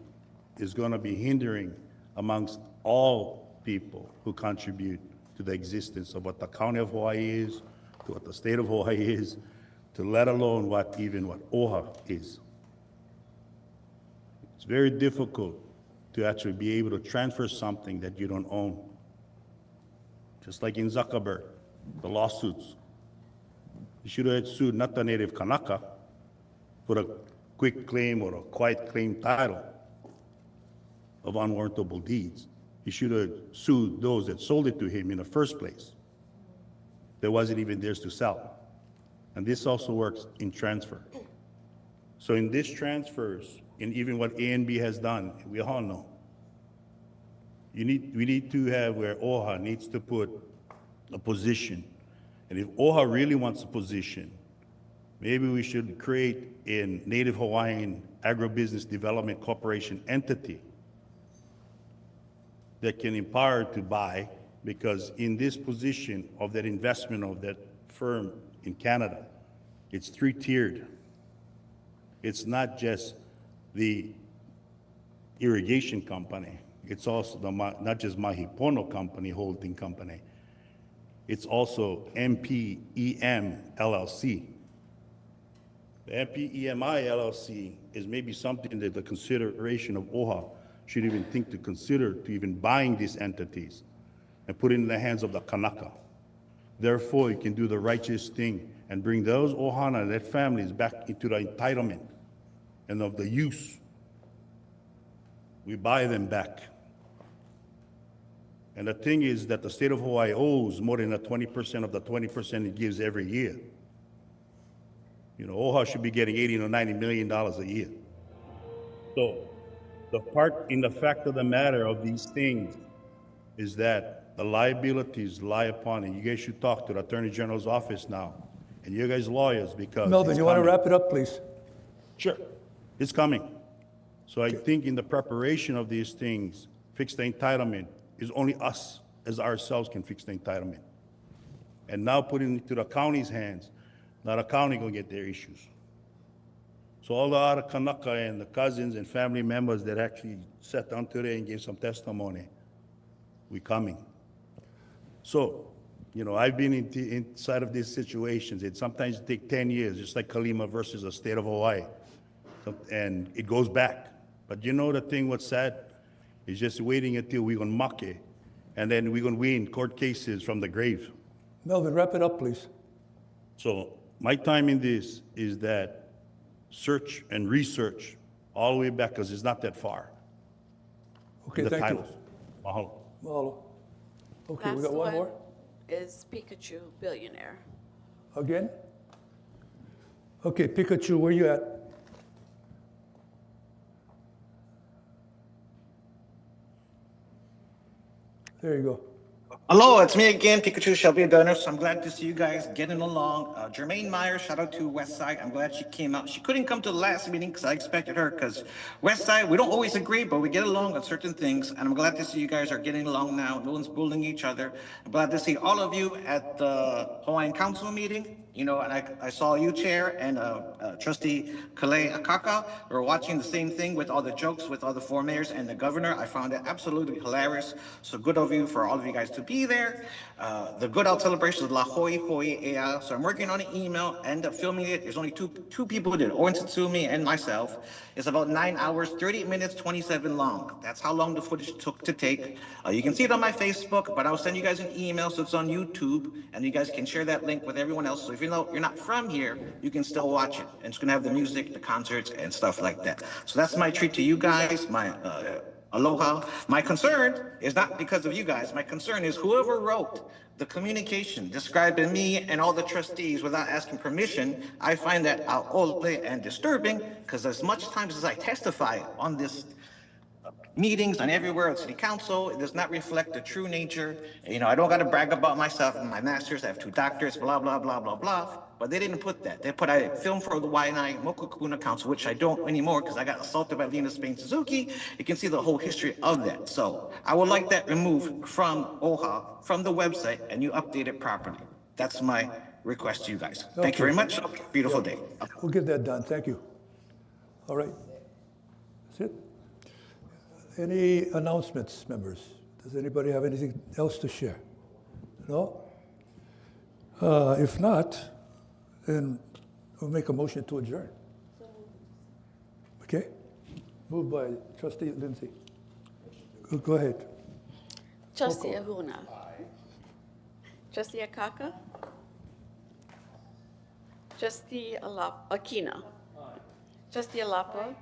is going to be hindering amongst all people who contribute to the existence of what the County of Hawaii is, to what the State of Hawaii is, to let alone what OHA is. It's very difficult to actually be able to transfer something that you don't own. Just like in Zuckerberg, the lawsuits. You should have sued not the native Kanaka for a quick claim or a quiet claim title of unwarrantable deeds. He should have sued those that sold it to him in the first place. There wasn't even theirs to sell. And this also works in transfer. So in this transfers, in even what A and B has done, we all know, we need to have where OHA needs to put a position. And if OHA really wants a position, maybe we should create a Native Hawaiian Agribusiness Development Corporation entity that can empower to buy, because in this position of that investment of that firm in Canada, it's 3-tiered. It's not just the irrigation company, it's also not just Mahi Pono company, holding company, it's also MPEM LLC. The MPEMI LLC is maybe something that the consideration of OHA should even think to consider to even buying these entities and put it in the hands of the Kanaka. Therefore, you can do the righteous thing and bring those Ohana and their families back into the entitlement and of the use. We buy them back. And the thing is that the state of Hawaii owes more than the 20% of the 20% it gives every year. OHA should be getting $80 to $90 million a year. So the part in the fact of the matter of these things is that the liabilities lie upon, and you guys should talk to the Attorney General's office now, and you guys lawyers, because Melvin, you want to wrap it up, please? Sure, it's coming. So I think in the preparation of these things, fix the entitlement is only us as ourselves can fix the entitlement. And now putting it to the county's hands, now the county gonna get their issues. So all the other Kanaka and the cousins and family members that actually sat down today and gave some testimony, we coming. So, I've been inside of these situations. It sometimes take 10 years, just like Kalima versus the state of Hawaii. And it goes back. But the thing what's sad is just waiting until we're gonna mock it, and then we're gonna win court cases from the grave. Melvin, wrap it up, please. So my time in this is that search and research all the way back, because it's not that far. Okay, the thank titles. you. Mahalo. Mahalo. Okay, we Last got one more? is Pikachu, billionaire. Again? Okay, Pikachu, where you at? There you go. Hello, it's me again, Pikachu Shelby Donor. So I'm glad to see you guys getting along. Jermaine Meyer, shout out to Westside. I'm glad she came out. She couldn't come to the last meeting because I expected her because Westside, we don't always agree, but we get along on certain things. And I'm glad to see you guys are getting along now. No one's bullying each other. I'm glad to see all of you at the Hawaiian Council meeting. You know, and I saw you, Chair, and Trustee Kalei Akaka. We were watching the same thing with all the jokes with all the four mayors and the governor. I found it absolutely hilarious. So good of you for all of you guys to be there. The Good Out celebration is La Hoi Hoi ʻAha. So I'm working on an email, end up filming it. There's only two people who did it, Owen Tatsumi and myself. It's about 9 hours, 30 minutes, 27 long. That's how long the footage took to take. You can see it on my Facebook, but I'll send you guys an email so it's on YouTube, and you guys can share that link with everyone else. So if you know you're not from here, you can still watch it. And it's gonna have the music, the concerts, and stuff like that. So that's my treat to you guys, my aloha. My concern is not because of you guys. My concern is whoever wrote the communication describing me and all the trustees without asking permission. I find that ʻaʻole and disturbing, because as much times as I testify on this meetings and everywhere at City Council, it does not reflect the true nature. You know, I don't got to brag about myself and my masters. I have 2 doctors, blah, blah, blah, blah, blah. But they didn't put that. They put I filmed for the Waianae Mokukuna Council, which I don't anymore because I got assaulted by Lena Spain Suzuki. You can see the whole history of that. So I would like that removed from OHA, from the website, and you update it properly. That's my request to you guys. Thank you very much. Beautiful day. We'll get that done. Thank you. All right. That's it. Any announcements, members? Does anybody have anything else to share? No? If not, then we'll make a motion to adjourn. Okay? Moved by Trustee Lindsay. Go ahead. Trustee Ahuna. Trustee Akaka. Trustee Akina. Trustee Alapa.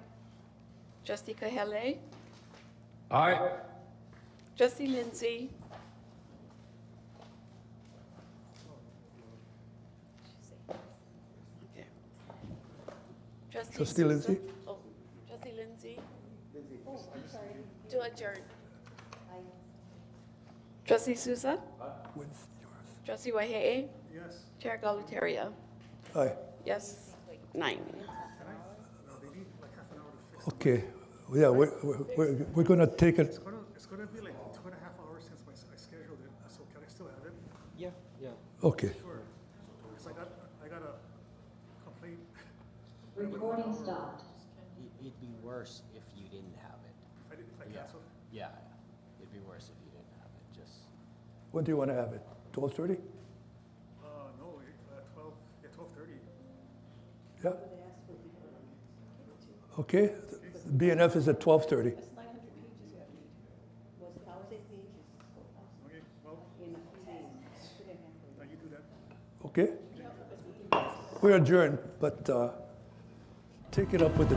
Trustee Kahele. Aye. Trustee Lindsay. Okay. Trustee Lindsay? Oh, Trustee Lindsay. Oh, I'm sorry. To adjourn. Trustee Souza? Trustee Waihe'e? Yes. Chair Galutaria? Aye. Yes, 9. Okay. Yeah, we're going to take it. It's gonna be like 2.5 hours since I scheduled it, so can I still have it? Yeah, yeah. Okay. Sure. Because I got a complaint. Recording stopped. It'd be worse if you didn't have it. If I cancel? Yeah, it'd be worse if you didn't have it, just. When do you want to have it? 12:30? No, 12:30. Yeah. Okay. BNF is at 12:30. Okay. We're adjourned, but take it up with the